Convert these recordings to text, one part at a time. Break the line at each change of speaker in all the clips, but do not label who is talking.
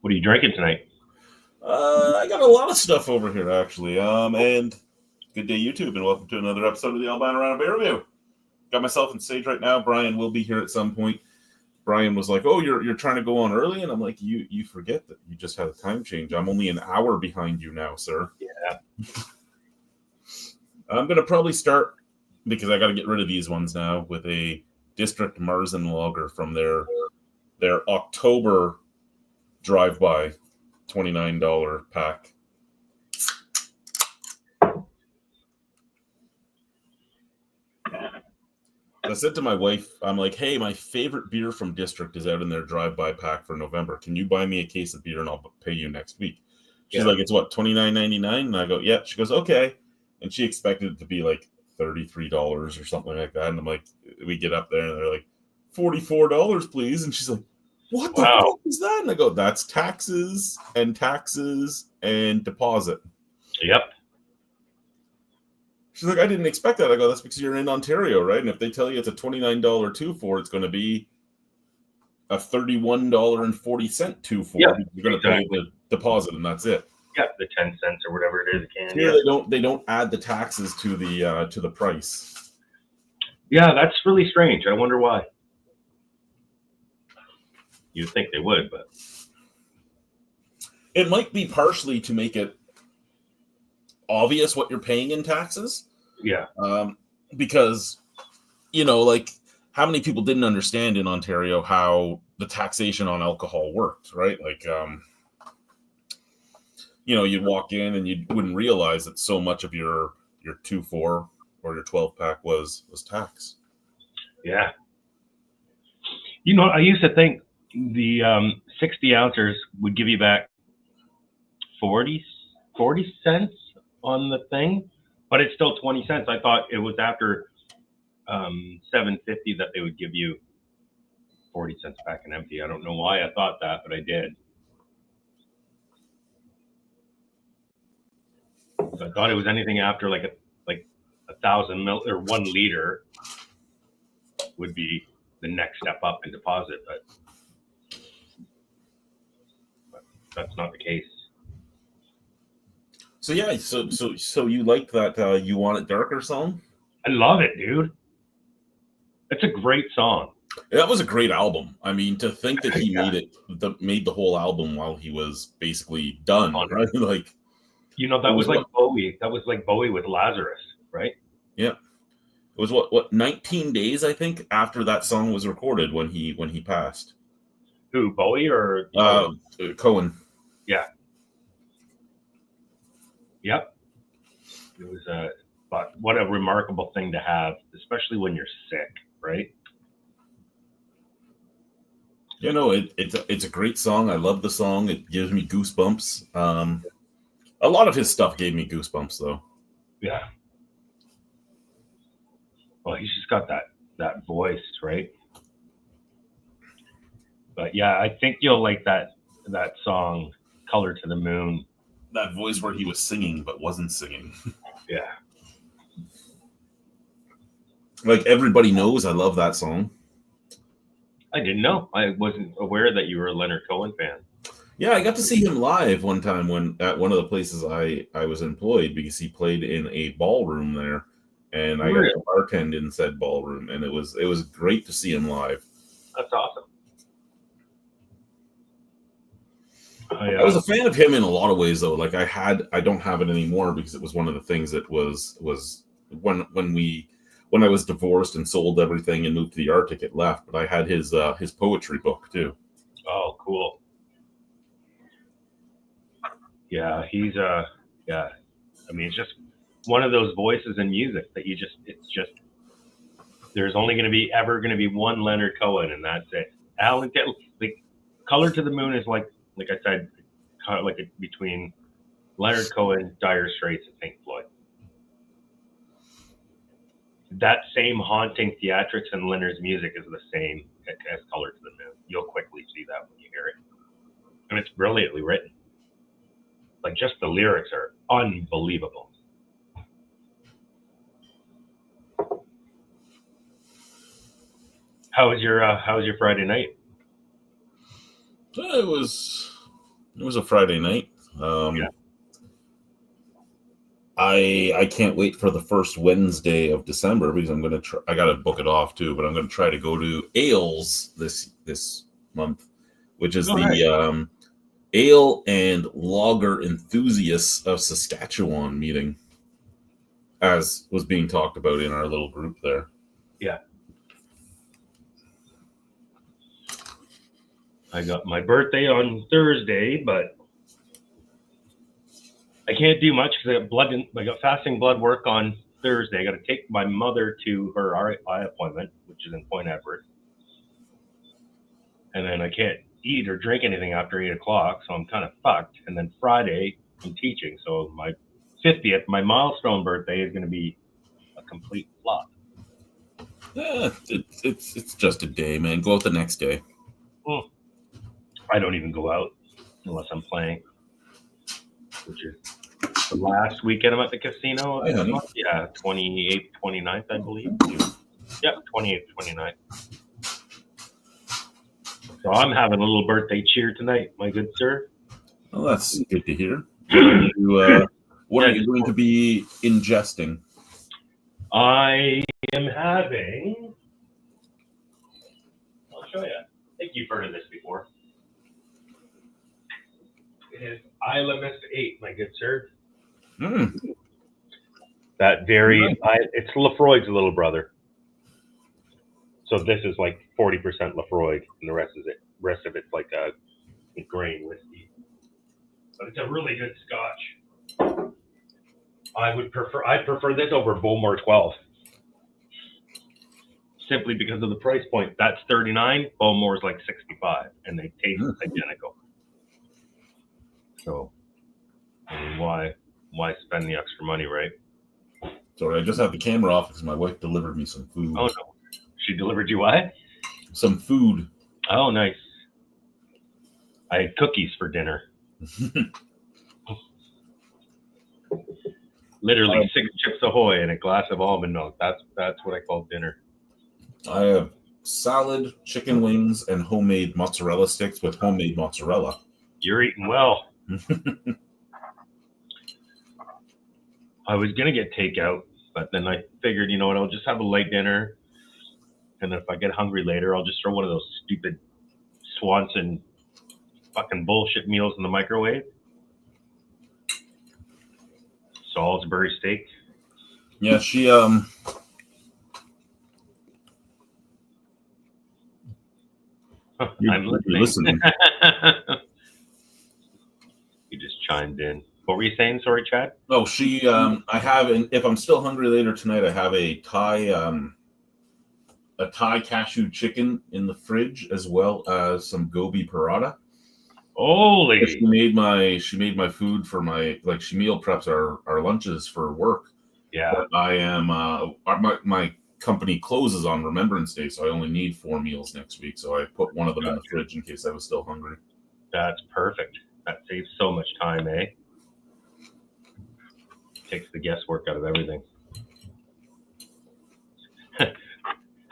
What are you drinking tonight?
I got a lot of stuff over here, actually. And good day, YouTube, and welcome to another episode of the Albino Rhino Beer Review. Got myself on stage right now. Brian will be here at some point. Brian was like, "Oh, you're trying to go on early," and I'm like, "You forget that you just had a time change. I'm only an hour behind you now, sir."
Yeah.
I'm gonna probably start because I got to get rid of these ones now with a District Marzen Lager from their October drive-by $29 pack. I said to my wife, I'm like, "Hey, my favorite beer from District is out in their drive-by pack for November. Can you buy me a case of beer and I'll pay you next week?" She's like, "It's what, $29.99?" And I go, "Yeah." She goes, "Okay." And she expected it to be like $33 or something like that. And I'm like, we get up there and they're like, $44, please. And she's like, "What the fuck is that?" And I go, "That's taxes and deposit."
Yep.
She's like, "I didn't expect that." I go, "That's because you're in Ontario, right? And if they tell you it's a $29 2-4, it's going to be a $31.40 2-4.
Yeah,
you're going to pay the deposit, and that's it."
Yeah, the 10 cents or whatever it is a can.
Here they don't add the taxes to the price.
Yeah, that's really strange. I wonder why. You'd think they would, but
it might be partially to make it obvious what you're paying in taxes.
Yeah.
Because, like, how many people didn't understand in Ontario how the taxation on alcohol worked, right? Like, you'd walk in and you wouldn't realize that so much of your 2-4 or your 12-pack was tax.
Yeah. I used to think the 60 ounces would give you back 40 cents on the thing, but it's still 20 cents. I thought it was after $7.50 that they would give you 40 cents back and empty. I don't know why I thought that, but I did. So I thought it was anything after like 1,000 mil or 1 liter would be the next step up in deposit, but that's not the case.
So yeah, so you like that "You Want It Darker" song?
I love it, dude. It's a great song.
That was a great album. I mean, to think that he made the whole album while he was basically done, right? Like,
that was like Bowie. That was like Bowie with Lazarus, right?
Yeah. It was what 19 days, I think, after that song was recorded when he passed.
Who, Bowie or
Cohen?
Yeah. Yep. It was but what a remarkable thing to have, especially when you're sick, right?
It's a great song. I love the song. It gives me goosebumps. A lot of his stuff gave me goosebumps, though.
Yeah. Well, he's just got that voice, right? But yeah, I think you'll like that song, "Color to the Moon."
That voice where he was singing but wasn't singing.
Yeah.
Like, everybody knows I love that song.
I didn't know. I wasn't aware that you were a Leonard Cohen fan.
Yeah, I got to see him live one time at one of the places I was employed, because he played in a ballroom there, and I got to bartend in said ballroom, and it was great to see him live.
That's awesome.
I was a fan of him in a lot of ways, though. Like, I don't have it anymore because it was one of the things that was when I was divorced and sold everything and moved to the Arctic, it left. But I had his poetry book too.
Oh, cool. Yeah, he's yeah. I mean, it's just one of those voices in music that it's just there's only going to be one Leonard Cohen, and that's it. Alan, like, "Color to the Moon" is like I said, kind of like between Leonard Cohen, Dire Straits, and Pink Floyd. That same haunting theatrics in Leonard's music is the same as "Color to the Moon." You'll quickly see that when you hear it, and it's brilliantly written. Like, just the lyrics are unbelievable. How was your Friday night?
It was It was a Friday night.
Yeah.
I can't wait for the first Wednesday of December because I'm gonna try. I gotta book it off too, but I'm gonna try to go to Ales this month, which is the Ale and Lager Enthusiasts of Saskatchewan meeting, as was being talked about in our little group there.
Yeah. I got my birthday on Thursday, but I can't do much because I got fasting blood work on Thursday. I got to take my mother to her eye appointment, which is in Point Edward, and then I can't eat or drink anything after 8 o'clock, so I'm kind of fucked. And then Friday I'm teaching, so my 50th, my milestone birthday, is going to be a complete flop.
Yeah, it's just a day, man. Go out the next day.
I don't even go out unless I'm playing, which is the last weekend I'm at the casino.
Hi, honey.
Yeah, 28th, 29th, I believe. Yeah, 28th, 29th. So I'm having a little birthday cheer tonight, my good sir.
Well, that's good to hear. What are you going to be ingesting?
I am having. I'll show you. I think you've heard of this before. It is Isla Mist 8, my good sir. That it's Lafroig's little brother. So this is like 40% Lafroig, and the rest of it's like a grain whiskey. But it's a really good Scotch. I'd prefer this over Bowmore 12. Simply because of the price point. That's $39, Bowmore's like $65, and they taste identical. So, I mean, why spend the extra money, right?
Sorry, I just had the camera off because my wife delivered me some food.
Oh no, she delivered you what?
Some food.
Oh, nice. I had cookies for dinner. Literally 6 Chips Ahoy and a glass of almond milk. That's what I call dinner.
I have salad, chicken wings, and homemade mozzarella sticks with homemade mozzarella.
You're eating well. I was going to get takeout, but then I figured, you know what, I'll just have a light dinner. And if I get hungry later, I'll just throw one of those stupid Swanson fucking bullshit meals in the microwave. Salisbury steak.
Yeah, she
I'm listening. You just chimed in. What were you saying? Sorry, Chad.
Oh, she. I have, and if I'm still hungry later tonight, I have a Thai cashew chicken in the fridge, as well as some gobi paratha.
Holy!
She made my food for she meal preps our lunches for work.
Yeah.
But I am my company closes on Remembrance Day, so I only need 4 meals next week. So I put one of them in the fridge in case I was still hungry. That's
perfect. That saves so much time, eh? Takes the guesswork out of everything.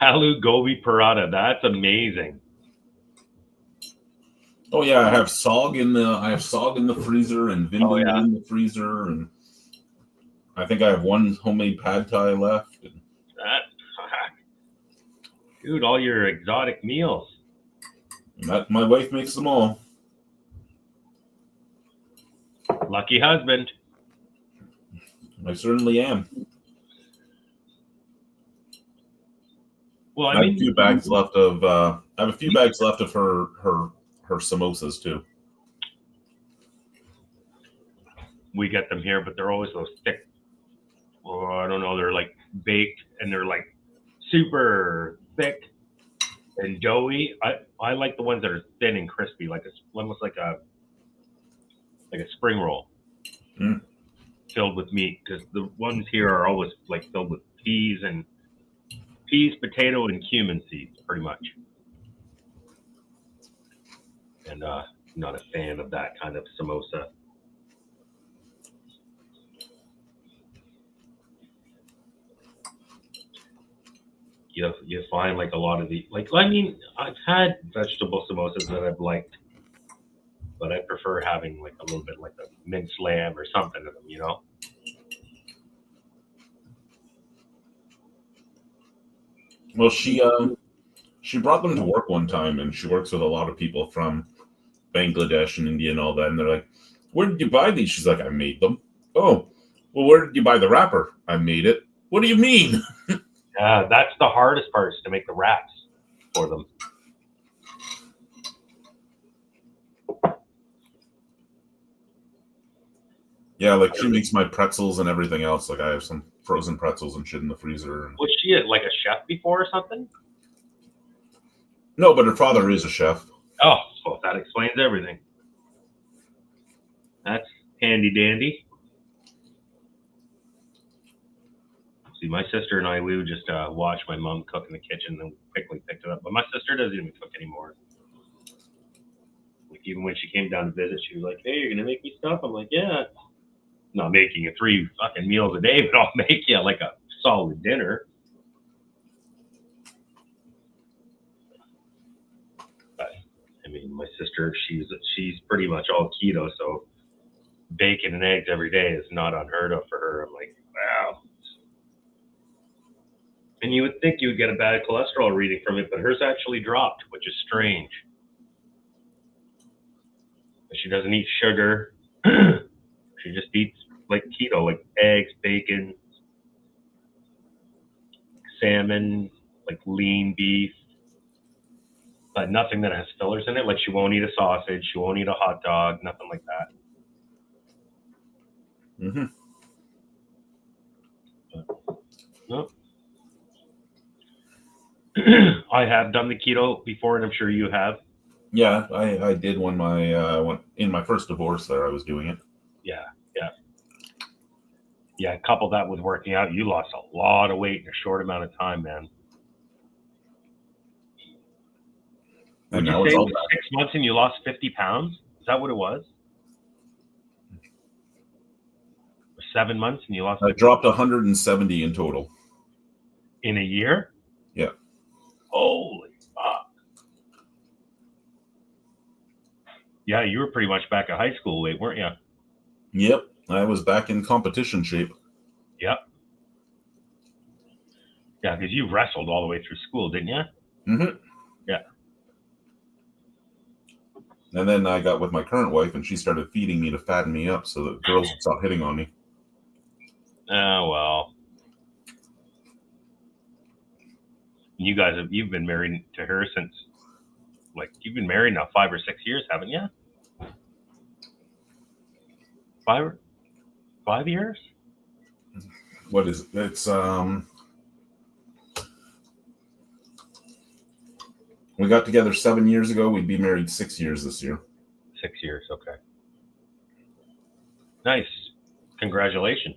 Aloo gobi paratha. That's amazing.
Oh yeah, I have sog in the freezer and vindaloo in the freezer, and I think I have one homemade pad thai left.
Dude, all your exotic meals.
My wife makes them all.
Lucky husband.
I certainly am.
Well,
I have a few bags left of her samosas too.
We get them here, but they're always those thick. Well, I don't know. They're like baked and they're like super thick and doughy. I like the ones that are thin and crispy, almost like a spring roll filled with meat. Because the ones here are always like filled with peas, potato, and cumin seeds, pretty much. And not a fan of that kind of samosa. You find like a lot of the I've had vegetable samosas that I've liked, but I prefer having like a little bit like a minced lamb or something to them, you know?
Well, she brought them to work one time, and she works with a lot of people from Bangladesh and India and all that. And they're like, "Where did you buy these?" She's like, "I made them." "Oh, well, where did you buy the wrapper?" "I made it." "What do you mean?"
Yeah, that's the hardest part, is to make the wraps for them.
Yeah, like she makes my pretzels and everything else. Like I have some frozen pretzels and shit in the freezer.
Was she like a chef before or something?
No, but her father is a chef.
Oh, well, that explains everything. That's handy dandy. See, my sister and I, we would just watch my mom cook in the kitchen and quickly picked it up. But my sister doesn't even cook anymore. Like, even when she came down to visit, she was like, "Hey, you're gonna make me stuff?" I'm like, "Yeah." Not making you 3 fucking meals a day, but I'll make you like a solid dinner. But I mean, my sister, she's pretty much all keto, so bacon and eggs every day is not unheard of for her. I'm like, wow. And you would think you would get a bad cholesterol reading from it, but hers actually dropped, which is strange. She doesn't eat sugar. She just eats like keto, like eggs, bacon, salmon, like lean beef, but nothing that has fillers in it. Like she won't eat a sausage, she won't eat a hot dog, nothing like that.
Mm-hmm.
No. I have done the keto before, and I'm sure you have.
Yeah, I did when when in my first divorce. There, I was doing it.
Yeah. Couple that with working out, you lost a lot of weight in a short amount of time, man. Would
And
you
now
say
it's
it
all
was
back.
6 months and you lost 50 pounds? Is that what it was? Or 7 months and you lost
I
50
dropped 170 in total.
in a year?
Yeah.
Holy fuck. Yeah, you were pretty much back at high school weight, weren't you?
Yep, I was back in competition shape.
Yep. Yeah, because you wrestled all the way through school, didn't you?
Mm-hmm.
Yeah.
And then I got with my current wife, and she started feeding me to fatten me up so that girls would stop hitting on me.
Oh, well. You've been married to her since, like, you've been married now 5 or 6 years, haven't you? 5 years?
What is it? It's we got together 7 years ago. We'd be married 6 years this year.
6 years, okay. Nice. Congratulations.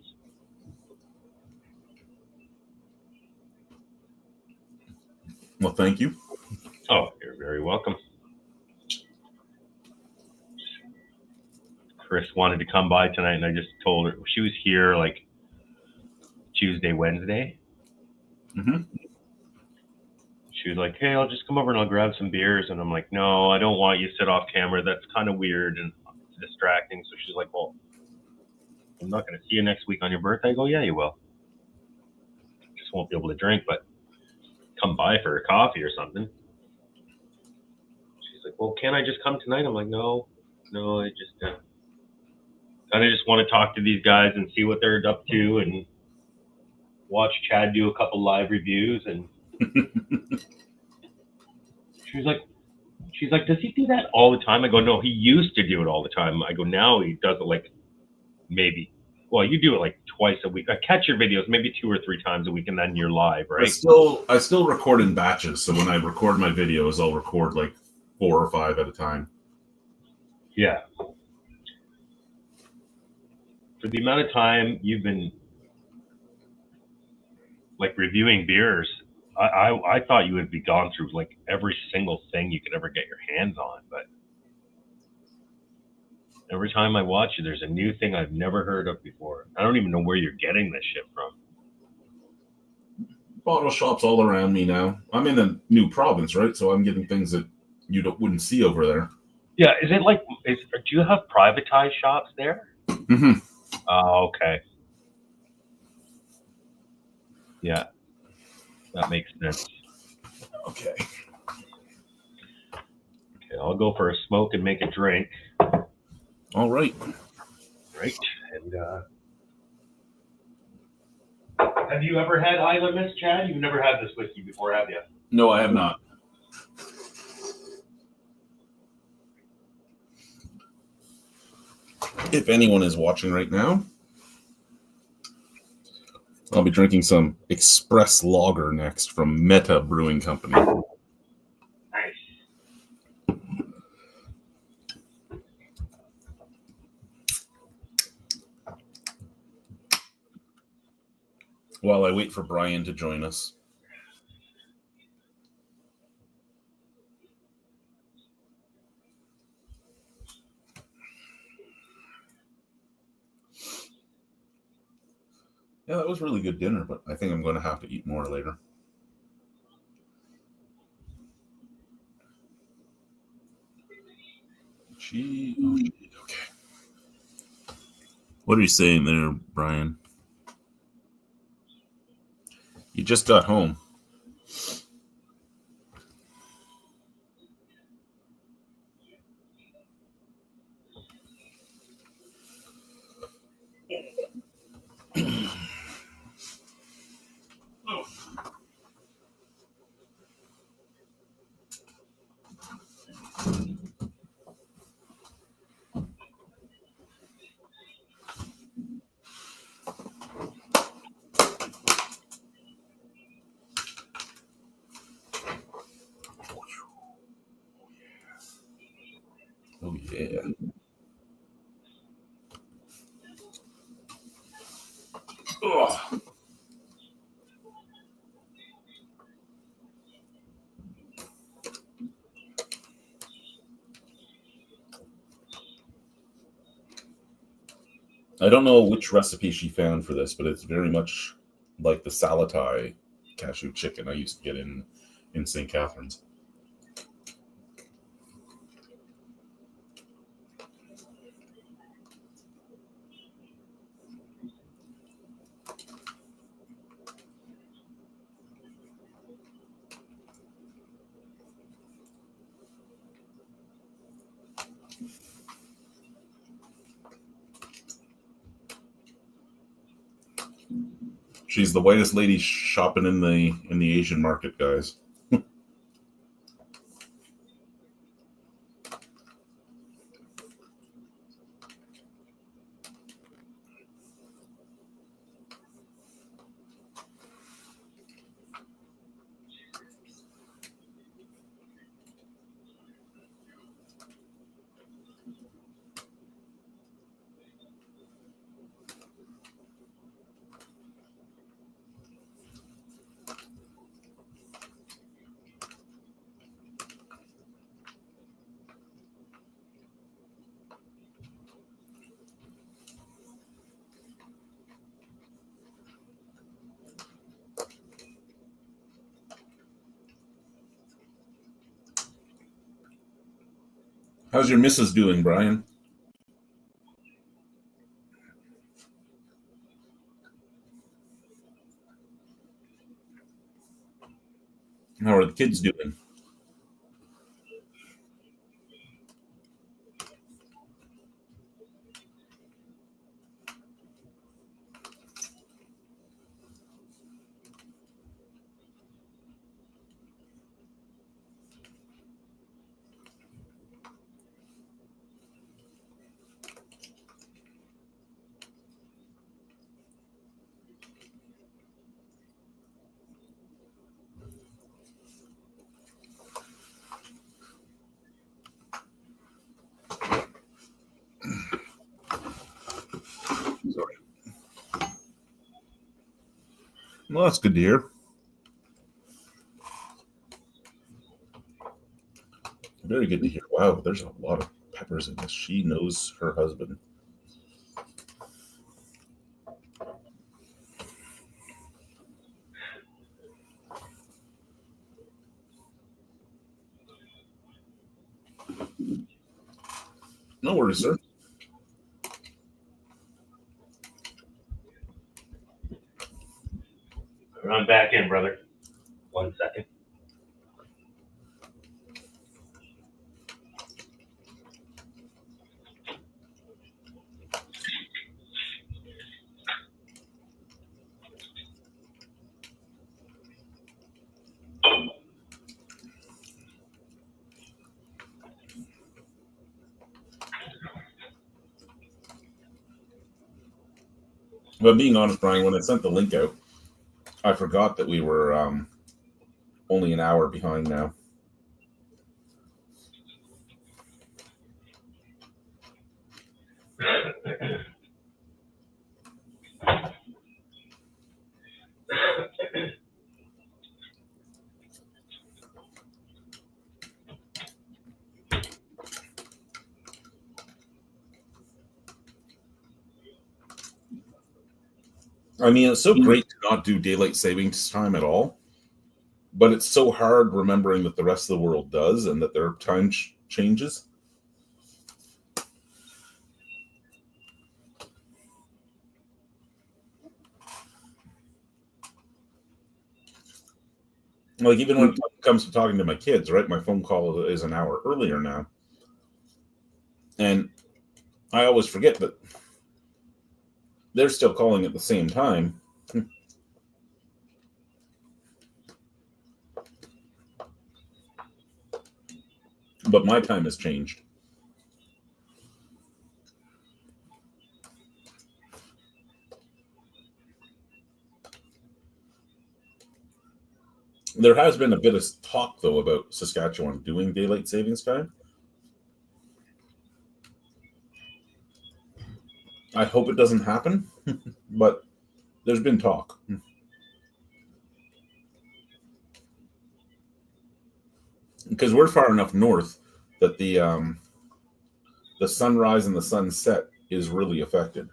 Well, thank you.
Oh, you're very welcome. Chris wanted to come by tonight, and I just told her she was here like Tuesday, Wednesday.
Mm-hmm.
She was like, "Hey, I'll just come over and I'll grab some beers." And I'm like, "No, I don't want you to sit off camera. That's kind of weird and distracting." So she's like, "Well, I'm not going to see you next week on your birthday." I go, "Yeah, you will. Just won't be able to drink, but come by for a coffee or something." She's like, "Well, can I just come tonight?" I'm like, No, I just kind of just want to talk to these guys and see what they're up to and watch Chad do a couple live reviews." And she's like, "Does he do that all the time?" I go, "No, he used to do it all the time." I go, "Now he does it like maybe, well, you do it like twice a week. I catch your videos maybe 2 or 3 times a week, and then you're live, right?"
I still record in batches. So when I record my videos, I'll record like 4 or 5 at a time.
Yeah. For the amount of time you've been like reviewing beers, I thought you would be gone through like every single thing you could ever get your hands on, but every time I watch you, there's a new thing I've never heard of before. I don't even know where you're getting this shit from.
Bottle shops all around me now. I'm in a new province, right? So I'm getting things that you wouldn't see over there.
Yeah, is it like? Do you have privatized shops there?
Mm-hmm.
Oh, okay. Yeah, that makes sense.
Okay.
Okay, I'll go for a smoke and make a drink.
All right.
Right. And have you ever had Isla Miss, Chad? You've never had this whiskey before, have you?
No, I have not. If anyone is watching right now, I'll be drinking some Express Lager next from Meta Brewing Company.
Nice.
While I wait for Brian to join us. Yeah, that was really good dinner, but I think I'm going to have to eat more later. Okay. What are you saying there, Brian? You just got home. Oh, yeah. Ugh. I don't know which recipe she found for this, but it's very much like the Salatai cashew chicken I used to get in St. Catharines. She's the whitest lady shopping in the Asian market, guys. How's your missus doing, Brian? How are the kids doing? Sorry. Well, that's good to hear. Very good to hear. Wow, there's a lot of peppers in this. She knows her husband. No worries, sir.
Run back in, brother. 1 second.
But being honest, Brian, when I sent the link out, I forgot that we were only an hour behind now. I mean, it's so great to not do daylight savings time at all, but it's so hard remembering that the rest of the world does and that their time changes. Like, even when it comes to talking to my kids, right? My phone call is an hour earlier now. And I always forget that they're still calling at the same time. But my time has changed. There has been a bit of talk, though, about Saskatchewan doing daylight savings time. I hope it doesn't happen, but there's been talk. Because we're far enough north that the sunrise and the sunset is really affected.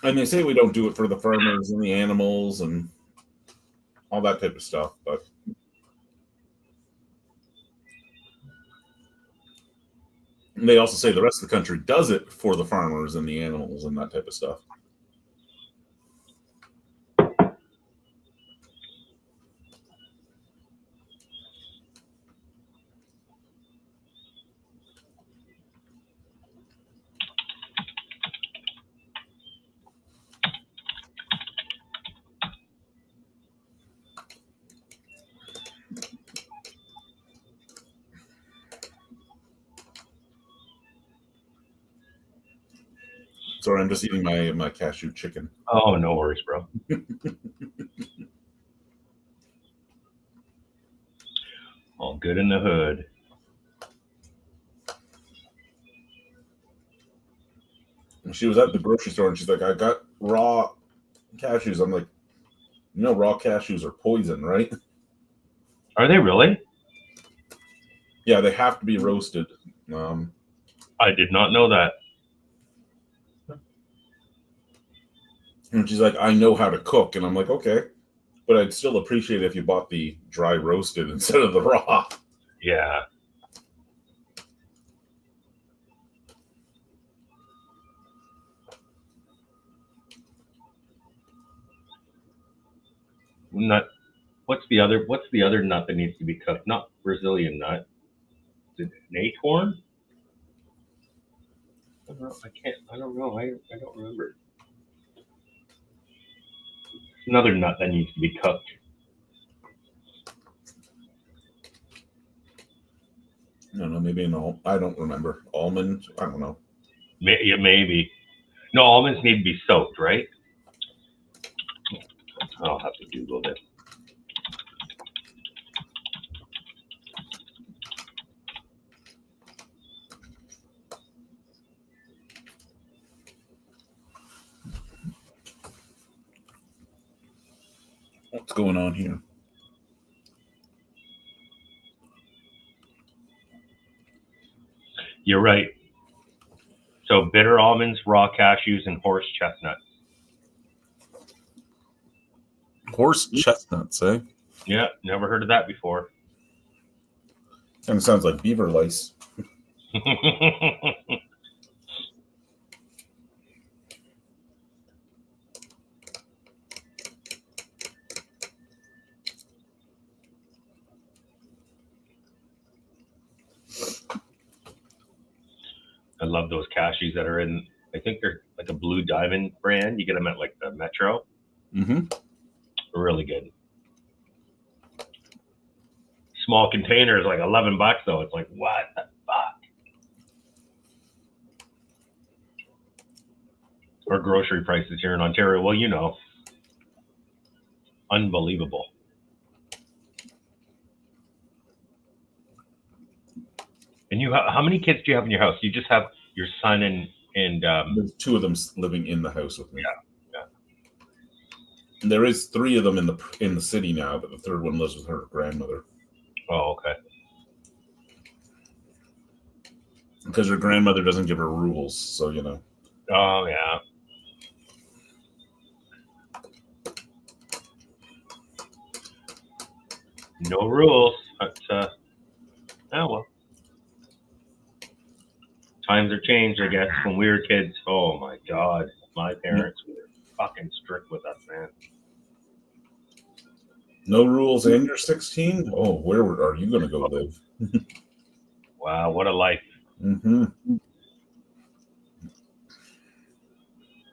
And they say we don't do it for the farmers and the animals and all that type of stuff, but they also say the rest of the country does it for the farmers and the animals and that type of stuff. Sorry, I'm just eating my cashew chicken.
Oh, no worries, bro. All good in the hood.
She was at the grocery store and she's like, I got raw cashews. I'm like, raw cashews are poison, right?
Are they really?
Yeah, they have to be roasted.
I did not know that.
And she's like, I know how to cook. And I'm like, okay. But I'd still appreciate it if you bought the dry roasted instead of the raw.
Yeah. Nut. What's the other nut that needs to be cooked? Not Brazilian nut. Is it an acorn? I don't know. I don't know. I don't remember. Another nut that needs to be cooked.
I don't know, maybe I don't remember. Almond, I don't know.
Maybe. No, almonds need to be soaked, right? I'll have to Google this.
What's going on here?
You're right. So bitter almonds, raw cashews, and horse chestnuts.
Horse chestnuts, eh?
Yeah, never heard of that before.
Kind of sounds like beaver lice.
I love those cashews that are in, I think they're like a Blue Diamond brand. You get them at like the Metro.
Mm-hmm.
Really good. Small containers, like $11 though. It's like, what the fuck? Or grocery prices here in Ontario. Well, you know, unbelievable. And you, how many kids do you have in your house? You just have your son and
There's two of them living in the house with me.
Yeah.
There is three of them in the city now, but the third one lives with her grandmother.
Oh, okay.
Because her grandmother doesn't give her rules, so you know.
Oh yeah. No rules. But oh well. Times are changed, I guess. When we were kids, oh my god, my parents were fucking strict with us, man.
No rules, and you're 16. Oh, where are you going to go live?
Wow, what a life.
Mm-hmm.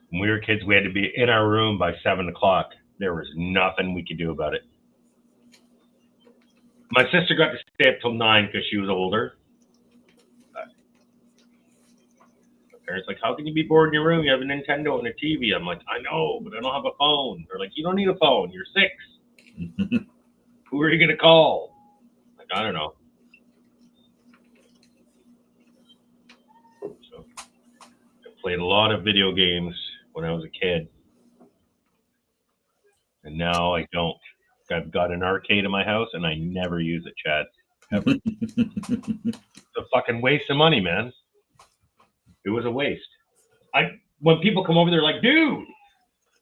When we were kids, we had to be in our room by 7 o'clock. There was nothing we could do about it. My sister got to stay up till 9 because she was older. My parents like, how can you be bored in your room? You have a Nintendo and a TV. I'm like, I know, but I don't have a phone. They're like, you don't need a phone. You're 6. Who are you gonna call? Like, I don't know. So, I played a lot of video games when I was a kid, and now I don't. I've got an arcade in my house, and I never use it, Chad. Ever. It's a fucking waste of money, man. It was a waste. When people come over, they're like, dude.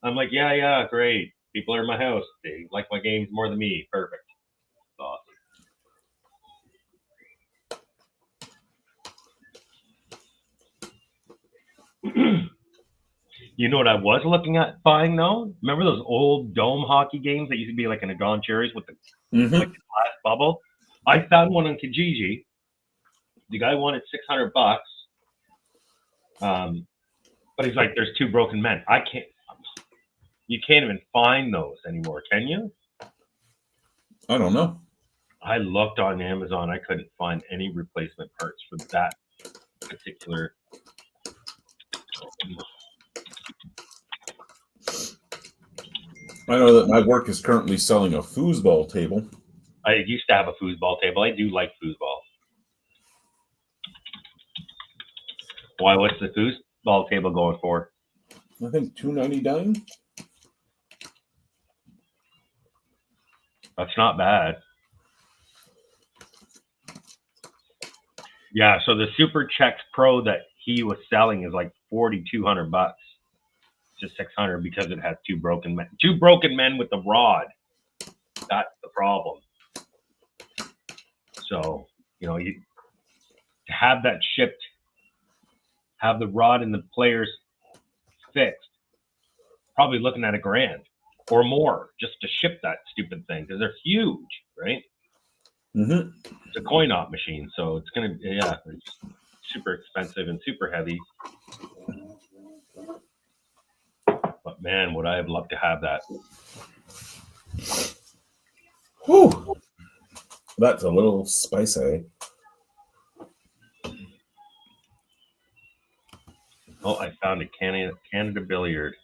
I'm like, yeah, great. People are in my house. They like my games more than me. Perfect. Awesome. You know what I was looking at buying though? Remember those old dome hockey games that used to be like in a Don Cherries with the, like the glass bubble? I found one on Kijiji. The guy wanted $600. But he's like, there's 2 broken men. You can't even find those anymore, can you?
I don't know.
I looked on Amazon. I couldn't find any replacement parts for that particular.
I know that my work is currently selling a foosball table.
I used to have a foosball table. I do like foosball. Why? What's the foosball table going for?
I think $2.99.
That's not bad. Yeah, so the Super Chex Pro that he was selling is like $4,200. Just 600 because it has 2 broken men. 2 broken men with the rod. That's the problem. So, you know, to have that shipped, have the rod and the players fixed, probably looking at $1,000 or more just to ship that stupid thing because they're huge, right?
Mm-hmm.
It's a coin op machine, so it's gonna, it's super expensive and super heavy. But man, would I have loved to have that.
Whew. That's a little spicy.
Oh, I found a Canada Billiard.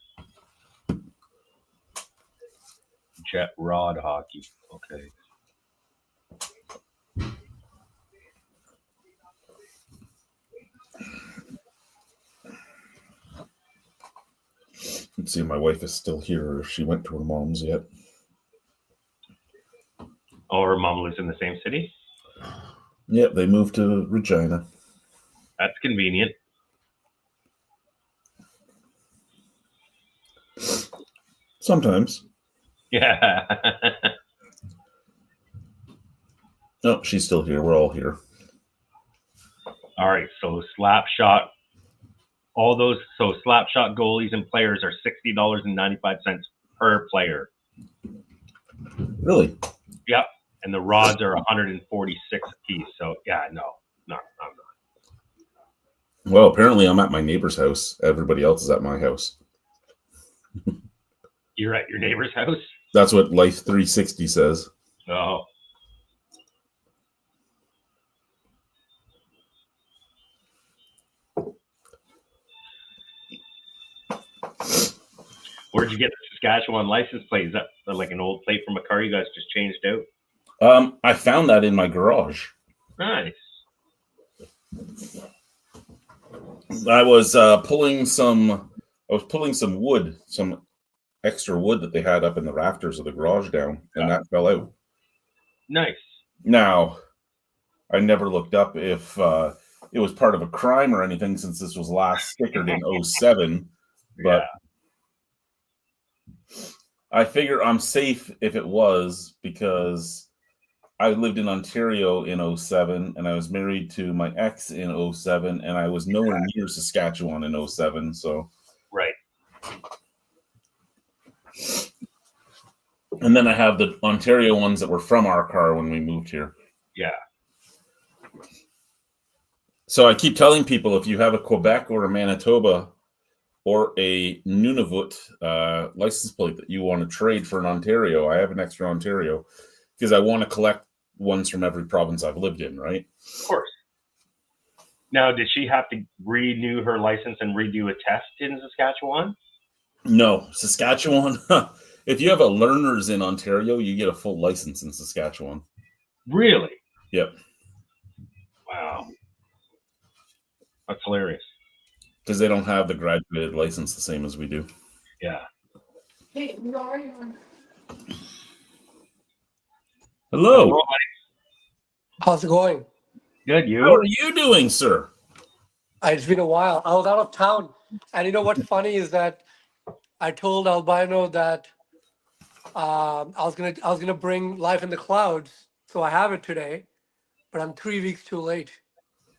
Jet rod hockey. Okay.
Let's see if my wife is still here or if she went to her mom's yet.
Oh, her mom lives in the same city?
Yep, they moved to Regina.
That's convenient.
Sometimes.
Yeah.
No, she's still here. We're all here.
All right. So Slapshot, all those. So Slapshot goalies and players are $60.95 per player.
Really?
Yep. And the rods are 146 a piece. So yeah, no, I'm not.
Well, apparently I'm at my neighbor's house. Everybody else is at my house.
You're at your neighbor's house?
That's what Life 360 says.
Oh. Where'd you get the Saskatchewan license plate? Is that like an old plate from a car you guys just changed out?
I found that in my garage.
Nice.
I was pulling some wood, some extra wood that they had up in the rafters of the garage down, and that fell out.
Nice.
Now, I never looked up if it was part of a crime or anything, since this was last stickered in 07, but I figure I'm safe if it was, because I lived in Ontario in 07, and I was married to my ex in 07, and I was nowhere near Saskatchewan in 07, so.
Right.
And then I have the Ontario ones that were from our car when we moved here.
Yeah.
So I keep telling people, if you have a Quebec or a Manitoba or a Nunavut license plate that you want to trade for an Ontario, I have an extra Ontario, because I want to collect ones from every province I've lived in, right?
Of course. Now, did she have to renew her license and redo a test in Saskatchewan?
No, Saskatchewan. If you have a learner's in Ontario, you get a full license in Saskatchewan.
Really?
Yep.
Wow. That's hilarious.
Because they don't have the graduated license the same as we do.
Yeah.
Hey, how are you?
Hello.
How's it going?
Good. You?
How are you doing, sir?
It's been a while. I was out of town, and you know what's funny is that I told Albino that I was gonna bring Life in the Clouds, so I have it today, but I'm 3 weeks too late.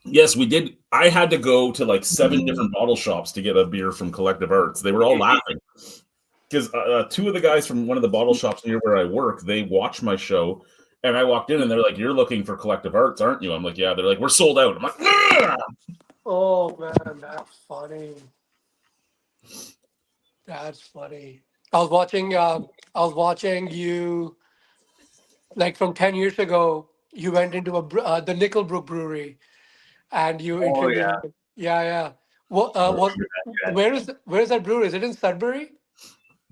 Yes, we did. I had to go to like 7 different bottle shops to get a beer from Collective Arts. They were all laughing because 2 of the guys from one of the bottle shops near where I work, they watch my show, and I walked in and they're like, "You're looking for Collective Arts, aren't you?" I'm like, "Yeah." They're like, "We're sold out." I'm like, "Ah!"
Oh man, that's funny. That's funny. I was watching you, like from 10 years ago. You went into the Nickelbrook Brewery, and you
Oh, yeah.
interviewed. Yeah. What? Where is that brewery? Is it in Sudbury?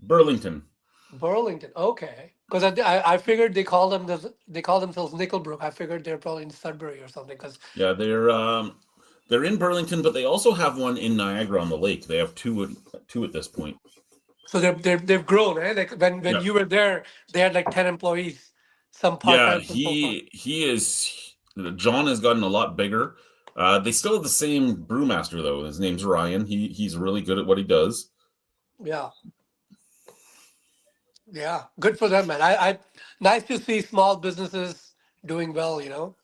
Burlington.
Burlington. Okay. Because I figured they call themselves Nickelbrook. I figured they're probably in Sudbury or something. Because
Yeah, they're in Burlington, but they also have one in Niagara on the Lake. They have two at this point.
so they've grown, eh? Like when
Yeah.
you were there, they had like 10 employees, some
Yeah,
part-time. some full-time.
he is. John has gotten a lot bigger. They still have the same brewmaster though. His name's Ryan. He's really good at what he does.
Yeah. Yeah. Good for them, man. I nice to see small businesses doing well.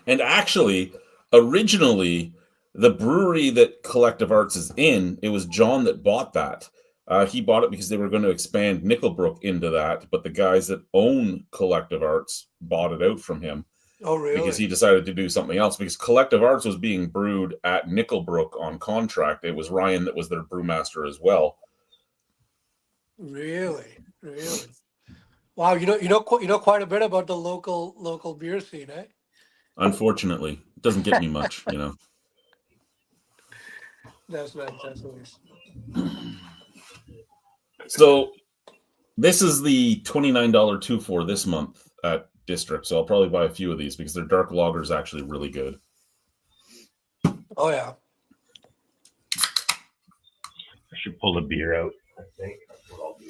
And actually, originally, the brewery that Collective Arts is in, it was John that bought that. He bought it because they were going to expand Nickelbrook into that, but the guys that own Collective Arts bought it out from him.
Oh, really?
Because he decided to do something else. Because Collective Arts was being brewed at Nickelbrook on contract. It was Ryan that was their brewmaster as well.
Really. Wow. You know quite a bit about the local beer scene, eh?
Unfortunately, it doesn't get me much,
That's nice. That's nice.
So this is the $29 2-4 this month at District. So I'll probably buy a few of these because their dark lager is actually really good.
Oh yeah.
I should pull the beer out. I think that's what I'll do.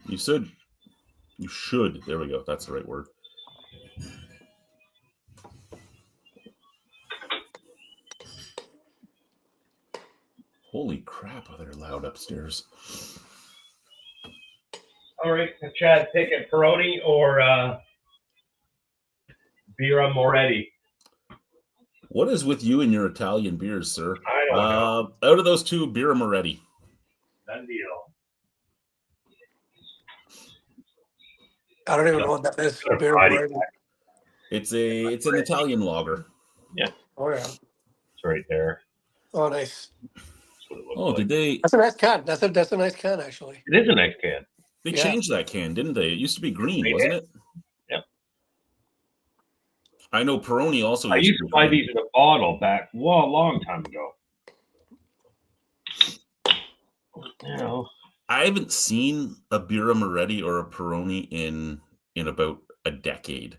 You should. There we go. That's the right word. Holy crap, they're loud upstairs.
All right, so Chad, pick it, Peroni or Birra Moretti.
What is with you and your Italian beers, sir?
I don't know.
Out of those two, Birra Moretti.
Done deal.
I don't even know what that is.
Good
Beer
Friday.
Moretti.
It's an Italian lager.
Oh yeah.
It's right there.
Oh nice.
That's what it looks
Oh,
like.
did they?
That's a nice can. That's a nice can actually.
It is a nice can.
They
Yeah.
changed that can, didn't they? It used to be green,
They
wasn't it?
Yep.
I know Peroni also.
I used to buy these in a bottle back a long time ago. You know,
I haven't seen a Birra Moretti or a Peroni in about a decade.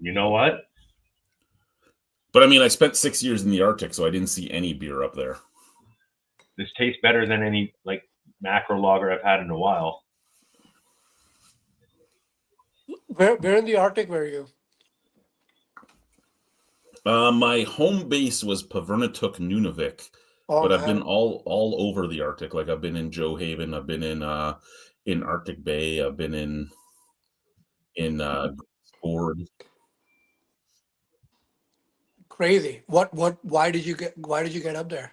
you know what?
But I mean, I spent 6 years in the Arctic, so I didn't see any beer up there.
This tastes better than any like macro lager I've had in a while.
Where in the Arctic were you?
My home base was Pavernatuk, Nunavik,
Oh,
but I've
man.
been all over the Arctic. Like I've been in Joe Haven, I've been in Arctic Bay, I've been in Ford.
Crazy. Why did you get up there?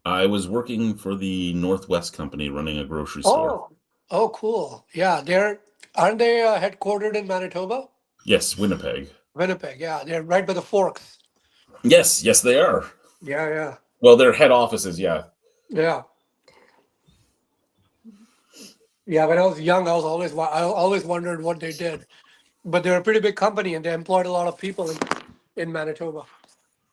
I was working for the Northwest Company, running a grocery store.
Oh, cool. Yeah, aren't they headquartered in Manitoba?
Yes, Winnipeg.
Winnipeg, yeah. They're right by the Forks.
Yes, they are.
Yeah.
Well, their head offices, yeah.
Yeah. Yeah, when I was young, I always wondered what they did. But they're a pretty big company and they employed a lot of people in Manitoba.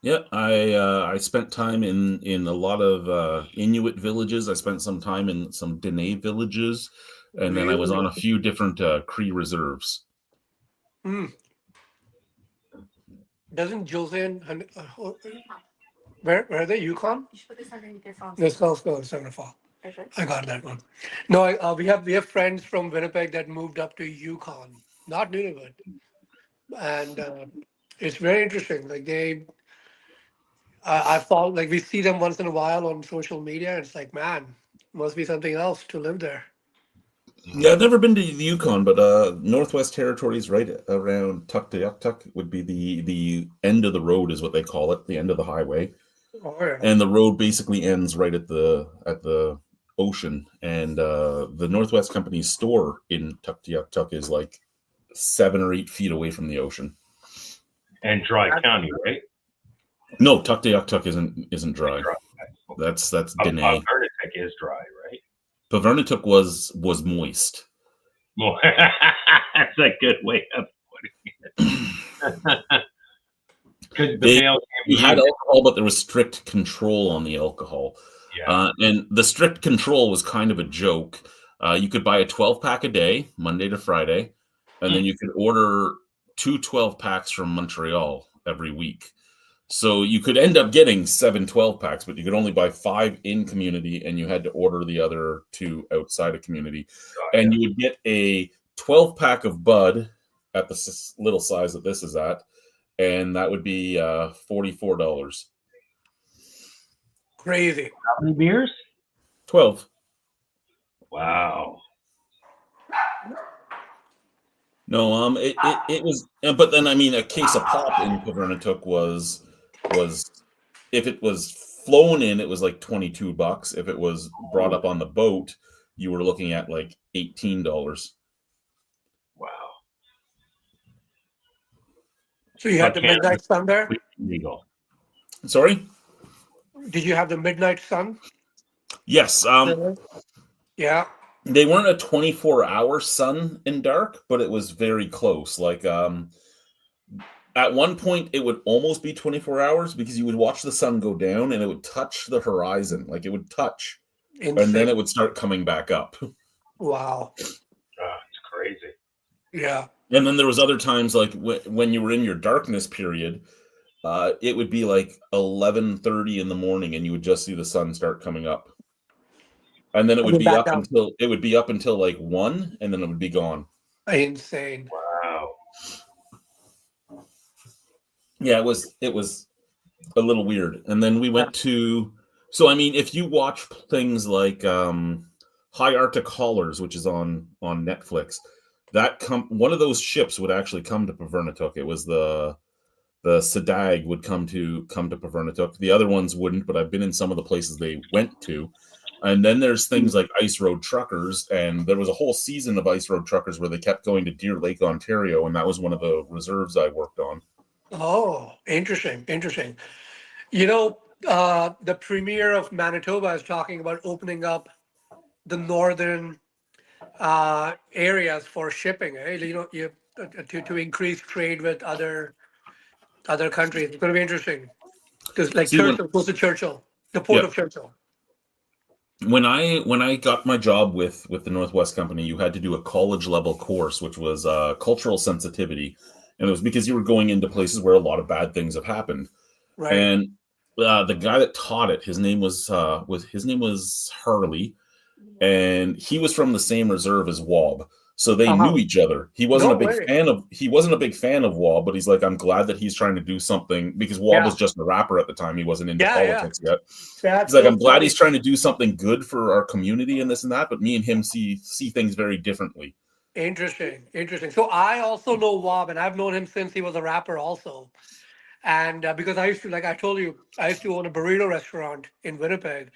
Yeah, I spent time in a lot of Inuit villages. I spent some time in some Dene villages, and then I was on a few different Cree reserves.
Doesn't Joseon where are they? Yukon?
You should put this underneath your phone.
Let's go. It's gonna fall.
Perfect.
I got that one. No, we have friends from Winnipeg that moved up to Yukon, not Nunavut, and it's very interesting. Like I follow, like we see them once in a while on social media. And it's like, man, must be something else to live there.
Yeah, I've never been to the Yukon, but Northwest Territories, right around Tuktoyaktuk, would be the end of the road, is what they call it, the end of the highway.
Oh yeah.
And the road basically ends right at the ocean. And the Northwest Company's store in Tuktoyaktuk is like 7 or 8 feet away from the ocean.
And Dry County, right?
No, Tuktoyaktuk isn't dry. That's Dene.
Pavernatuk is dry, right?
Pavernatuk was moist.
Well, that's a good way of putting it. Because the male
We
can
had
be
alcohol, but there was strict control on the alcohol.
yeah.
And the strict control was kind of a joke. You could buy a 12-pack a day, Monday to Friday, and then you could order 2 12-packs from Montreal every week. So you could end up getting 7 12-packs, but you could only buy 5 in community, and you had to order the other 2 outside of community. And you would get a 12-pack of Bud at the little size that this is at, and that would be $44.
Crazy.
How many beers?
12.
Wow.
No, it was, but then I mean, a case of pop in Pavernatuk was if it was flown in, it was like $22. If it was brought up on the boat, you were looking at like $18.
Wow.
So you had
But
the midnight sun there?
Legal.
Sorry?
Did you have the midnight sun?
Yes.
Yeah.
They weren't a 24-hour sun and dark, but it was very close. Like at one point, it would almost be 24 hours because you would watch the sun go down and it would touch the horizon. Like it would touch,
Insane.
and then it would start coming back up.
Wow.
It's crazy.
Yeah.
And then there was other times, like when you were in your darkness period, it would be like 11:30 in the morning, and you would just see the sun start coming up, and then it would be up until like 1, and then it would be gone.
Insane.
Wow.
Yeah, it was a little weird. And then we went to, so I mean, if you watch things like High Arctic Haulers, which is on Netflix. One of those ships would actually come to Pevernatook. It was the Sadag would come to Pevernatook. The other ones wouldn't, but I've been in some of the places they went to. And then there's things like Ice Road Truckers, and there was a whole season of Ice Road Truckers where they kept going to Deer Lake, Ontario, and that was one of the reserves I worked on.
Oh, interesting. The premier of Manitoba is talking about opening up the northern areas for shipping. To increase trade with other countries. It's going to be interesting. Because like Churchill, close to Churchill, the port of Churchill.
When I got my job with the Northwest Company, you had to do a college level course, which was cultural sensitivity, and it was because you were going into places where a lot of bad things have happened.
Right.
And the guy that taught it, his name was Harley, and he was from the same reserve as Wob. So they knew each other. He wasn't a big fan of Wob, but he's like, I'm glad that he's trying to do something, because Wob was just a rapper at the time. He wasn't into politics yet. He's like, I'm glad he's trying to do something good for our community and this and that, but me and him see things very differently.
Interesting. So I also know Wob, and I've known him since he was a rapper also. And because I used to, like I told you, I used to own a burrito restaurant in Winnipeg.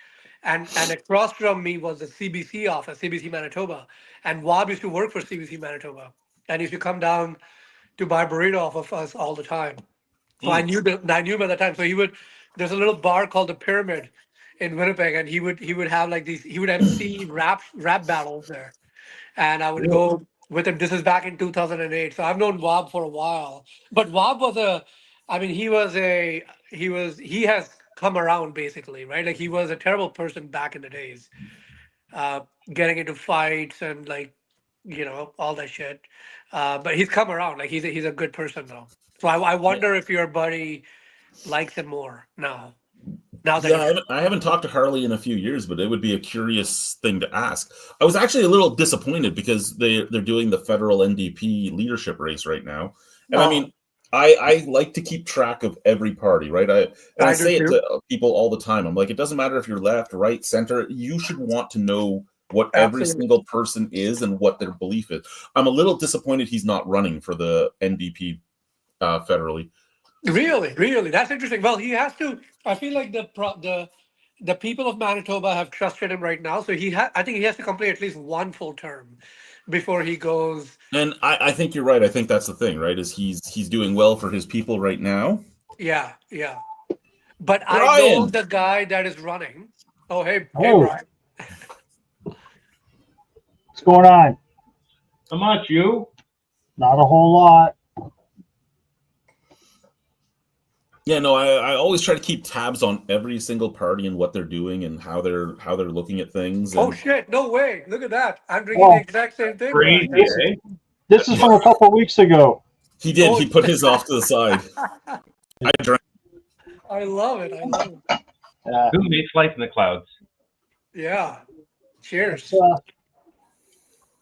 And across from me was the CBC office, CBC Manitoba. And Wob used to work for CBC Manitoba. And he used to come down to buy burrito off of us all the time. So I knew him at the time. So there's a little bar called the Pyramid in Winnipeg, and he would have like he would MC rap battles there. And I would go with him. This is back in 2008. So I've known Wob for a while. But Wob was he has come around basically, right? Like he was a terrible person back in the days, getting into fights and all that shit. But he's come around. Like he's a good person though. So I wonder if your buddy likes him more now.
I haven't talked to Harley in a few years, but it would be a curious thing to ask. I was actually a little disappointed because they're doing the federal NDP leadership race right now, and I mean, I like to keep track of every party, right? I say it to people all the time. I'm like, it doesn't matter if you're left, right, center. You should want to know what every single person is and what their belief is. I'm a little disappointed he's not running for the NDP federally.
Really, that's interesting. Well, he has to. I feel like the people of Manitoba have trusted him right now, so I think he has to complete at least one full term before he goes.
And I think you're right. I think that's the thing, right? Is he's doing well for his people right now.
Yeah. But Brian. I know the guy that is running. Oh, hey Brian.
What's going on?
How much, you?
Not a whole lot.
Yeah, no, I always try to keep tabs on every single party and what they're doing and how they're looking at things.
Oh shit! No way! Look at that! I'm drinking the exact same thing.
Crazy, eh?
This is from a couple of weeks ago.
He did. He put his off to the side. I drank.
I love it.
Who makes Life in the Clouds?
Yeah. Cheers.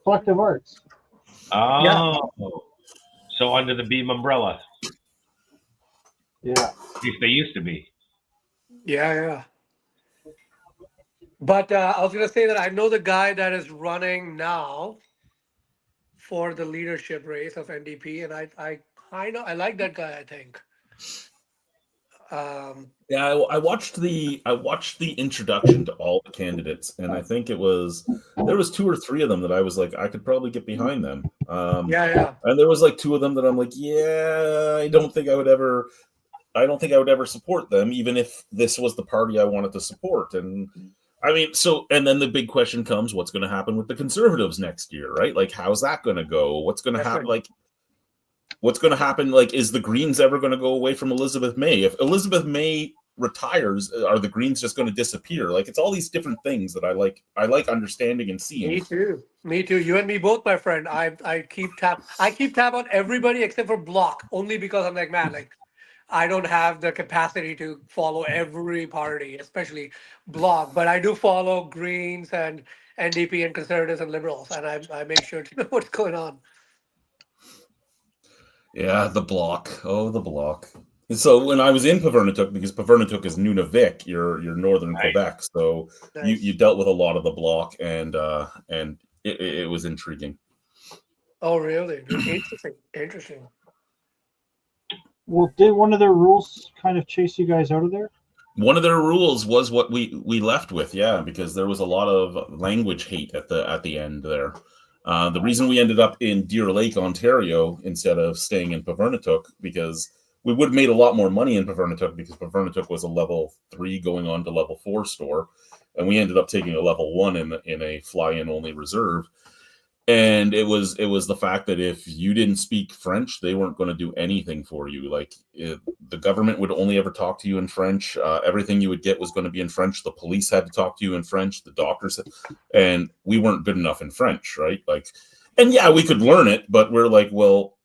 Collective Arts.
Oh.
Yeah.
So under the Beam umbrella.
Yeah.
At least they used to be.
Yeah. But I was going to say that I know the guy that is running now for the leadership race of NDP, and I like that guy, I think.
Yeah, I watched the introduction to all the candidates, and I think there was 2 or 3 of them that I was like, I could probably get behind them.
Yeah.
And there was like 2 of them that I'm like, yeah, I don't think I would ever support them, even if this was the party I wanted to support. And I mean, and then the big question comes, what's going to happen with the Conservatives next year, right? Like, how's that going to go? What's going to happen? Like, what's going to happen? Like, is the Greens ever going to go away from Elizabeth May? If Elizabeth May retires, are the Greens just going to disappear? Like, it's all these different things that I like understanding and seeing.
Me too. You and me both, my friend. I keep tab on everybody except for Bloc, only because I'm like, man, like, I don't have the capacity to follow every party, especially Bloc, but I do follow Greens and NDP and Conservatives and Liberals, and I make sure to know what's going on.
Yeah, the Bloc. Oh, the Bloc. So when I was in Pavernatuck, because Pavernatuck is Nunavik, you're northern
Right.
Quebec, so
Nice.
you dealt with a lot of the block, and it was intriguing.
Oh, really? Interesting. Interesting.
Well, did one of their rules kind of chase you guys out of there?
One of their rules was what we left with, yeah, because there was a lot of language hate at the end there. The reason we ended up in Deer Lake, Ontario, instead of staying in Pavernatuck, because we would have made a lot more money in Pavernatuck, because Pavernatuck was a level 3 going on to level 4 store, and we ended up taking a level 1 in a fly-in only reserve. And it was the fact that if you didn't speak French, they weren't going to do anything for you. Like the government would only ever talk to you in French. Everything you would get was going to be in French. The police had to talk to you in French. The doctors, and we weren't good enough in French, right? Like, and yeah, we could learn it, but we're like, well,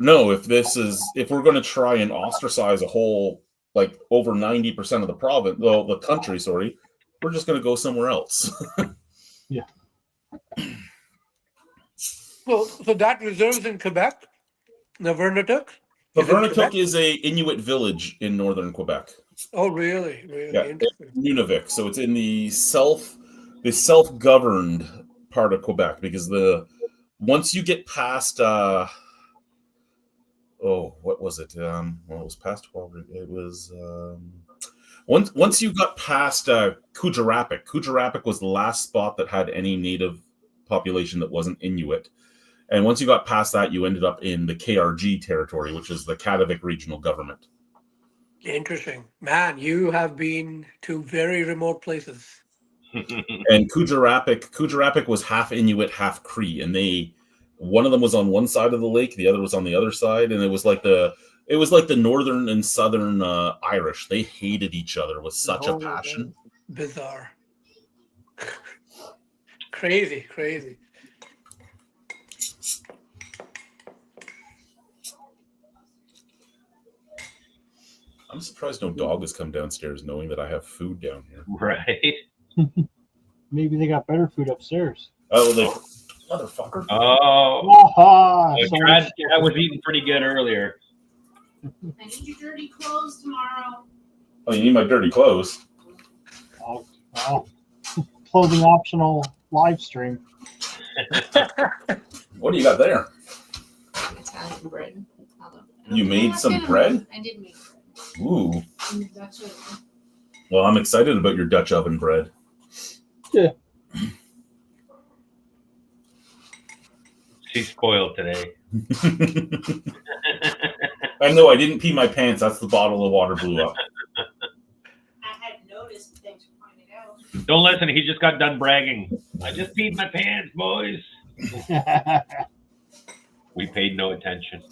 no. If we're going to try and ostracize a whole, like, over 90% of the province, the country, sorry, we're just going to go somewhere else.
Yeah.
So that reserve's in Quebec? Navernatuck?
Pavernatuck is a Inuit village in northern Quebec.
Oh, really? Really
Yeah,
interesting.
Nunavik. So it's in the self-governed part of Quebec, because once you get past what was it? Well, it was past 12. It was once you got past Kujarapik. Kujarapik was the last spot that had any native population that wasn't Inuit. And once you got past that, you ended up in the KRG territory, which is the Kativik regional government.
Interesting. Man, you have been to very remote places.
And Kujarapik was half Inuit, half Cree, and one of them was on one side of the lake, the other was on the other side, and it was like the northern and southern Irish. They hated each other with such a passion.
Bizarre. Crazy.
I'm surprised no dog has come downstairs knowing that I have food down here.
Right.
Maybe they got better food upstairs.
Oh, they motherfucker.
Oh,
Aha!
Brad was eating pretty good earlier.
I need your dirty clothes tomorrow.
Oh, you need my dirty clothes.
Oh, clothing optional live stream.
What do you got there?
Italian bread.
You made some bread?
I did make bread.
Ooh.
In the Dutch oven.
Well, I'm excited about your Dutch oven bread.
Yeah.
She's spoiled today.
I know I didn't pee my pants. That's the bottle of water blew up.
I hadn't noticed. Thanks for pointing it out.
Don't listen. He just got done bragging. I just peed my pants, boys. We paid no attention.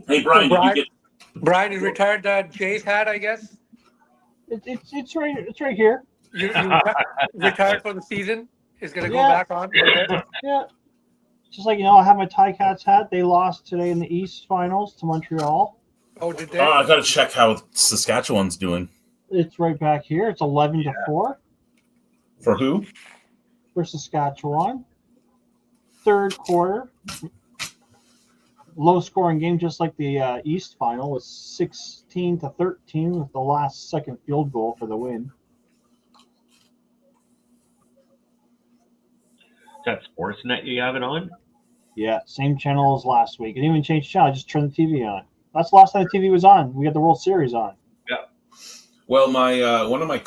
Hey, Brian, did you get?
Brian, you retired that Jay's hat, I guess?
it's right here.
You retired for the season? Is going to go
Yeah.
back on? Okay.
Yeah. Just like, I have my Ticats hat. They lost today in the East Finals to Montreal.
Oh, did they?
I got to check how Saskatchewan's doing.
It's right back here. It's 11-4
For who?
for Saskatchewan. Third quarter. Low scoring game, just like the East Final, was 16-13 with the last second field goal for the win.
Is that Sportsnet you have it on?
Yeah, same channel as last week. I didn't even change channel. I just turned the TV on. That's the last time the TV was on. We got the World Series on.
Well, my one of my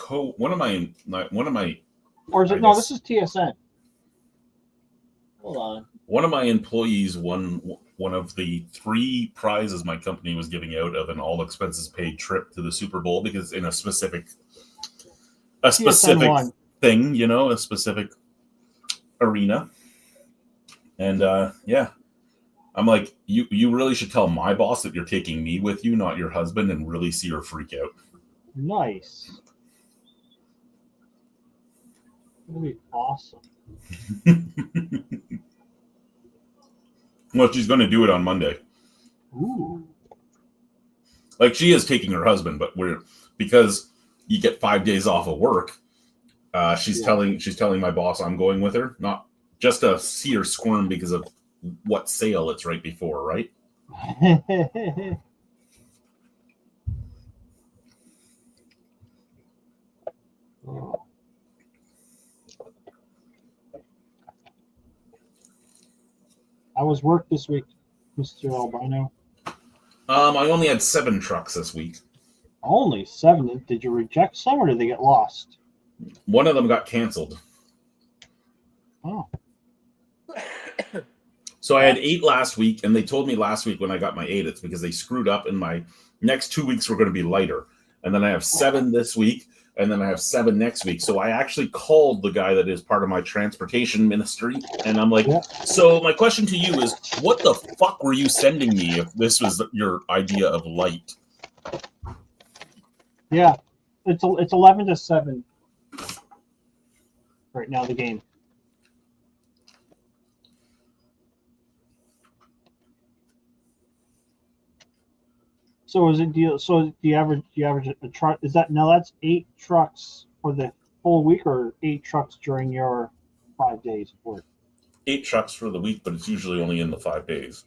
Or is it?
I
No,
guess-
this is TSN. Hold on.
one of my employees won one of the 3 prizes my company was giving out of an all expenses paid trip to the Super Bowl, because in a specific
TSN won.
thing, a specific arena. And yeah, I'm like, you really should tell my boss that you're taking me with you, not your husband, and really see her freak out.
Nice. That'll be awesome.
Well, she's going to do it on Monday.
Ooh.
Like, she is taking her husband, but because you get 5 days off of work. She's telling my boss I'm going with her, not just to see her squirm because of what sale it's right before, right?
How was work this week, Mr. Albino?
I only had 7 trucks this week.
Only 7. Did you reject some or did they get lost?
One of them got canceled.
Oh,
So I had 8 last week, and they told me last week when I got my 8, it's because they screwed up, and my next 2 weeks were going to be lighter. And then I have 7 this week, and then I have 7 next week. So I actually called the guy that is part of my transportation ministry, and I'm like,
Yeah.
so my question to you is, what the fuck were you sending me if this was your idea of light?
yeah. It's 11-7 right now. The game. So is it deal? So the average a truck is that now? That's 8 trucks for the whole week, or 8 trucks during your 5 days of work.
8 trucks for the week, but it's usually only in the 5 days.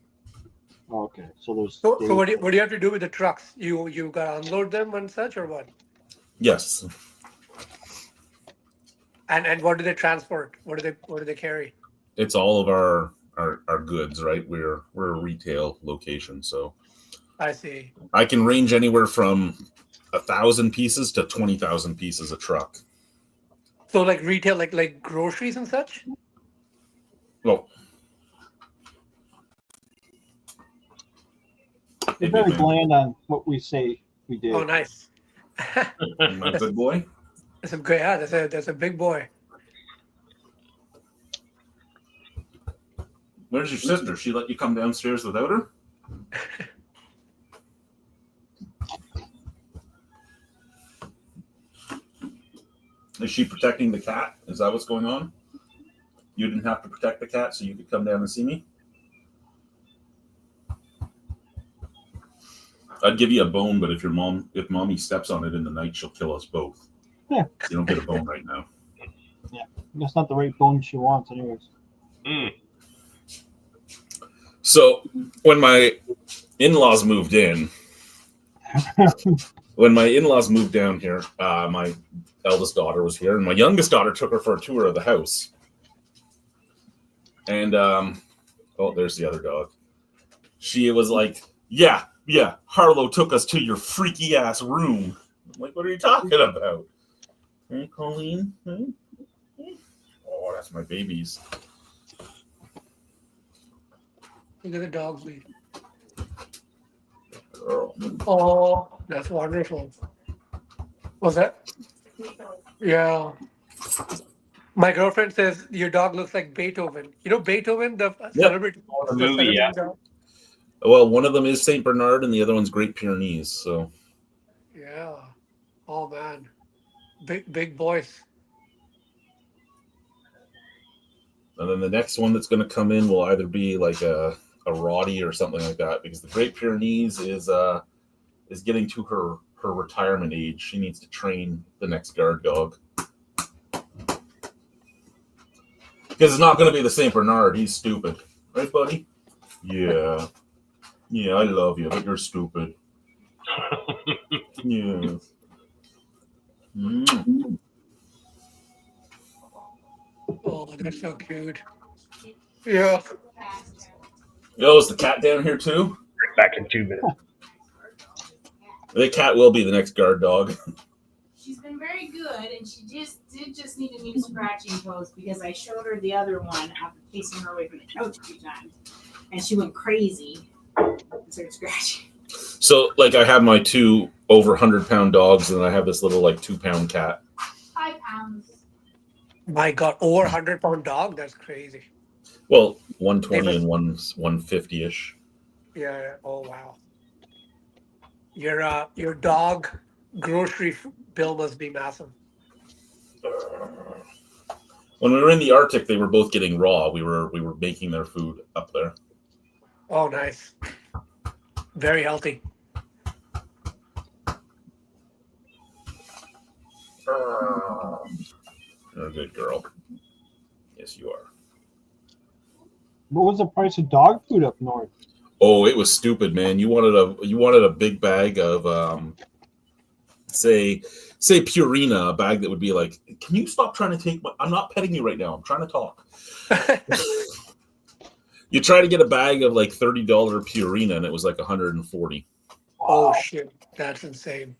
Oh, okay, so there's.
So
days.
what do you have to do with the trucks? You gotta unload them and such, or what?
Yes.
And what do they transport? What do they carry?
It's all of our goods, right? We're a retail location, so
I see.
I can range anywhere from 1,000 pieces to 20,000 pieces a truck.
So like retail, like groceries and such.
Well,
They're very bland on what we say we do.
Oh, nice.
my good boy.
That's a great. Yeah, that's a big boy.
Where's your sister? She let you come downstairs without her? Is she protecting the cat? Is that what's going on? You didn't have to protect the cat so you could come down and see me? I'd give you a bone, but if mommy steps on it in the night, she'll kill us both.
Yeah.
You don't get a bone right now.
That's not the right bone she wants, anyways.
So when my in-laws moved in, when my in-laws moved down here, my eldest daughter was here, and my youngest daughter took her for a tour of the house. And oh, there's the other dog. She was like, "Yeah, Harlow took us to your freaky ass room." I'm like, "What are you talking about?" Hey, Colleen. Hey? Oh, that's my babies.
Look at the dogs leave.
Girl.
Oh, that's wonderful. What's that? Yeah. My girlfriend says your dog looks like Beethoven. You know Beethoven, the celebrity.
The movie, yeah.
dog?
Well, one of them is Saint Bernard, and the other one's Great Pyrenees. So
Yeah. Oh man, big boys.
and then the next one that's going to come in will either be like a Roddy or something like that, because the Great Pyrenees is getting to her retirement age. She needs to train the next guard dog, because it's not going to be the Saint Bernard. He's stupid, right, buddy? Yeah, I love you, but you're stupid. Yeah.
Oh, they're so cute. Yeah.
Oh, is the cat down here too?
Back in 2 minutes.
The cat will be the next guard dog.
She's been very good, and she just need a new scratching post because I showed her the other one after chasing her away from the couch a few times, and she went crazy and started scratching.
So, like, I have my 2 over 100-pound dogs, and I have this little, like, 2-pound cat.
5 pounds.
My God, over 100-pound dog. That's crazy.
Well, 120 and 150-ish.
Yeah. Oh wow. Your dog grocery bill must be massive.
When we were in the Arctic, they were both getting raw. We were making their food up there.
Oh, nice. Very healthy.
You're a good girl. Yes, you are.
What was the price of dog food up north?
Oh, it was stupid, man. You wanted a big bag of say Purina, a bag that would be like, can you stop trying to take my, I'm not petting you right now. I'm trying to talk. You try to get a bag of like $30 Purina and it was like 140.
Oh shit, that's insane.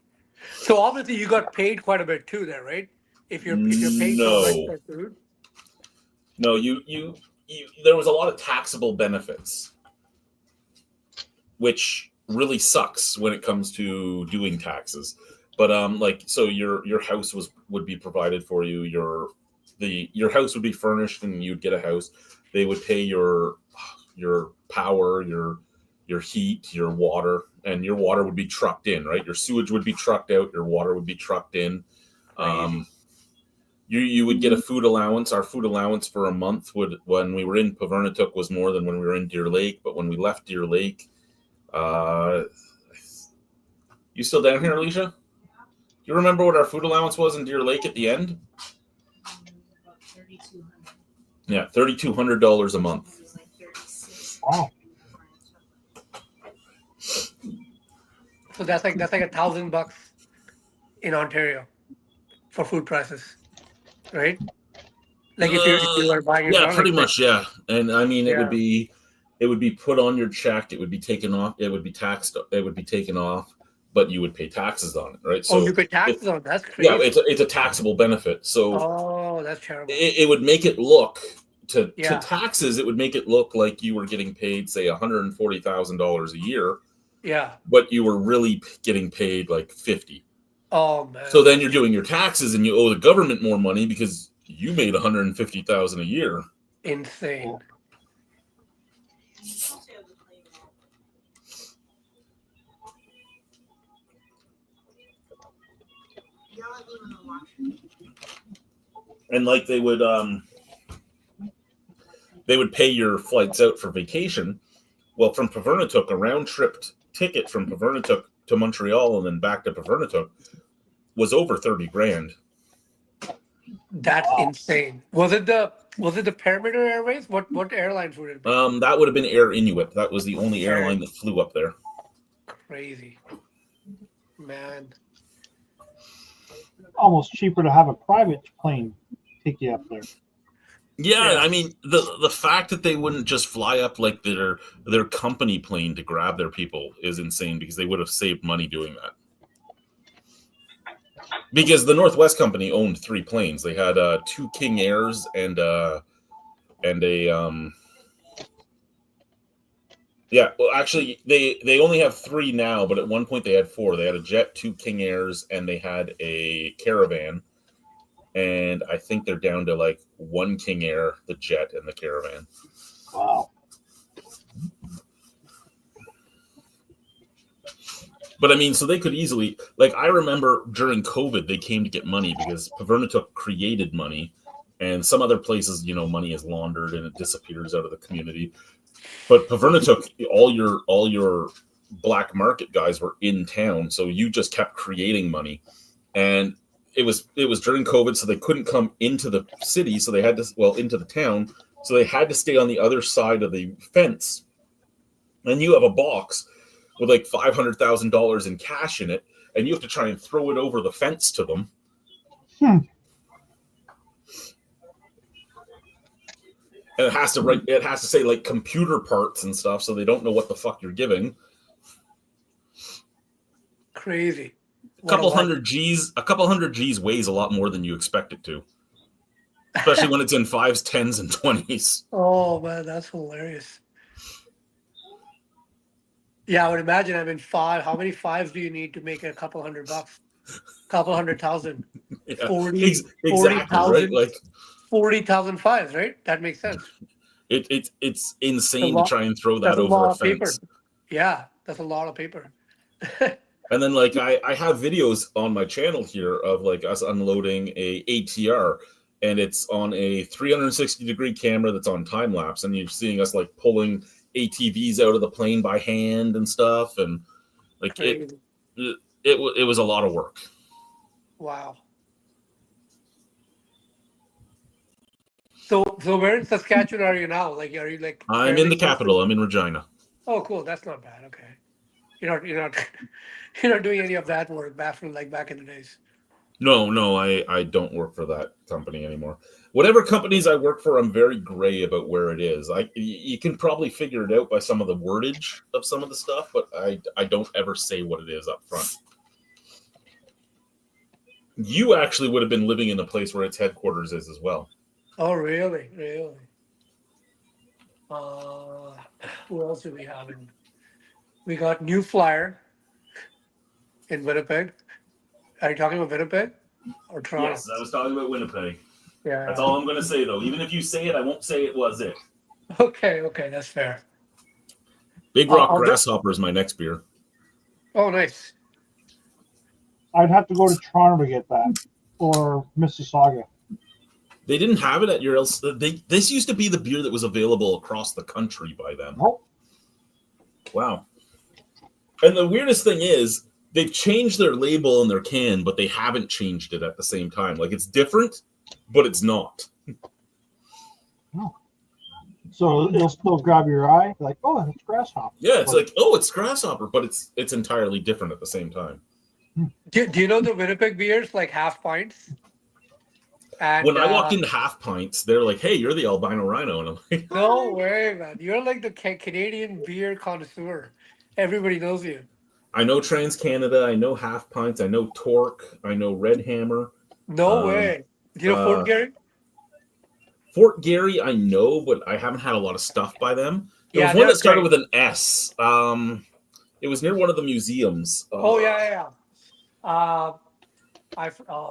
So obviously you got paid quite a bit too, there, right? If you're paid so much
No.
for food.
No, you there was a lot of taxable benefits, which really sucks when it comes to doing taxes. But like, so your house would be provided for you. Your house would be furnished and you'd get a house. They would pay your power, your heat, your water, and your water would be trucked in, right? Your sewage would be trucked out, your water would be trucked in. You would get a food allowance. Our food allowance for a month when we were in Pavernatuck was more than when we were in Deer Lake. But when we left Deer Lake, you still down here, Alicia? Do you remember what our food allowance was in Deer Lake at the end?
About 3,200.
Yeah, $3,200 a month.
It was like 36.
Wow.
So that's like $1,000 in Ontario for food prices, right? Like if you were buying it.
Yeah, pretty much, yeah. And I mean, it would
Yeah.
be put on your check. It would be taken off. It would be taxed. It would be taken off, but you would pay taxes on it, right? So
You pay taxes on that's crazy.
yeah, it's a taxable benefit. So
Oh, that's terrible.
it would make it look to
Yeah.
taxes. It would make it look like you were getting paid, say, $140,000 a year,
Yeah.
but you were really getting paid like 50.
Oh man.
So then you're doing your taxes and you owe the government more money because you made $150,000 a year.
Insane.
And like they would pay your flights out for vacation. Well, from Pavernatuck, a round trip ticket from Pavernatuck to Montreal and then back to Pavernatuck was over 30 grand.
That's insane. Was it the Perimeter Airways? What airlines would it be?
That would have been Air Inuit. That was the only airline that flew up there.
Crazy. Man.
Almost cheaper to have a private plane take you up there.
Yeah,
Yeah.
I mean the fact that they wouldn't just fly up like their company plane to grab their people is insane because they would have saved money doing that. Because the Northwest Company owned 3 planes. They had 2 King Airs and a yeah, well actually they only have 3 now, but at one point they had 4. They had a Jet, 2 King Airs, and they had a Caravan. And I think they're down to like 1 King Air, the Jet, and the Caravan.
Wow.
But I mean, so they could easily, like, I remember during COVID, they came to get money because Pavernatuck created money, and some other places, money is laundered and it disappears out of the community. But Pavernatuck, all your black market guys were in town, so you just kept creating money, and it was during COVID, so they couldn't come into the city, so they had to into the town, so they had to stay on the other side of the fence, and you have a box with like $500,000 in cash in it, and you have to try and throw it over the fence to them. And it has to say like computer parts and stuff, so they don't know what the fuck you're giving.
Crazy.
A couple hundred G's weighs a lot more than you expect it to, especially when it's in 5s, 10s, and 20s.
Oh man, that's hilarious. Yeah, I would imagine. I mean, 5. How many 5s do you need to make a couple $100? Couple 100,000.
Yeah,
40,
exactly,
40,000.
right? Like
40,000 5s, right? That makes sense.
it's insane to try and throw that
That's a
over
lot
a
of paper.
fence.
Yeah, that's a lot of paper.
And then like I have videos on my channel here of like us unloading a ATR, and it's on a 360-degree camera that's on time lapse, and you're seeing us like pulling ATVs out of the plane by hand and stuff, and like
Crazy.
it was a lot of work.
Wow. So where in Saskatchewan are you now? Like, are you like?
I'm in
fairly
the
close to-
capital. I'm in Regina.
Oh, cool. That's not bad. Okay. You're not you're not doing any of that work back from like back in the days.
No, I don't work for that company anymore. Whatever companies I work for, I'm very gray about where it is. You can probably figure it out by some of the wordage of some of the stuff, but I don't ever say what it is up front. You actually would have been living in the place where its headquarters is as well.
Oh, really? Really? Who else do we have? We got New Flyer in Winnipeg. Are you talking about Winnipeg or Toronto?
Yes, I was talking about Winnipeg.
Yeah.
That's all I'm going to say, though. Even if you say it, I won't say it was it.
Okay, that's fair.
Big Rock
I'll
Grasshopper is my next beer.
Oh, nice.
I'd have to go to Toronto to get that, or Mississauga.
They didn't have it at your else. This used to be the beer that was available across the country by them.
Nope.
Wow. And the weirdest thing is, they've changed their label and their can, but they haven't changed it at the same time. Like, it's different, but it's not.
So it'll still grab your eye, like, oh, it's Grasshopper.
Yeah, it's like, oh, it's Grasshopper, but it's entirely different at the same time.
Do you know the Winnipeg beers like half pints? And,
When I walk into Half Pints, they're like, hey, you're the albino rhino. And I'm like,
no way, man! You're like the Canadian beer connoisseur. Everybody knows you.
I know Trans Canada, I know Half Pints, I know Torque, I know Red Hammer.
No way. Do you know Fort Garry?
Fort Garry, I know, but I haven't had a lot of stuff by them. There
Yeah,
was one
they're
that started
great.
with an S. It was near one of the museums.
Oh yeah. Oh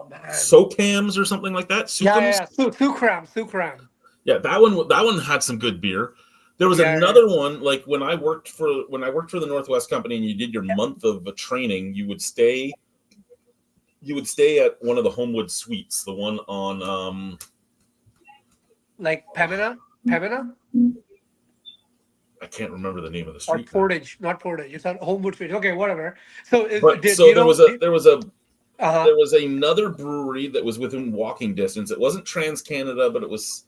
man.
SoCams or something like that.
Yeah.
Sukams?
Sukram.
Yeah, that one had some good beer. There was
Yeah,
another one, like when I worked for the Northwest Company and you did your month of training, you would stay at one of the Homewood Suites, the one on
Like Pembina?
I can't remember the name of the
Or
street.
Portage, not Portage. It's on Homewood Street. Okay, whatever. So,
There was
uh-huh.
another brewery that was within walking distance. It wasn't Trans Canada, but it was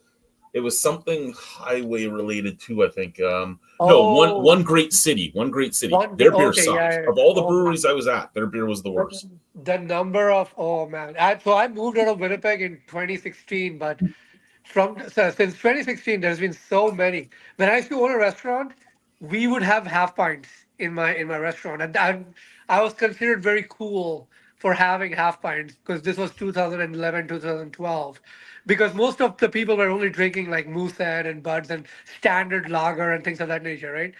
something highway related to, I think. One great city. Their beer sucked.
yeah.
Of all the breweries I was at, their beer was the worst.
The number of I moved out of Winnipeg in 2016, but since 2016 there's been so many. When I used to own a restaurant, we would have half pints in my restaurant, and I was considered very cool for having half pints because this was 2011 2012, because most of the people were only drinking like Moosehead and Buds and standard lager and things of that nature, right?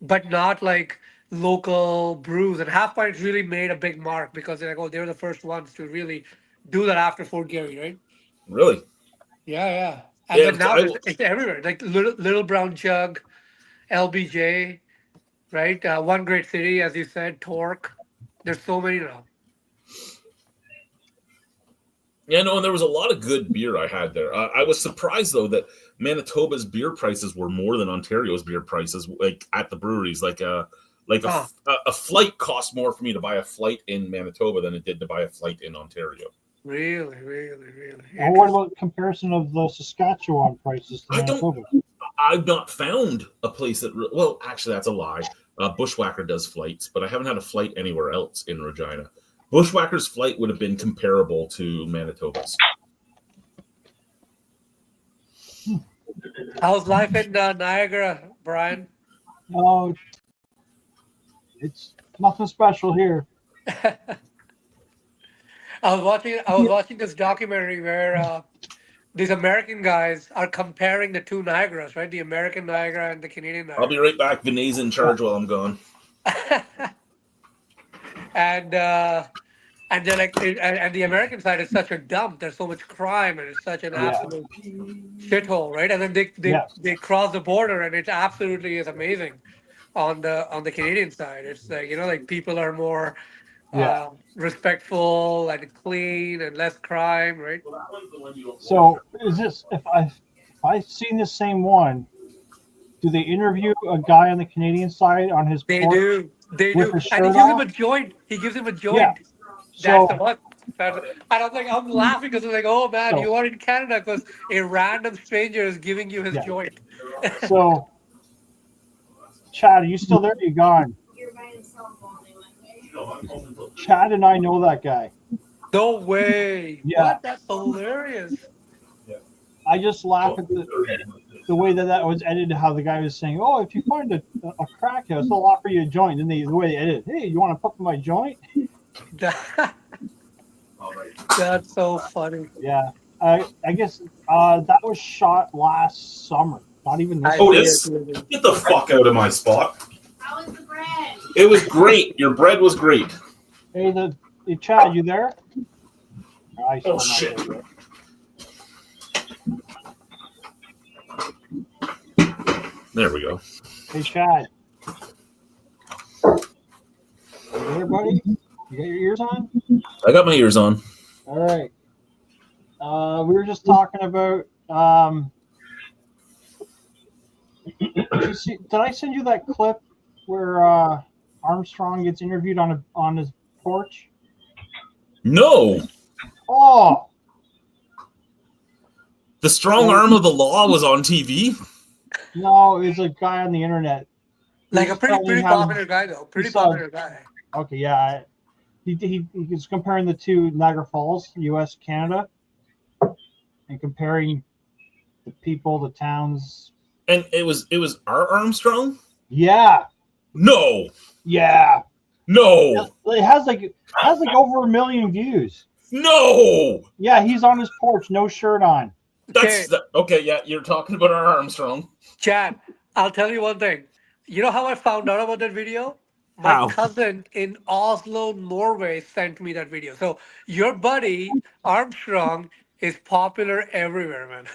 But not like local brews. And half pints really made a big mark because they're like, oh, they're the first ones to really do that after Fort Garry, right?
Really?
Yeah. And
Yeah,
then now
I-
it's everywhere, like Little Brown Jug, LBJ, right? One Great City, as you said, Torque. There's so many now.
Yeah, no, and there was a lot of good beer I had there. I was surprised though that Manitoba's beer prices were more than Ontario's beer prices, like at the breweries. Like a flight cost more for me to buy a flight in Manitoba than it did to buy a flight in Ontario.
Really.
Well, what about comparison of the Saskatchewan prices to
I don't-
Manitoba?
I've not found a place that. Well, actually, that's a lie. Bushwhacker does flights, but I haven't had a flight anywhere else in Regina. Bushwhacker's flight would have been comparable to Manitoba's.
How's life in Niagara, Brian?
Oh, it's nothing special here.
I was watching this documentary where these American guys are comparing the two Niagaras, right? The American Niagara and the Canadian Niagara.
I'll be right back. Vinay's in charge while I'm gone.
and they're like, and the American side is such a dump. There's so much crime and it's such an absolute shithole, right? And then they cross the border and it absolutely is amazing. On the Canadian side, it's like, like people are more respectful and clean and less crime, right?
So is this, if I've seen the same one, do they interview a guy on the Canadian side on his
They
porch?
do.
With his
And he
shirt
gives him
off?
a joint. He gives him a joint.
Yeah.
That's
So
the one. And I'm like, I'm laughing because I'm like, oh man,
So-
you are in Canada because a random stranger is giving you his
Yeah.
joint.
So, Chad, are you still there? You gone?
You're by himself while they went away.
Chad and I know that guy.
No way.
Yeah.
What? That's hilarious.
I just laugh at the way that was edited. How the guy was saying, "Oh, if you find a crack house, they'll offer you a joint." And the way they edited, "Hey, you want to put my joint?"
That's so funny.
Yeah. I guess that was shot last summer. Not even this.
Oh,
I
this-
did.
Get the fuck out of my spot.
How was the bread?
It was great. Your bread was great.
Hey, Chad, you there? I still
Oh,
not
shit.
there yet.
There we go.
Hey, Chad. You there, buddy? You got your ears on?
I got my ears on.
All right. We were just talking about. Did I send you that clip where Armstrong gets interviewed on his porch?
No,
Oh,
the strong arm of the law was on TV.
no, it's a guy on the internet.
Like a
He's
pretty
telling how-
popular guy though. Pretty
saw-
popular guy.
Okay, yeah. He was comparing the two Niagara Falls, U.S., Canada, and comparing the people, the towns.
And it was our Armstrong?
Yeah,
No.
yeah.
No.
It has like over 1 million views.
No.
Yeah, he's on his porch, no shirt on.
That's okay, yeah, you're talking about our Armstrong.
Chad, I'll tell you one thing. You know how I found out about that video? My
How?
cousin in Oslo, Norway sent me that video. So your buddy Armstrong is popular everywhere, man.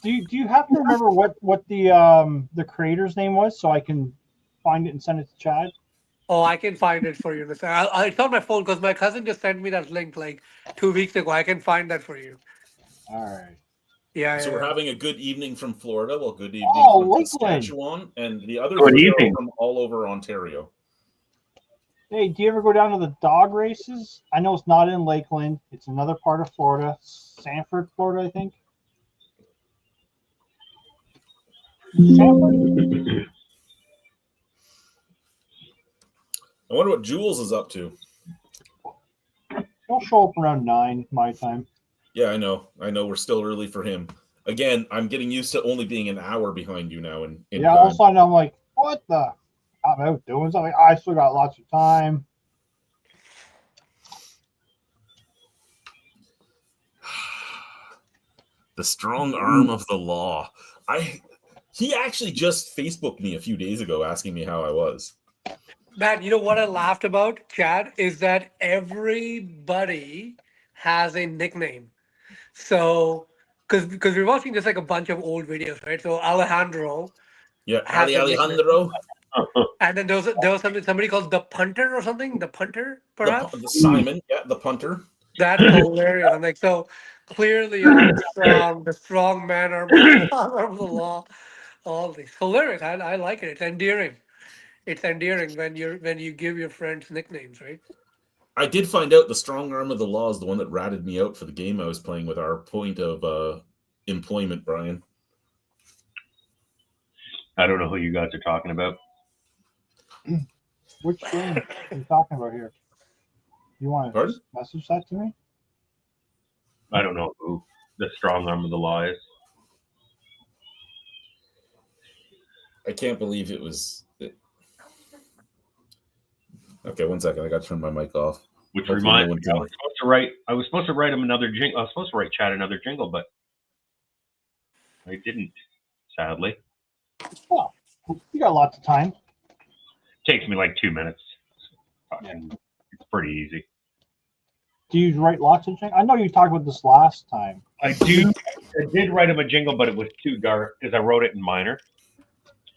Do you happen to remember what the creator's name was, so I can find it and send it to Chad?
Oh, I can find it for you. Listen, it's on my phone because my cousin just sent me that link like 2 weeks ago. I can find that for you.
All right.
Yeah,
So
yeah,
we're
yeah.
having a good evening from Florida. Well, good evening
Oh,
from
Lakeland.
Saskatchewan, and the others
Good
are
evening.
from all over Ontario.
Hey, do you ever go down to the dog races? I know it's not in Lakeland. It's another part of Florida, Sanford, Florida, I think. Sanford?
I wonder what Jules is up to.
He'll show up around 9 my time.
Yeah, I know. We're still early for him. Again, I'm getting used to only being an hour behind you now. In
Yeah, all of a
time.
sudden I'm like, what the? I'm out doing something. I still got lots of time.
The strong arm of the law. He actually just Facebooked me a few days ago asking me how I was.
Man, you know what I laughed about, Chad, is that everybody has a nickname. So, because we're watching just like a bunch of old videos, right? So Alejandro,
Yeah,
Has a nickname.
Alejandro,
and then there was somebody called the punter or something. The punter, perhaps.
the Simon, yeah, the punter.
That's hilarious. I'm like, so clearly Armstrong, the strong man arm of the law, all these hilarious. I like it. It's endearing. It's endearing when you give your friends nicknames, right?
I did find out the strong arm of the law is the one that ratted me out for the game I was playing with our point of employment, Brian.
I don't know who you guys are talking about.
Which game are you talking about here? You want to
Pardon?
message that to me?
I don't know who the strong arm of the law is.
I can't believe it was. Okay, 1 second. I got to turn my mic off.
Which
Hopefully
reminds
no
me,
one can-
I was supposed to write him another jingle. I was supposed to write Chad another jingle, but I didn't. Sadly,
Well, you got lots of time.
takes me like 2 minutes. It's pretty easy.
Do you write lots of things? I know you talked about this last time.
I did write him a jingle, but it was too dark because I wrote it in minor.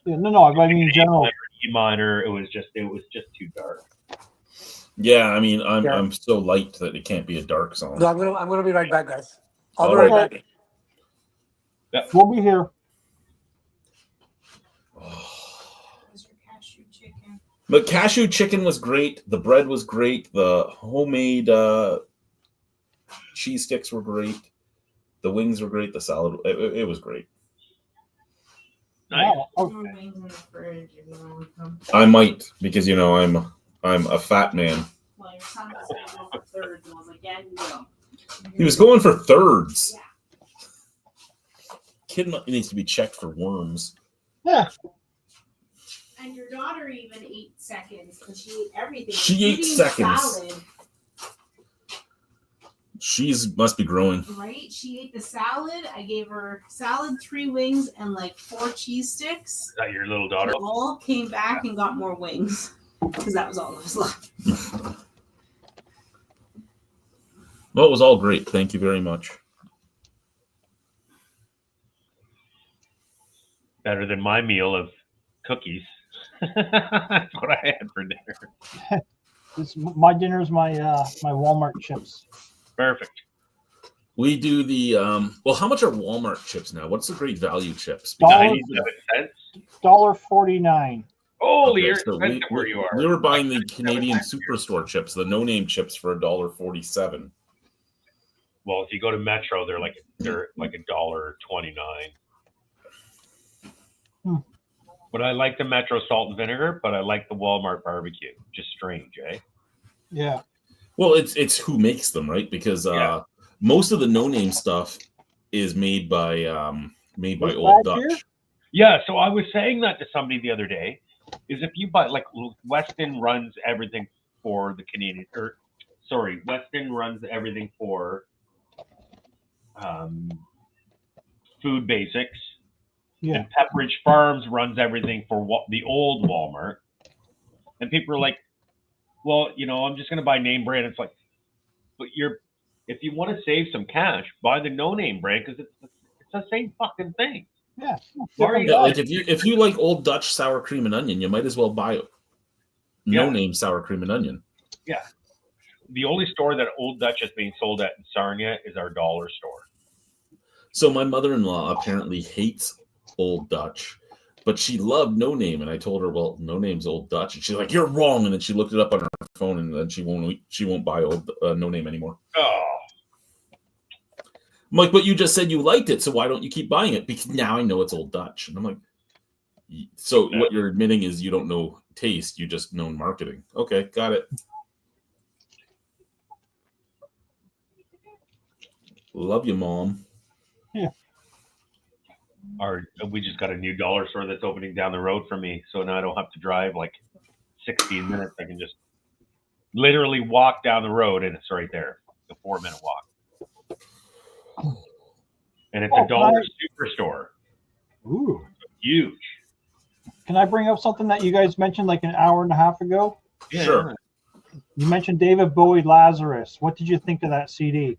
Yeah, no, but I mean in general.
E minor. It was just too dark.
Yeah, I mean, I'm
Yeah.
I'm so light that it can't be a dark song.
So I'm gonna be right back, guys. I'll
All
be right
right.
back.
We'll be here.
Mr. Cashew chicken.
The cashew chicken was great. The bread was great. The homemade cheese sticks were great. The wings were great. The salad, it was great.
Nice.
Oh,
More
okay.
wings in the fridge if you want them.
I might, because I'm a fat man.
Well, your son was going to go for thirds, and I was like, yeah, you will.
He was going for thirds.
Yeah.
Kid needs to be checked for worms.
Yeah.
And your daughter even ate seconds because she ate everything.
She ate
including
seconds.
Salad,
She's must be growing.
right? She ate the salad. I gave her salad, 3 wings, and like 4 cheese sticks.
Is that your little daughter?
All came back and got more wings because that was all that was left.
Well, it was all great. Thank you very much.
Better than my meal of cookies. That's what I had for dinner.
My dinner is my my Walmart chips.
Perfect.
We do the well, how much are Walmart chips now? What's the great value chips?
Dollar-
97 cents.
$1.49.
Holy,
Okay,
you're
so
expensive where you are.
we were buying the Canadian Superstore chips, the no-name chips, for $1.47.
Well, if you go to Metro, they're like $1.29.
Hmm.
But I like the Metro salt and vinegar, but I like the Walmart barbecue. Just strange, eh?
Yeah.
Well, it's who makes them, right? Because
Yeah.
most of the no-name stuff is made by
This
Old
back here?
Dutch.
Yeah, so I was saying that to somebody the other day. Is if you buy like Weston runs everything for the Canadian, or sorry, Weston runs everything for Food Basics,
Yeah.
and Pepperidge Farms runs everything for the old Walmart. And people are like, "Well, I'm just going to buy name brand." It's like, but if you want to save some cash, buy the no name brand because it's the same fucking thing.
Yeah.
Why are
Different
you-
Yeah,
guy.
like if you like Old Dutch sour cream and onion, you might as well buy
Yeah.
no-name sour cream and onion.
The only store that Old Dutch is being sold at in Sarnia is our dollar store.
So my mother-in-law apparently hates Old Dutch, but she loved No Name, and I told her, "Well, No Name's Old Dutch," and she's like, "You're wrong." And then she looked it up on her phone, and then she won't buy Old No Name anymore.
Oh,
I'm like, "But you just said you liked it, so why don't you keep buying it?" Because now I know it's Old Dutch, and I'm like, "So
Yeah.
what you're admitting is you don't know taste, you just know marketing." Okay, got it. Love you, Mom.
we just got a new dollar store that's opening down the road from me, so now I don't have to drive like 16 minutes. I can just literally walk down the road, and it's right there. A 4-minute walk, and it's
Oh,
a dollar
nice.
superstore.
Ooh.
Huge.
Can I bring up something that you guys mentioned like an hour and a half ago?
Sure.
You mentioned David Bowie Lazarus. What did you think of that CD?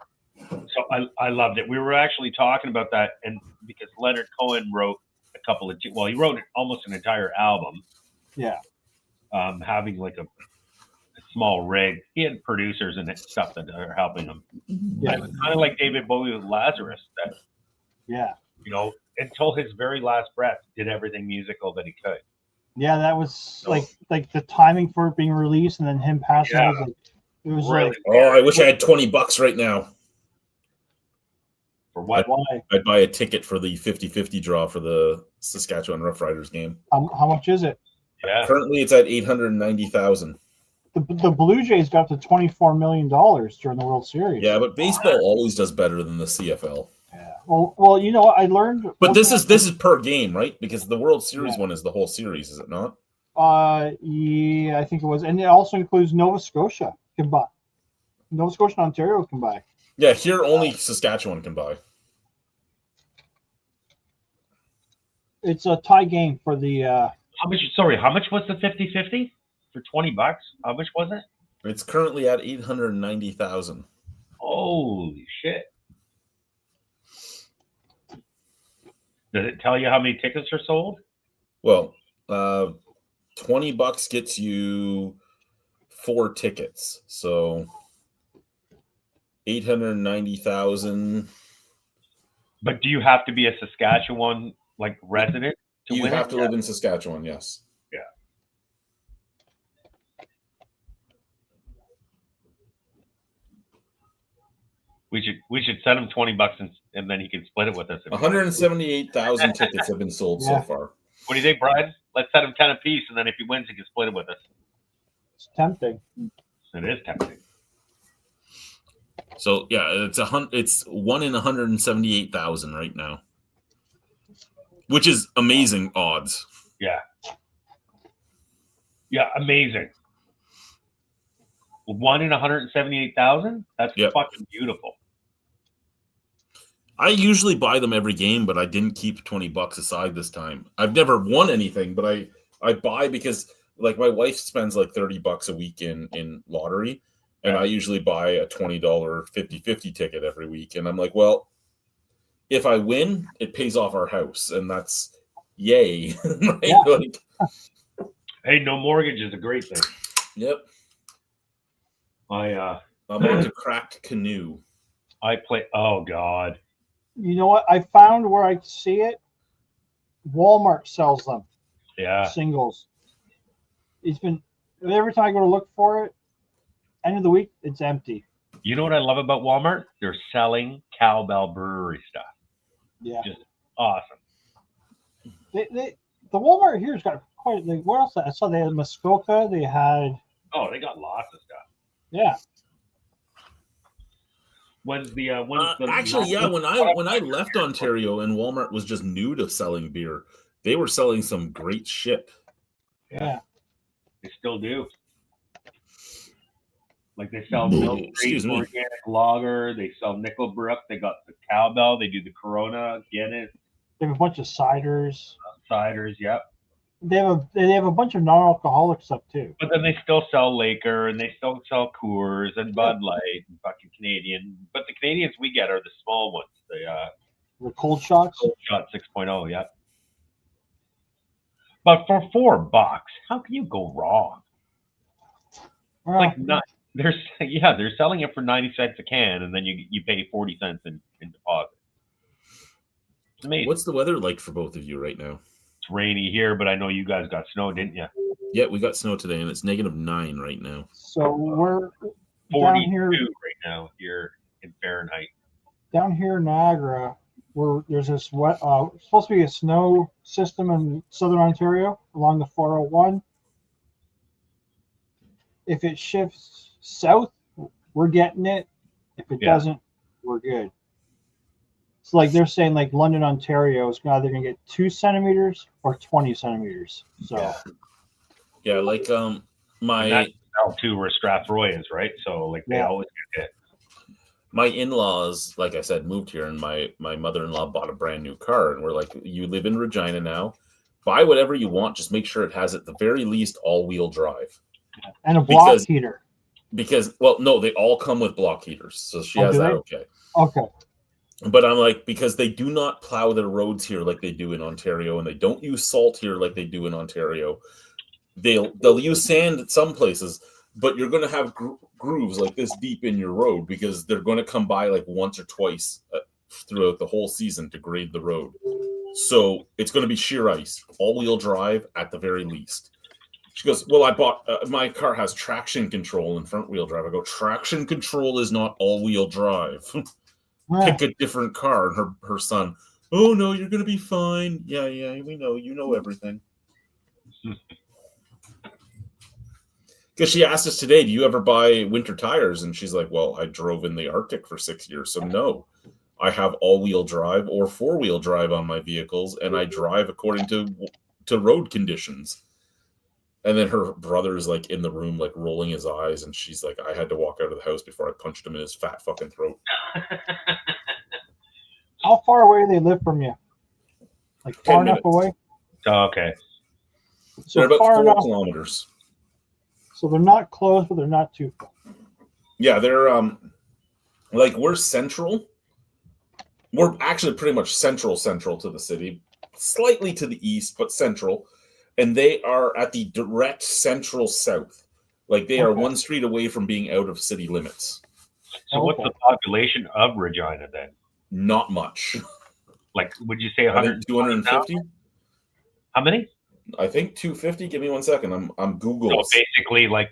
So I loved it. We were actually talking about that, and because Leonard Cohen wrote he wrote almost an entire album.
Yeah.
Having like a small rig. He had producers and stuff that are helping him.
Yeah.
And it's kind of like David Bowie with Lazarus, that
Yeah.
until his very last breath, did everything musical that he could.
Yeah, that was like the timing for it being released and then him passing.
Yeah.
It was
Really
like,
Oh, I wish I had $20 right now.
For what?
why?
I'd buy a ticket for the 50-50 draw for the Saskatchewan Roughriders game.
How much is it?
Yeah.
Currently, it's at 890,000.
The Blue Jays got to $24 million during the World Series.
Yeah, but baseball always does better than the CFL.
Yeah. Well, you know what I learned.
But this is per game, right? Because the World Series
Yeah.
one is the whole series, is it not?
Yeah, I think it was, and it also includes Nova Scotia can buy. Nova Scotia and Ontario can buy.
Yeah, here only Saskatchewan can buy.
It's a tie game for the.
How much was the 50-50 for $20? How much was it?
It's currently at 890,000.
Holy shit. Does it tell you how many tickets are sold?
Well, $20 gets you 4 tickets, so 890,000.
But do you have to be a Saskatchewan resident to
You
win
have
it?
to live in Saskatchewan, yes.
We should send him $20 and then he can split it with us.
178,000 tickets have been sold so
Yeah.
far.
What do you think, Brian? Let's send him 10 apiece, and then if he wins, he can split it with us.
It's tempting.
It is tempting.
So yeah, it's 1 in 178,000 right now, which is amazing odds.
Yeah. Yeah, amazing. 1 in 178,000? That's
Yep.
fucking beautiful.
I usually buy them every game, but I didn't keep $20 aside this time. I've never won anything, but I buy because like my wife spends like $30 a week in lottery, and I usually buy a $20 50-50 ticket every week. And I'm like, well, if I win, it pays off our house, and that's yay. Right?
Yeah.
Like,
Hey, no mortgage is a great thing.
yep.
I'm
on to Cracked Canoe.
I play. Oh God.
You know what? I found where I see it. Walmart sells them
Yeah.
singles. It's been every time I go to look for it. End of the week, it's empty.
You know what I love about Walmart? They're selling Cowbell Brewery stuff.
Yeah,
Just awesome.
the Walmart here's got quite. Like, what else? I saw they had Muskoka. They had
Oh, they got lots of stuff.
yeah.
When's the
Actually, yeah. When I left Ontario and Walmart was just new to selling beer, they were selling some great shit.
Yeah.
They still do. Like they sell Milk Creek
Excuse me.
organic lager. They sell Nickelbrook. They got the Cowbell. They do the Corona, Guinness,
They have a bunch of ciders.
ciders. Yep.
They have a bunch of non-alcoholic stuff too.
But then they still sell Laker and they still sell Coors and Bud Light and fucking Canadian. But the Canadians we get are the small ones. The
The cold shots.
Cold Shot 6.0. Yep. But for $4, how can you go wrong?
Well,
Like not. They're selling it for 90 cents a can, and then you pay 40 cents in deposit. It's amazing.
What's the weather like for both of you right now?
It's rainy here, but I know you guys got snow, didn't you?
Yeah, we got snow today, and it's -9 right now.
so we're
42
here-
right now here in Fahrenheit.
down here in Niagara, where there's this wet, supposed to be a snow system in southern Ontario along the 401. If it shifts south, we're getting it. If it
Yeah.
doesn't, we're good. So like they're saying, like London, Ontario is either gonna get 2 centimeters or 20 centimeters. So
Yeah, like my
That's L2 where Strathroy is, right? So like they
Yeah.
always get hit.
my in-laws, like I said, moved here, and my mother-in-law bought a brand new car, and we're like, you live in Regina now, buy whatever you want, just make sure it has at the very least all-wheel drive.
and a block
Because-
heater.
Because, well, no, they all come with block heaters, so she
Oh,
has
do
that
they?
okay.
Okay.
But I'm like, because they do not plow their roads here like they do in Ontario, and they don't use salt here like they do in Ontario. They'll use sand at some places, but you're going to have grooves like this deep in your road because they're going to come by like once or twice throughout the whole season to grade the road. So it's going to be sheer ice, all-wheel drive at the very least. She goes, well, I bought, my car has traction control and front-wheel drive. I go, traction control is not all-wheel drive.
Yeah.
Pick a different car. And her son, oh, no, you're going to be fine. Yeah, we know. You know everything. Because she asked us today, do you ever buy winter tires? And she's like, well, I drove in the Arctic for 6 years. So no, I have all-wheel drive or four-wheel drive on my vehicles, and I drive according to road conditions. And then her brother's like in the room, like rolling his eyes, and she's like, I had to walk out of the house before I punched him in his fat fucking throat.
How far away do they live from you? Like
10
far enough
minutes.
away?
Okay.
So
They're about
far
4
enough.
kilometers.
So they're not close, but they're not too far.
Yeah, they're like we're central. We're actually pretty much central to the city, slightly to the east, but central. And they are at the direct central south. Like they are
Okay.
one street away from being out of city limits.
So what's the population of Regina then?
Not much.
Like, would you say
I think 250.
How many?
I think 250. Give me 1 second. I'm Google.
So basically, like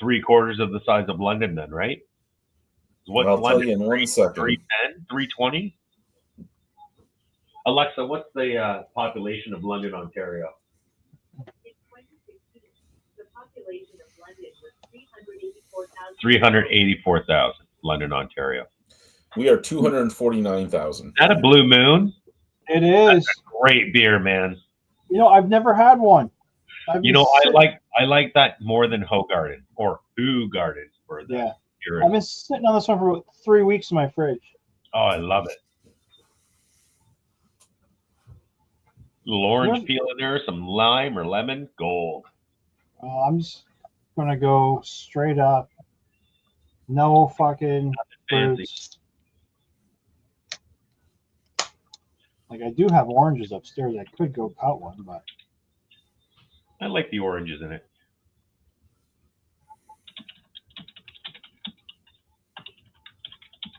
3/4 of the size of London, then, right? What's
I'll tell
London?
you in 1 second.
310, 320? Alexa, what's the population of London, Ontario?
In 2016, the population of London was 384,000.
384,000, London, Ontario.
We are 249,000.
Is that a Blue Moon?
It is.
Great beer, man.
You know, I've never had one. I've
You
been
know,
sit-
I like that more than Hoegaarden or Hoegaarden for the
Yeah.
beer.
I've been sitting on this one for about 3 weeks in my fridge.
Oh, I love it. Little orange peel in there, some lime or lemon, gold.
I'm just gonna go straight up. No fucking
Fancy.
fruits. Like I do have oranges upstairs. I could go cut one, but
I like the oranges in it.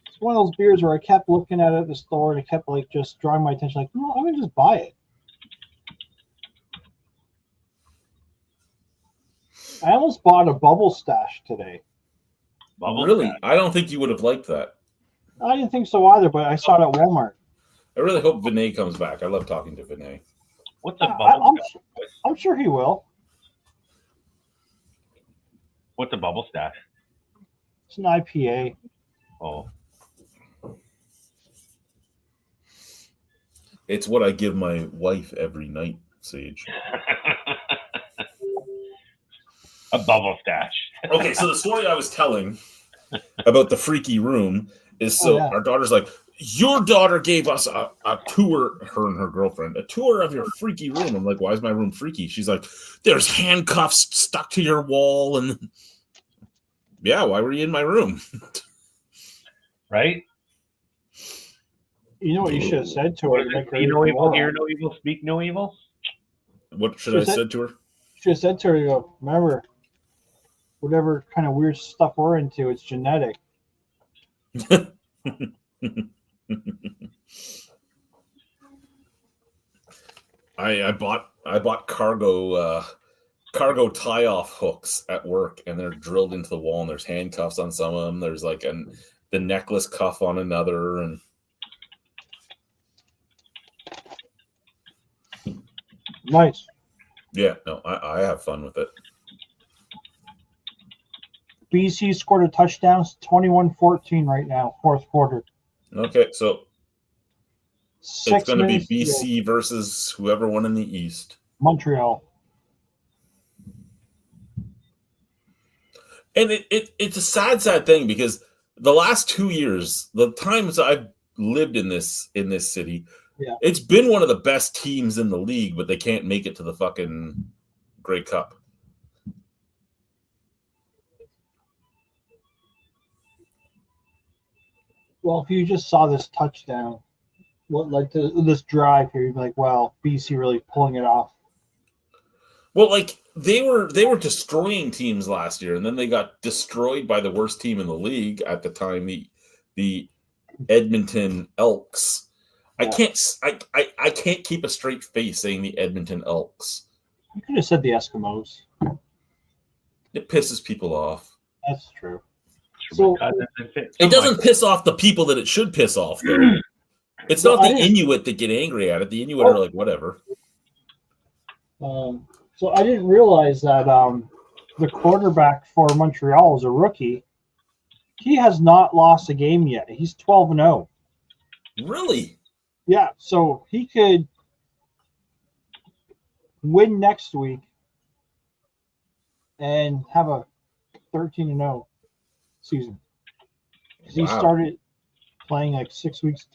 it's one of those beers where I kept looking at it at the store and it kept like just drawing my attention. Like, no, I'm gonna just buy it. I almost bought a bubble stash today.
Bubble
Really?
Stash.
I don't think you would have liked that.
I didn't think so either, but I saw it at Walmart.
I really hope Vinay comes back. I love talking to Vinay.
What's a
I-
bubble?
I'm sure he will.
What's a bubble stash?
It's an IPA.
Oh,
It's what I give my wife every night, Sage.
a bubble stash.
Okay, so the story I was telling about the freaky room is so
yeah.
our daughter's like, your daughter gave us a tour, her and her girlfriend, a tour of your freaky room. I'm like, why is my room freaky? She's like, there's handcuffs stuck to your wall. And yeah, why were you in my room?
Right?
You know what you should have said to
What
her?
is
Like,
it? See no evil, hear no evil, speak no evil.
What should I have said to her?
Should have said to her, you go, remember, whatever kind of weird stuff we're into, it's genetic.
I bought cargo tie off hooks at work, and they're drilled into the wall, and there's handcuffs on some of them. There's like the necklace cuff on another, and
Nice.
yeah, no, I have fun with it.
BC scored a touchdown. It's 21-14 right now, fourth quarter.
Okay, so it's
6
going to be
minutes to go.
BC versus whoever won in the East.
Montreal.
And it's a sad thing because the last 2 years, the times I've lived in this city,
Yeah.
it's been one of the best teams in the league, but they can't make it to the fucking Grey Cup.
Well, if you just saw this touchdown, what led to this drive here, you'd be like, wow, BC really pulling it off.
Well, like they were destroying teams last year, and then they got destroyed by the worst team in the league at the time, the Edmonton Elks.
Yeah.
I can't keep a straight face saying the Edmonton Elks.
You could have said the Eskimos.
It pisses people off.
That's true.
So,
So-
It doesn't piss off the people that it should piss off, though. It's
Well,
not
I
the
didn't-
Inuit that get angry at it. The Inuit are like, whatever.
So I didn't realize that the quarterback for Montreal is a rookie. He has not lost a game yet. He's 12-0.
Really?
Yeah, so he could win next week and have a 13-0 season. 'Cause he
Wow.
started playing like 6 weeks,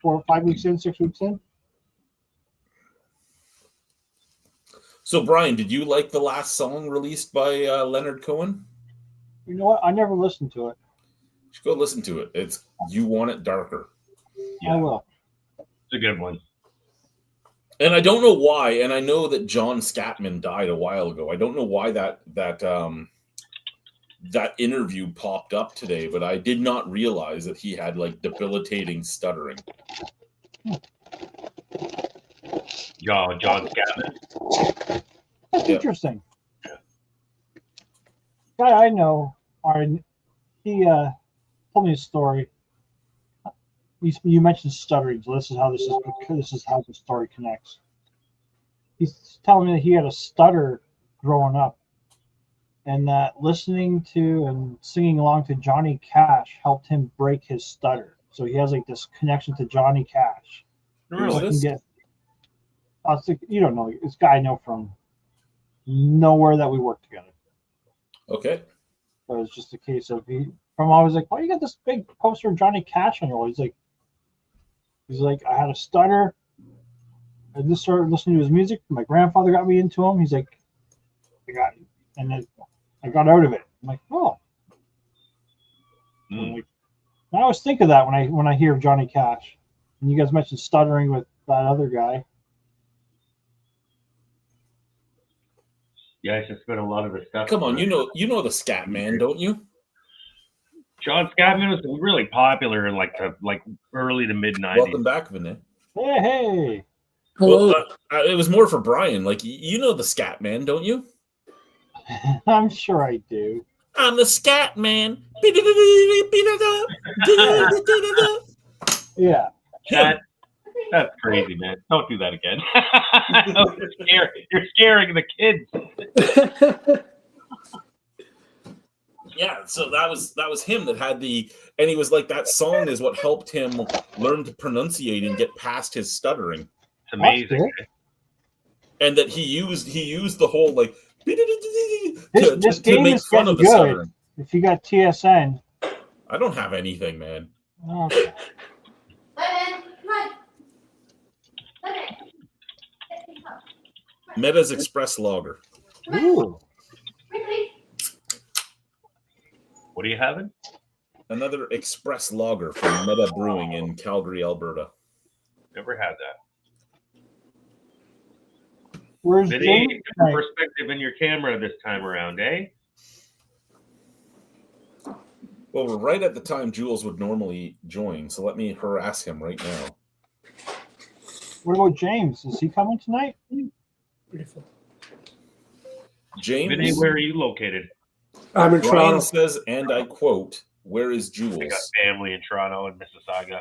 4 or 5 weeks in, 6 weeks in.
So, Brian, did you like the last song released by Leonard Cohen?
You know what? I never listened to it.
You should go listen to it. It's You Want It Darker.
I
Yeah,
will.
it's a good one.
And I don't know why, and I know that John Scatman died a while ago. I don't know why that interview popped up today, but I did not realize that he had like debilitating stuttering.
John Scatman.
That's
Yeah.
interesting. Guy I know, he told me a story. You mentioned stuttering, so this is how the story connects. He's telling me that he had a stutter growing up, and that listening to and singing along to Johnny Cash helped him break his stutter. So he has like this connection to Johnny Cash.
Who's
So I can
this?
I was like, you don't know this guy I know from nowhere that we work together.
Okay.
So it's just a case of I was like, why you got this big poster of Johnny Cash on your wall? He's like, I had a stutter. I just started listening to his music. My grandfather got me into him. He's like, I got out of it. I'm like, oh.
Mm.
Like, I always think of that when I hear of Johnny Cash. And you guys mentioned stuttering with that other guy.
Yeah, it's just been a lot of the stuff.
Come on, you know the Scat Man, don't you?
John Scatman was really popular in like early to mid '90s.
Welcome back, Vinay.
Hey.
Hello.
Well, it was more for Brian. Like, you know the Scat Man, don't you?
I'm sure I do.
I'm the Scat Man.
Yeah.
That's crazy, man. Don't do that again. You're scaring the kids.
Yeah, so that was him that had and he was like, that song is what helped him learn to pronunciate and get past his stuttering.
It's amazing.
And that he used the whole like
This
to
game
make
is
fun of the
getting good.
stuttering.
If you got TSN.
I don't have anything, man.
Okay.
Meta's Express Lager.
Ooh.
What are you having?
Another Express Lager from Meta Brewing in Calgary, Alberta.
Never had that.
Where's
Vinny,
James?
different perspective in your camera this time around, eh?
Well, we're right at the time Jules would normally join, so let me harass him right now.
What about James? Is he coming tonight?
Beautiful.
James,
Vinny, where are you located?
I'm in
Brian
Toronto.
says, and I quote, "Where is
I got
Jules?"
family in Toronto and Mississauga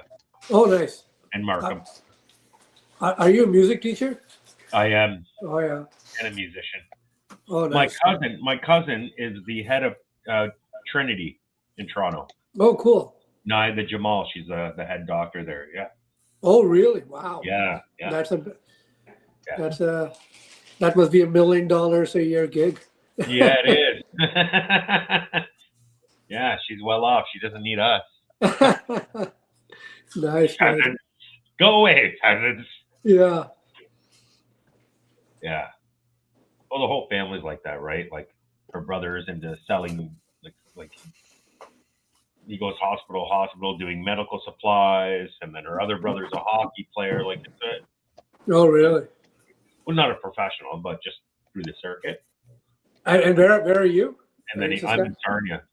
Oh, nice.
and Markham.
Are you a music teacher?
I am
Oh, yeah.
and a musician.
Oh,
My
nice.
cousin is the head of Trinity in Toronto.
Oh, cool.
Naida Jamal, she's the head doctor there. Yeah,
Oh, really? Wow.
yeah.
That must be $1 million a year gig.
Yeah, it is. Yeah, she's well off. She doesn't need us.
Nice.
Cousins, go away, cousins.
Yeah.
Yeah. Well, the whole family's like that, right? Like her brother's into selling, like he goes hospital to hospital doing medical supplies, and then her other brother's a hockey player. Like it's
Oh, really?
well, not a professional, but just through the circuit.
And where are you?
And then I'm in Sarnia.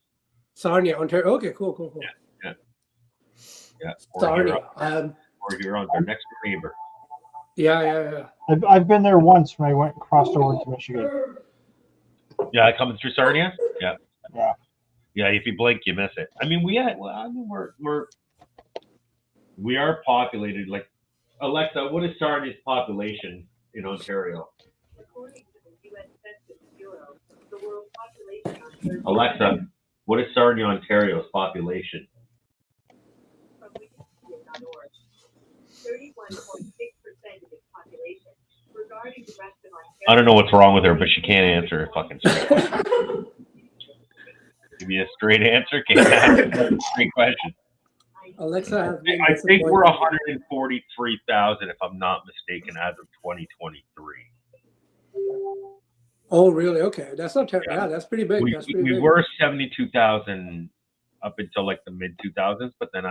Sarnia, Ontario. Okay, cool.
Yeah.
Sarnia.
Or Huron's our next neighbor.
Yeah.
I've been there once when I crossed over to Michigan.
Yeah, coming through Sarnia. Yeah.
Yeah.
Yeah, if you blink, you miss it. I mean, we are populated. Like, Alexa, what is Sarnia's population in Ontario?
According to the U.S. Census Bureau, the world population on Thursday
Alexa, what is Sarnia, Ontario's population?
from Wikipedia.org, 31.6% of its population. Regarding the rest of Ontario,
I don't know what's wrong with her, but she can't answer a fucking straight question. Give me a straight answer. Can't answer a straight question.
Alexa has been
I think we're
disappointed.
143,000, if I'm not mistaken, as of 2023.
Oh, really? Okay, that's not terrible. Yeah, that's pretty big. That's pretty
We
big.
were 72,000 up until like the mid 2000s, but then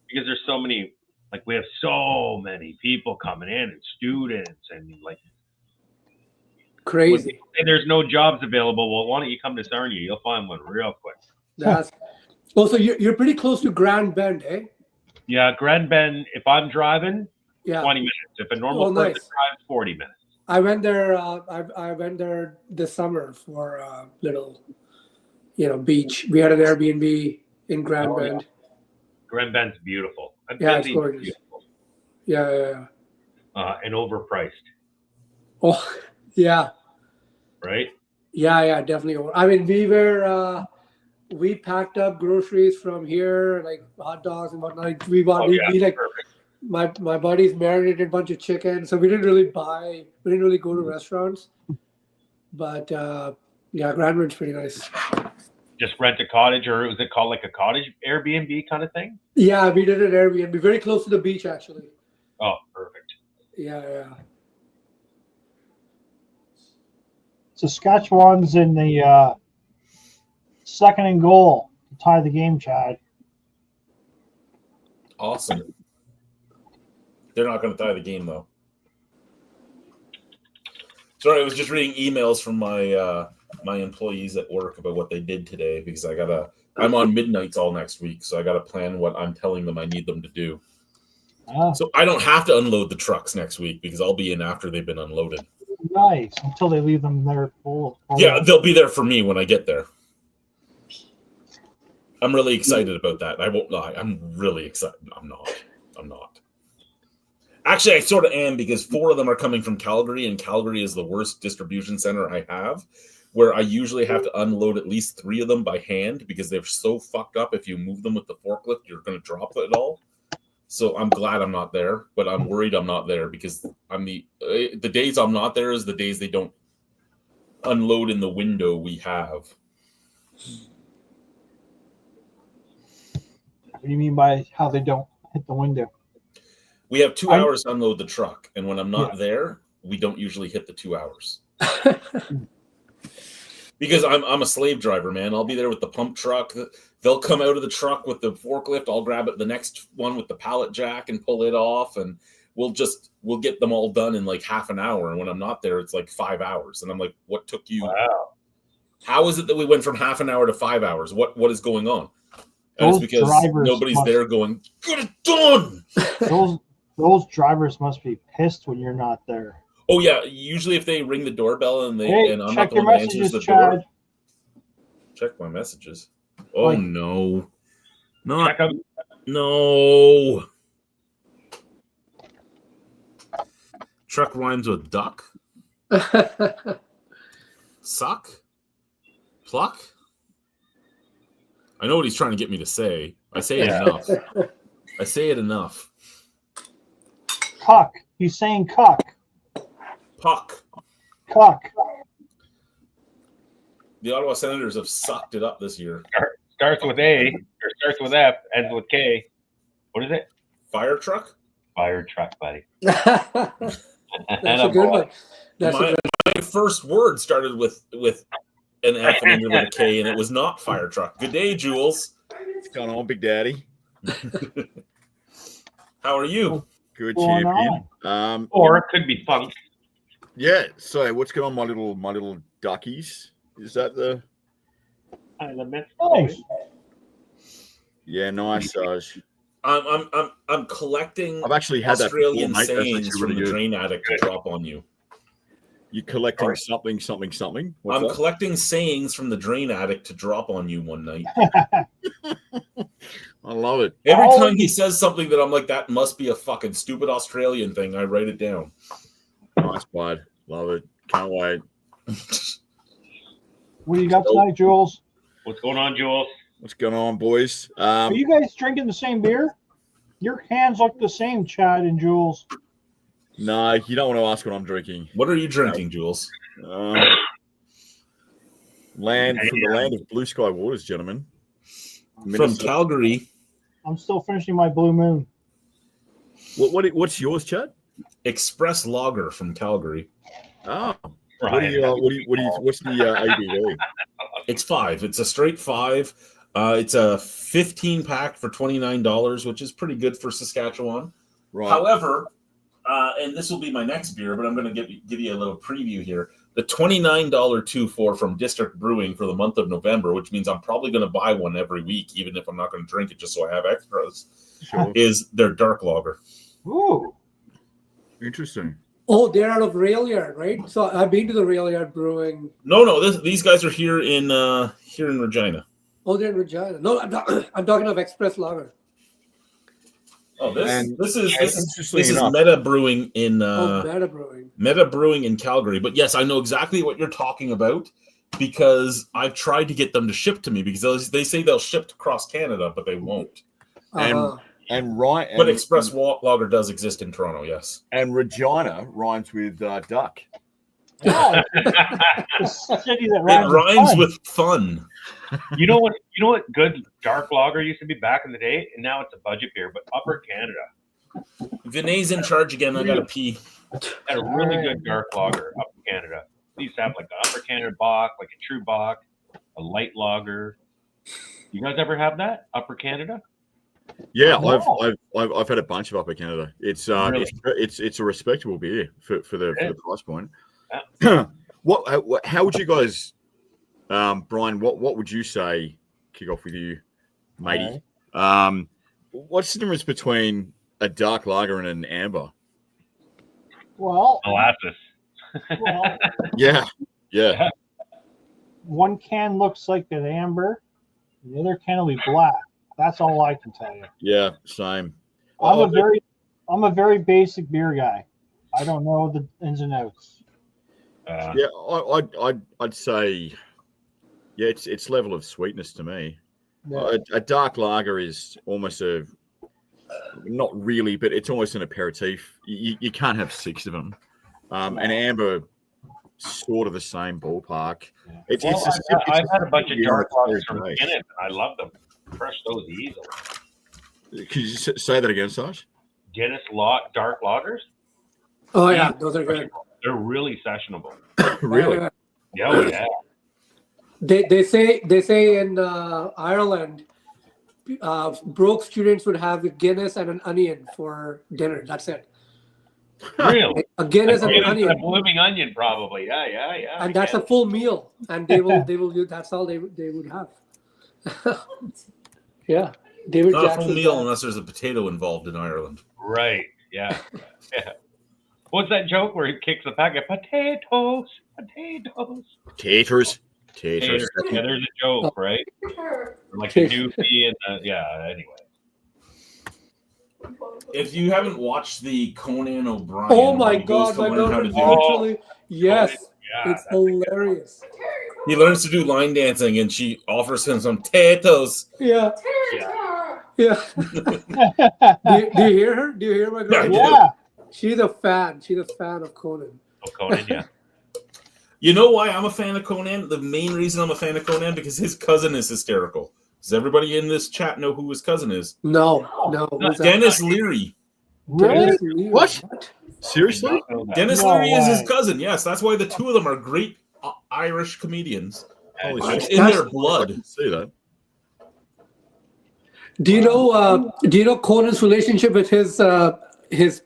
because there's so many, like we have so many people coming in and students and like
Crazy.
and there's no jobs available. Well, why don't you come to Sarnia? You'll find one real quick.
That's also you're pretty close to Grand Bend, eh?
Yeah, Grand Bend. If I'm driving,
Yeah.
20 minutes. If a normal person
Nice.
drives, 40 minutes.
I went there. I went there this summer for a little, beach. We had an Airbnb in Grand
Oh, yeah.
Bend.
Grand Bend's beautiful.
Yeah, it's
Busy,
gorgeous.
beautiful.
Yeah.
And overpriced,
Oh, yeah.
right?
Yeah, definitely. I mean, we packed up groceries from here, like hot dogs and whatnot. Like, we bought,
Oh,
we,
yeah,
we like
perfect.
my buddies marinated a bunch of chicken, so we didn't really go to restaurants. But yeah, Grand Bend's pretty nice.
Just rent a cottage, or was it called like a cottage Airbnb kind of thing?
Yeah, we did an Airbnb, very close to the beach, actually.
Oh, perfect.
Yeah.
Saskatchewan's in the second and goal to tie the game, Chad.
Awesome. They're not going to tie the game, though. Sorry, I was just reading emails from my my employees at work about what they did today because I'm on midnights all next week, so I got to plan what I'm telling them I need them to do. So I don't have to unload the trucks next week because I'll be in after they've been unloaded.
Nice. Until they leave them there full.
Yeah, they'll be there for me when I get there. I'm really excited about that. I won't lie. I'm really excited. I'm not. Actually, I sort of am because 4 of them are coming from Calgary, and Calgary is the worst distribution center I have, where I usually have to unload at least 3 of them by hand because they're so fucked up. If you move them with the forklift, you're going to drop it all. So I'm glad I'm not there, but I'm worried I'm not there because I'm the days I'm not there is the days they don't unload in the window we have.
What do you mean by how they don't hit the window?
We have 2 hours to unload the truck, and when I'm not there, we don't usually hit the 2 hours. Because I'm a slave driver, man. I'll be there with the pump truck. They'll come out of the truck with the forklift. I'll grab it, the next one with the pallet jack and pull it off, and we'll get them all done in like half an hour. And when I'm not there, it's like 5 hours. And I'm like, what took you?
Wow.
How is it that we went from half an hour to 5 hours? What is going on? And it's
Those
because
drivers
nobody's
must-
there going, get it done.
Those drivers must be pissed when you're not there.
Oh yeah, usually if they ring the doorbell and
Hey,
I'm not
check
the
your
one that answers
messages,
the
Chad.
door. Check my messages. Oh
Like-
no. Not
Check out.
no. Truck rhymes with duck. Suck. Pluck. I know what he's trying to get me to say. I say it enough. I say it enough.
Cuck. He's saying cuck.
Puck.
Cuck.
The Ottawa Senators have sucked it up this year.
Starts with A, or starts with F, ends with K. What is it?
Fire truck?
Fire truck, buddy.
That's a good one. That's a
My,
good
my first word started with an F and ended with a K, and it was not fire truck. Good day, Jules.
What's going on, Big Daddy?
How are you?
Good
Going
champion.
Or it could be funk.
Yeah. So, what's going on, my little duckies? Is that the?
Nice.
Yeah, nice.
I'm collecting
I've actually had
Australian
that before, mate. That's
sayings
actually
from
really
the
good.
Drain Addict to drop on you.
You're collecting something. What's
I'm
that?
collecting sayings from the Drain Addict to drop on you one night.
I love it.
Every
Oh.
time he says something that I'm like, that must be a fucking stupid Australian thing, I write it down.
Nice, bud. Love it. Can't wait.
What do you got tonight, Jules?
What's going on, Jules?
What's going on, boys?
Are you guys drinking the same beer? Your hands look the same, Chad and Jules.
No, you don't want to ask what I'm drinking.
What are you drinking, Jules?
From the land of blue sky waters, gentlemen.
From
Minnesota.
Calgary,
I'm still finishing my Blue Moon.
What's yours, Chad?
Express Lager from Calgary.
Oh,
Ryan.
what's the ABV?
It's 5. It's a straight 5. It's a 15 pack for $29, which is pretty good for Saskatchewan.
Right.
However, and this will be my next beer, but I'm going to give you a little preview here. The $29 2-4 from District Brewing for the month of November, which means I'm probably going to buy one every week, even if I'm not going to drink it, just so I have extras,
Sure.
is their dark lager.
Ooh.
Interesting.
Oh, they're out of Rail Yard, right? So I've been to the Rail Yard Brewing.
No, these guys are here in Regina.
Oh, they're in Regina. No, I'm talking of Express Lager.
Oh,
And-
this is
Interestingly enough,
Meta Brewing in
Meta Brewing.
Meta Brewing in Calgary. But yes, I know exactly what you're talking about because I've tried to get them to ship to me because they say they'll ship across Canada, but they won't.
Uh-huh.
and Ryan,
But Express Lager does exist in Toronto, yes.
and Regina rhymes with duck.
Yeah, the city that
It
rhymes
rhymes
fun.
with fun.
You know what good dark lager used to be back in the day, and now it's a budget beer. But Upper Canada
Vinay's in charge again. I gotta pee.
had a really good dark lager up in Canada. They used to have like an Upper Canada Bock, like a True Bock, a light lager. You guys ever have that Upper Canada?
Yeah,
Wow.
I've had a bunch of Upper Canada. It's
Really?
it's a respectable beer for the price point.
Yeah.
How would you guys, Brian? What would you say? Kick off with you, matey. What's the difference between a dark lager and an amber?
Well,
Molasses.
well,
Yeah.
one can looks like an amber, the other can will be black. That's all I can tell you.
Yeah, same.
I'm a very basic beer guy. I don't know the ins and outs.
Yeah, I'd say, yeah, it's level of sweetness to me.
Yeah.
A dark lager is almost not really, but it's almost an aperitif. You can't have 6 of them. An amber, sort of the same ballpark. It's
I've had a bunch of dark lagers from
Guinness.
Guinness, and I love them. Crush those easily.
Could you say that again, Sarge?
Guinness dark lagers.
Oh yeah, those are good.
They're really sessionable.
Really?
Yeah, oh, yeah.
They say in Ireland, broke students would have a Guinness and an onion for dinner. That's it.
Really?
A Guinness and an
Guinness and a
onion,
blooming onion, probably. Yeah.
and that's a full meal. And they will. That's all they would have. Yeah, David
Not a
Jackson.
full meal unless there's a potato involved in Ireland.
Right. Yeah. Yeah. What's that joke where he kicks the packet? Potatoes.
Taters.
Taters. Yeah, there's a joke, right? Or like the doofy and yeah. Anyway.
If you haven't watched the Conan O'Brien,
Oh my
where he goes
God,
to
my
learn how
daughter
to
is
do-
literally yes,
Yeah.
it's hilarious.
he learns to do line dancing, and she offers him some potatoes.
Yeah, yeah. Do you hear her? Do you hear my girl?
Yeah.
Yeah.
She's a fan. She's a fan of Conan.
Oh, Conan, yeah.
You know why I'm a fan of Conan? The main reason I'm a fan of Conan because his cousin is hysterical. Does everybody in this chat know who his cousin is?
No. who's that?
Dennis Leary.
Really?
Dennis Leary.
What? Seriously?
Dennis
No
Leary is his
way.
cousin. Yes, that's why the two of them are great Irish comedians.
Holy
It's
shit.
in their
I
blood.
can see that.
Do you know Conan's relationship with his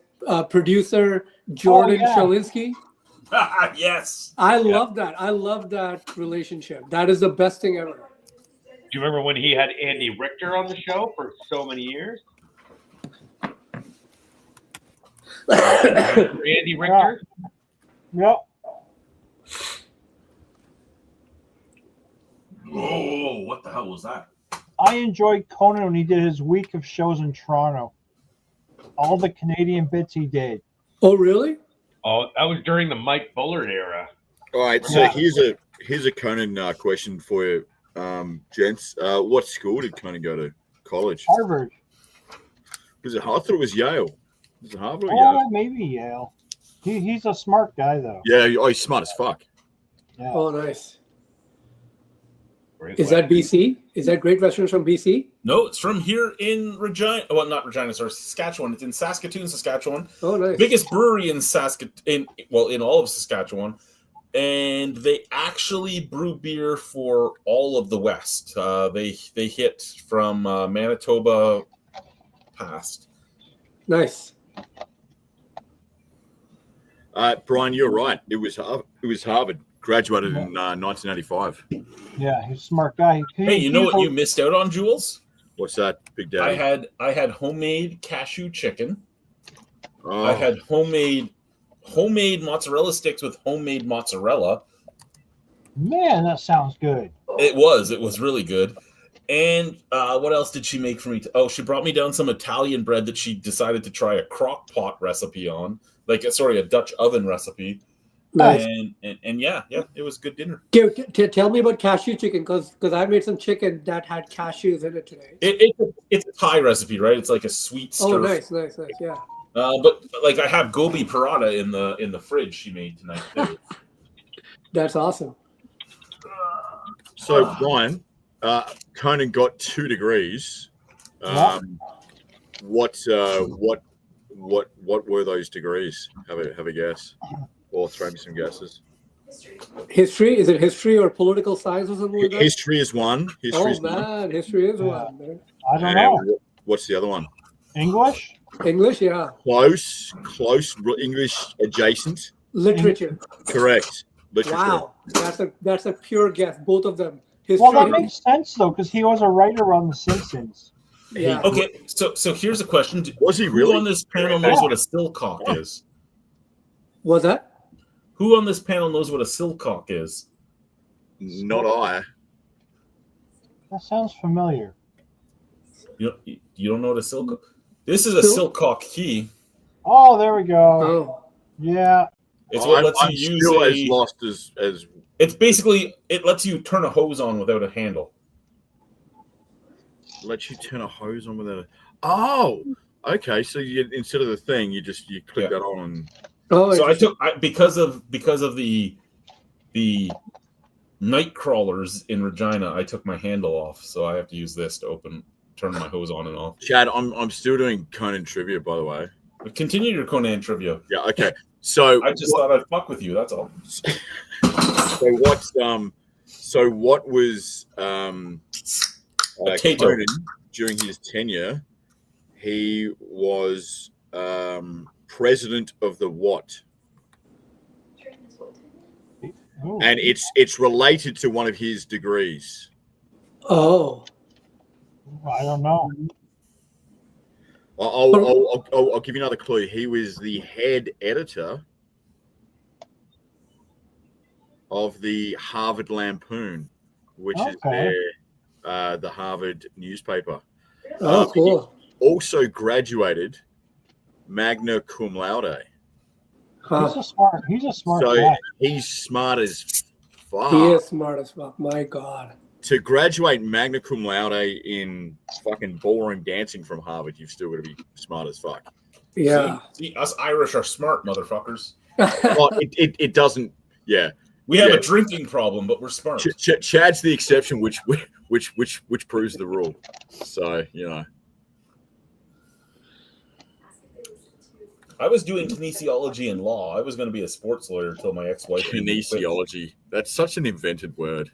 producer Jordan
yeah.
Shalinsky?
Yes.
I love that. I love that relationship. That is the best thing ever.
Do you remember when he had Andy Richter on the show for so many years? Andy Richter?
Yep.
Oh, what the hell was that?
I enjoyed Conan when he did his week of shows in Toronto. All the Canadian bits he did.
Oh, really?
Oh, that was during the Mike Bullard era.
All right, so
Yeah.
here's a Conan question for you, gents. What school did Conan go to? College?
Harvard.
Was it? I thought it was Yale. Was it Harvard or
Oh,
Yale?
maybe Yale. He's a smart guy though.
Yeah, he's smart as fuck.
Yeah.
Oh, nice.
Great
Is
way.
that BC? Is that Great Western from BC?
No, it's from here in Regina. Well, not Regina, sorry, Saskatchewan. It's in Saskatoon, Saskatchewan.
Oh, nice.
Biggest brewery in in all of Saskatchewan. And they actually brew beer for all of the West. They hit from Manitoba past.
Nice.
Brian, you're right. It was Harvard. Graduated in 1985.
Yeah, he's a smart guy.
Hey, you know what you missed out on, Jules?
What's that, Big Daddy?
I had homemade cashew chicken.
Oh,
I had homemade mozzarella sticks with homemade mozzarella.
Man, that sounds good.
It was really good. And what else did she make for me? Oh, she brought me down some Italian bread that she decided to try a crock pot recipe on, a Dutch oven recipe.
Nice.
And yeah, it was good dinner.
Tell me about cashew chicken, because I made some chicken that had cashews in it today.
It's a Thai recipe, right? It's like a sweet stir.
Oh, nice, yeah.
But like I have gobi paratha in the fridge she made tonight too.
That's awesome.
So Brian, Conan got 2 degrees. What were those degrees? Have a guess, or throw me some guesses.
History? Is it history or political science or something like that?
History is one. History is one.
History is one. Man.
I don't know.
What's the other one?
English?
English, yeah.
Close. English adjacent.
Literature.
Correct. Literature.
Wow, that's a pure guess. Both of them. History.
Well, that makes sense though, because he was a writer on The Simpsons.
Yeah.
Okay, so here's a question:
Was he
Who
really?
on this panel knows what a silcock is?
Was that?
Who on this panel knows what a silcock is?
Not I.
That sounds familiar.
You don't know what a silcock? This is a silcock key.
Oh, there we go.
Oh.
Yeah.
It's what
I'm
lets you
still as
use
lost as.
It's basically it lets you turn a hose on without a handle.
Let you turn a hose on without a. Oh, okay. So you instead of the thing, you click that on. And...
Oh.
So because of the night crawlers in Regina, I took my handle off, so I have to use this to turn my hose on and off.
Chad, I'm still doing Conan trivia, by the way.
But continue your Conan trivia.
Yeah. Okay. So
I just thought I'd fuck with you. That's all.
So what was
Potato.
Conan during his tenure? He was president of the what?
Ooh.
And it's related to one of his degrees.
Oh.
I don't know.
I'll give you another clue. He was the head editor of the Harvard Lampoon, which is the Harvard newspaper.
Oh, cool.
He also graduated magna cum laude.
Huh.
He's a smart
So
guy.
he's smart as fuck.
He is smart as fuck. My God.
To graduate magna cum laude in fucking ballroom dancing from Harvard, you've still got to be smart as fuck.
Yeah.
See, us Irish are smart, motherfuckers.
Well, it doesn't. Yeah,
We have
Yeah.
a drinking problem, but we're smart.
Chad's the exception, which proves the rule. So
I was doing kinesiology and law. I was going to be a sports lawyer until my ex-wife.
kinesiology. That's such an invented word.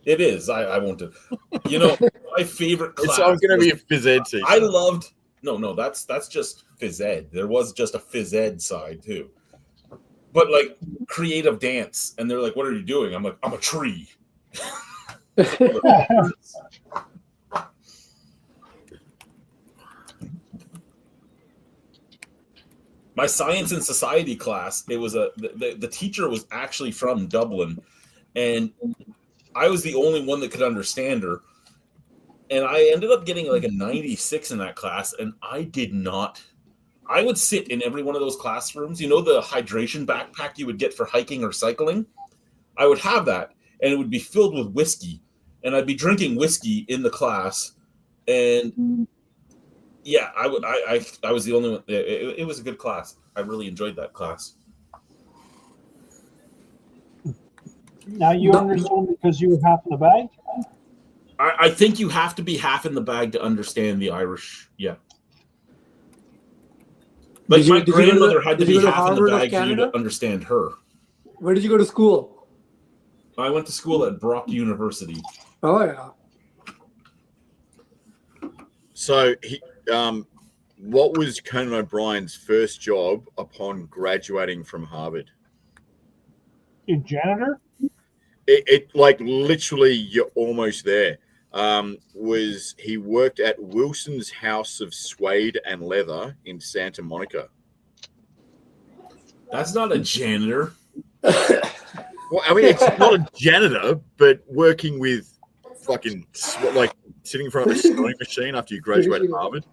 It is. I won't do. My favorite class.
So I'm going to be a phys ed teacher.
I loved. No. That's just phys ed. There was just a phys ed side too. But like creative dance, and they're like, "What are you doing?" I'm like, "I'm a tree." My science and society class, it was the teacher was actually from Dublin, and I was the only one that could understand her. And I ended up getting like a 96 in that class, and I would sit in every one of those classrooms. You know the hydration backpack you would get for hiking or cycling? I would have that, and it would be filled with whiskey, and I'd be drinking whiskey in the class, and yeah, I was the only one. It was a good class. I really enjoyed that class.
Now you understand because you were half in the bag?
I think you have to be half in the bag to understand the Irish. Yeah. Like my grandmother had to be half in the bag for you to understand her.
Where did you go to school?
I went to school at Brock University.
Oh yeah.
So what was Conan O'Brien's first job upon graduating from Harvard?
Your janitor?
It like literally you're almost there. He worked at Wilson's House of Suede and Leather in Santa Monica.
That's not a janitor.
Well, I mean, it's not a janitor, but working with fucking like sitting in front of a sewing machine after you graduated Harvard?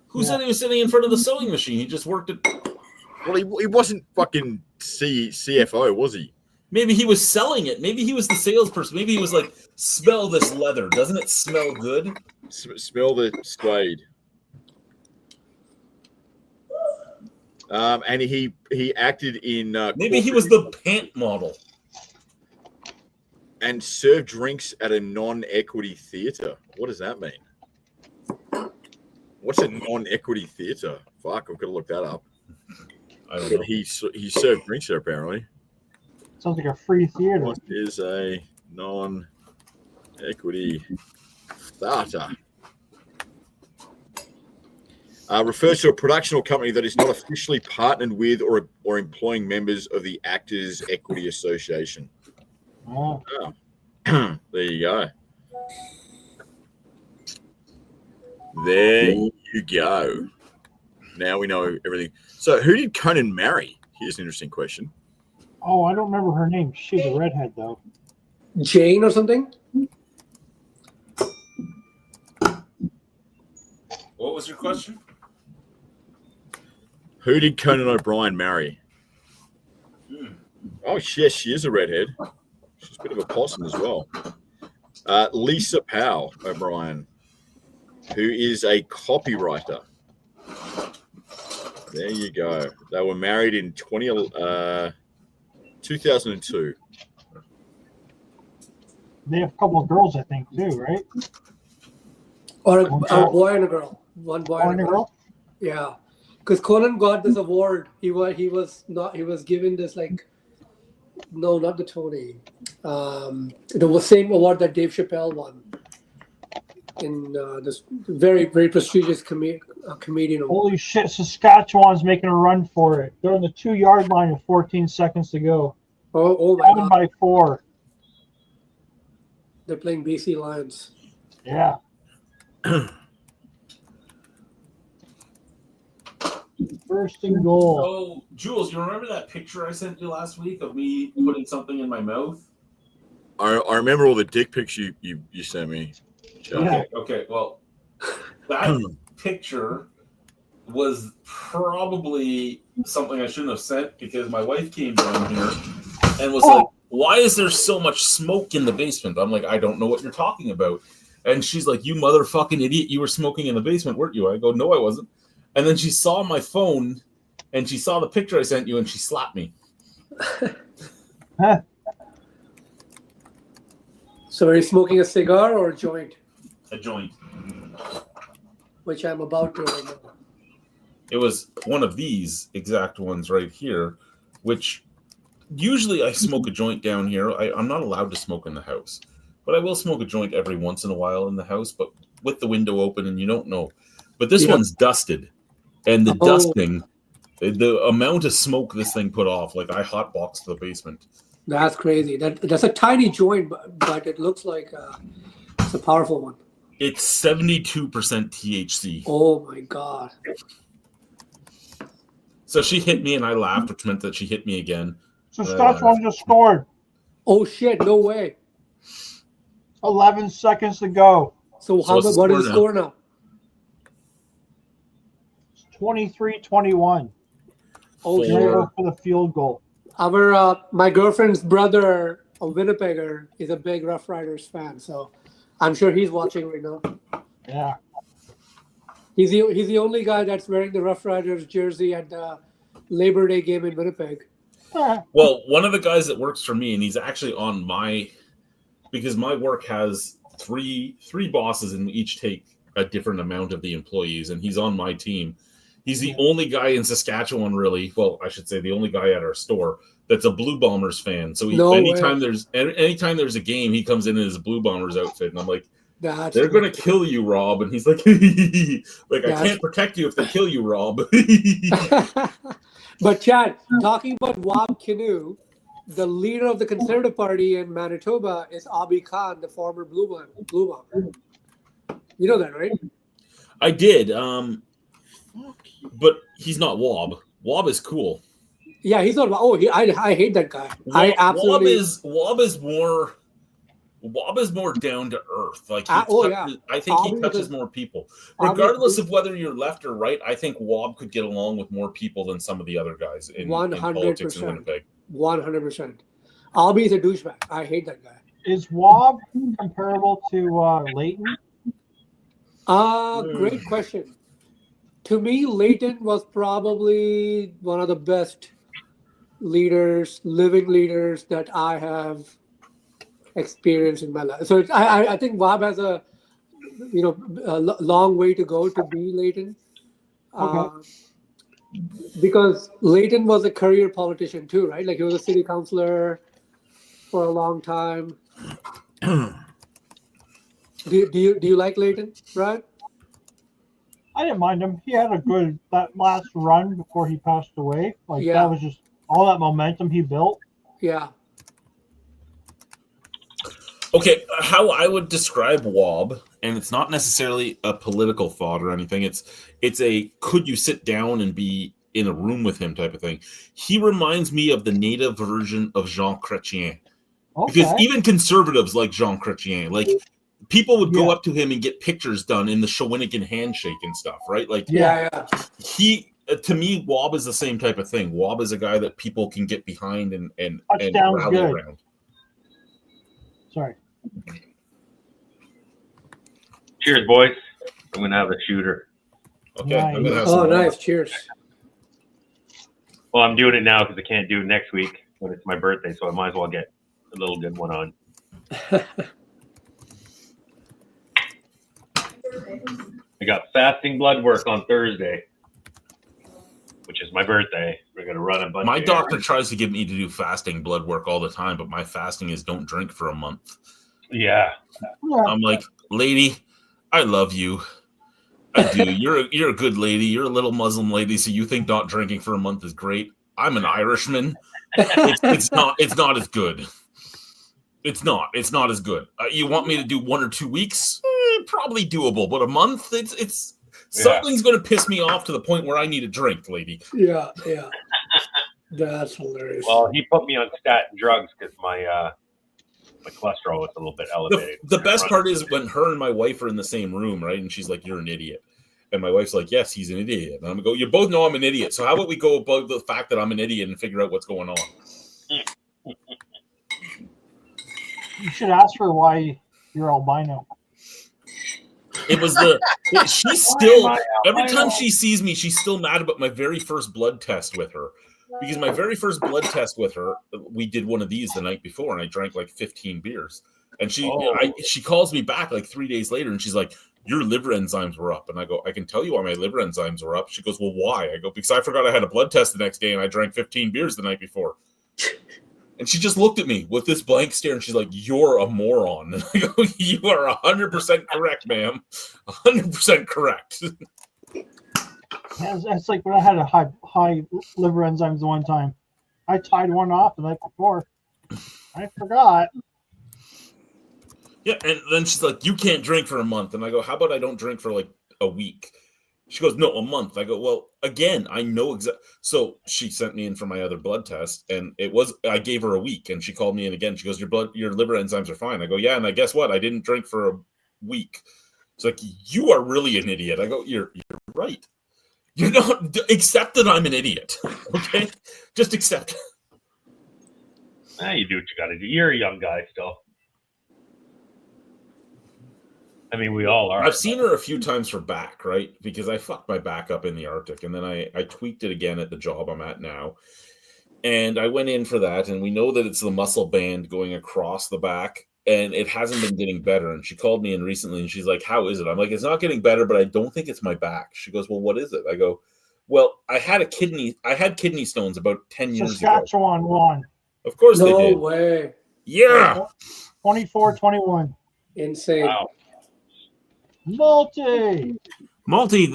Who said he was sitting in front of the sewing machine? He just worked at.
Well, he wasn't fucking CFO, was he?
Maybe he was selling it. Maybe he was the salesperson. Maybe he was like, "Smell this leather. Doesn't it smell good?"
Smell the suede. And he acted in.
Maybe he was the pant model.
And served drinks at a non-equity theater. What does that mean? What's a non-equity theater? Fuck, I've got to look that up.
I don't know.
He served drinks there apparently.
Sounds like a free theater.
What is a non-equity theater? Refers to a production company that is not officially partnered with or employing members of the Actors Equity Association.
Oh.
Oh. There you go. There you go. Now we know everything. So, who did Conan marry? Here's an interesting question.
Oh, I don't remember her name. She's a redhead, though.
Jane or something?
What was your question?
Who did Conan O'Brien marry? Oh, yes, she is a redhead. She's a bit of a possum as well. Lisa Powell O'Brien, who is a copywriter. There you go. They were married in 2002.
They have a couple of girls, I think, too, right?
Or a boy and a girl. One boy
Boy
and a girl. Yeah, because Conan got this award. He was given this not the Tony. It was the same award that Dave Chappelle won in this very, very prestigious comedian award.
Holy shit, Saskatchewan's making a run for it. They're on the 2-yard line with 14 seconds to go.
Oh my
Down
God.
by 4.
They're playing BC Lions.
Yeah. First and goal.
Oh, Jules, you remember that picture I sent you last week of me putting something in my mouth?
I remember all the dick pics you sent me. Chuck.
Yeah.
Okay. Well, that picture was probably something I shouldn't have sent because my wife came down here and was like, "Why is there so much smoke in the basement?" I'm like, "I don't know what you're talking about." And she's like, "You motherfucking idiot! You were smoking in the basement, weren't you?" I go, "No, I wasn't." And then she saw my phone and she saw the picture I sent you and she slapped me.
Huh.
So are you smoking a cigar or a joint?
A joint.
Which I'm about to right now.
It was one of these exact ones right here, which usually I smoke a joint down here. I'm not allowed to smoke in the house, but I will smoke a joint every once in a while in the house, but with the window open and you don't know. But this one's dusted, and the dusting, the amount of smoke this thing put off, like I hotboxed the basement.
That's crazy. That's a tiny joint, but it looks like it's a powerful one.
It's 72% THC.
Oh my God.
So she hit me and I laughed, which meant that she hit me again.
Saskatchewan just scored.
Oh shit! No way.
11 seconds to go.
So
what's the
what is the
score
score now?
It's 23-21.
Oh
They
shit!
go for the field goal.
My girlfriend's brother, a Winnipegger, is a big Rough Riders fan, so I'm sure he's watching right now.
Yeah.
He's the only guy that's wearing the Rough Riders jersey at the Labor Day game in Winnipeg.
Well, one of the guys that works for me, and he's actually on because my work has three bosses and each take a different amount of the employees, and he's on my team. He's the only guy in Saskatchewan, really. Well, I should say the only guy at our store that's a Blue Bombers fan. So anytime there's a game, he comes in his Blue Bombers outfit, and I'm like, "They're gonna kill you, Rob." And he's like, "I can't protect you if they kill you, Rob."
But Chad, talking about Wab Kinew, the leader of the Conservative Party in Manitoba is Abi Khan, the former Blue Bomber. You know that, right?
I did. But he's not Wob. Wob is cool.
Yeah, he's not. I hate that guy. I absolutely.
Wob is more. Wob is more down to earth. Like
yeah.
I think he
Obviously-
touches more people.
obviously-
Regardless of whether you're left or right, I think Wob could get along with more people than some of the other guys in politics in
100%.
Winnipeg.
100%. Albie's a douchebag. I hate that guy.
Is Wob comparable to Leighton?
Great question. To me, Leighton was probably one of the best living leaders that I have experienced in my life. So I think Wob has a long way to go to be Leighton. Because Leighton was a career politician too, right? Like he was a city councilor for a long time. Do you like Leighton, Brad?
I didn't mind him. He had that last run before he passed away. Like
Yeah.
that was just all that momentum he built.
Yeah.
Okay, how I would describe Wob, and it's not necessarily a political thought or anything. It's a could you sit down and be in a room with him type of thing. He reminds me of the native version of Jean Chrétien.
Okay.
Because even conservatives like Jean Chrétien, like people would go
Yeah.
up to him and get pictures done in the Shawinigan handshake and stuff, right? Like
Yeah.
he to me, Wob is the same type of thing. Wob is a guy that people can get behind and
Touchdown's
rally
good.
around.
Sorry.
Cheers, boys. I'm gonna have a shooter.
Okay, I'm gonna have
Oh,
some
nice. Cheers.
Well, I'm doing it now because I can't do it next week when it's my birthday, so I might as well get a little good one on. I got fasting blood work on Thursday, which is my birthday. We're gonna run a bunch.
My
of
doctor tries to get me to do fasting blood work all the time, but my fasting is don't drink for a month.
Yeah.
Yeah.
I'm like, lady, I love you. I do. You're a good lady. You're a little Muslim lady, so you think not drinking for a month is great. I'm an Irishman. It's not as good. It's not as good. You want me to do 1 or 2 weeks? Probably doable, but a month, it's something's going to piss me off to the point where I need a drink, lady.
Yeah. That's hilarious.
Well, he put me on statin drugs because my cholesterol was a little bit elevated.
The best part is when her and my wife are in the same room, right? And she's like, "You're an idiot." And my wife's like, "Yes, he's an idiot." And I'm going to go, "You both know I'm an idiot. So how about we go above the fact that I'm an idiot and figure out what's going on?"
You should ask her why you're albino.
It was she's still, every time she sees me, she's still mad about my very first blood test with her. Because my very first blood test with her, we did one of these the night before, and I drank like 15 beers. And she calls me back like 3 days later, and she's like, "Your liver enzymes were up." And I go, "I can tell you why my liver enzymes were up." She goes, "Well, why?" I go, "Because I forgot I had a blood test the next day, and I drank 15 beers the night before." And she just looked at me with this blank stare, and she's like, "You're a moron." And I go, "You are 100% correct, ma'am. 100% correct."
Yeah, it's like when I had a high liver enzymes the one time. I tied one off the night before. I forgot.
Yeah, and then she's like, "You can't drink for a month." And I go, "How about I don't drink for like a week?" She goes, "No, a month." I go, "Well, again, I know exactly." So she sent me in for my other blood test, and I gave her a week, and she called me in again. She goes, your liver enzymes are fine." I go, "Yeah," and I guess what? I didn't drink for a week. It's like, "You are really an idiot." I go, "You're right. You don't accept that I'm an idiot, okay? Just accept."
You do what you got to do. You're a young guy still. I mean, we all are.
I've seen her a few times for back, right? Because I fucked my back up in the Arctic, and then I tweaked it again at the job I'm at now. And I went in for that, and we know that it's the muscle band going across the back, and it hasn't been getting better. And she called me in recently, and she's like, "How is it?" I'm like, "It's not getting better, but I don't think it's my back." She goes, "Well, what is it?" I go, "Well, I had kidney stones about 10 years ago."
Saskatchewan won.
Of course they
No
did.
way.
Yeah.
24-21.
Insane.
Wow.
Multi.
Multi,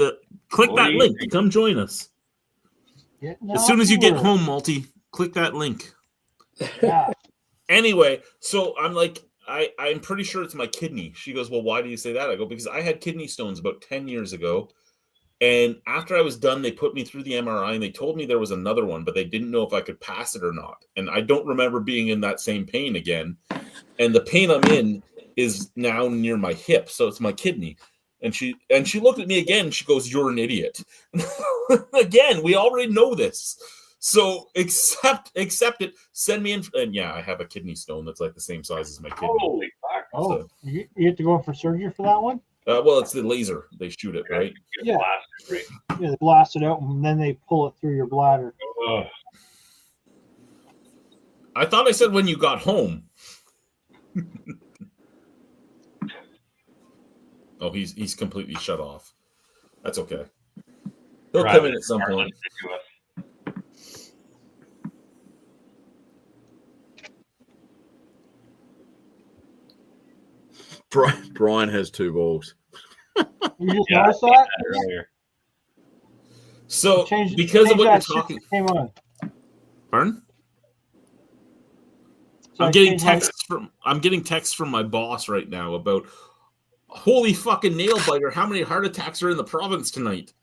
click that
Please.
link. Come join us. As soon as you get home, Multi, click that link.
Yeah.
Anyway, so I'm like, I'm pretty sure it's my kidney. She goes, "Well, why do you say that?" I go, "Because I had kidney stones about 10 years ago, And after I was done, they put me through the MRI and they told me there was another one, but they didn't know if I could pass it or not. And I don't remember being in that same pain again. And the pain I'm in is now near my hip, so it's my kidney. And she looked at me again. She goes, "You're an idiot." Again, we already know this. So accept it. Send me in. And yeah, I have a kidney stone that's like the same size as my kidney.
Holy fuck!
Oh,
So-
you have to go in for surgery for that one?
Well, it's the laser. They shoot it, right?
Get
Yeah.
blasted, right?
Yeah, they blast it out and then they pull it through your bladder.
Ugh.
I thought I said when you got home. Oh, he's completely shut off. That's okay. He'll come in at some
Marlon
point.
said to us,
Brian has 2 balls.
You just
Yeah,
noticed that?
earlier.
So
Change-
because of
change
what
that
you're talking,
shit that came on.
Pardon?
So
I'm
I
getting
changed my-
texts from my boss right now about holy fucking nail biter. How many heart attacks are in the province tonight?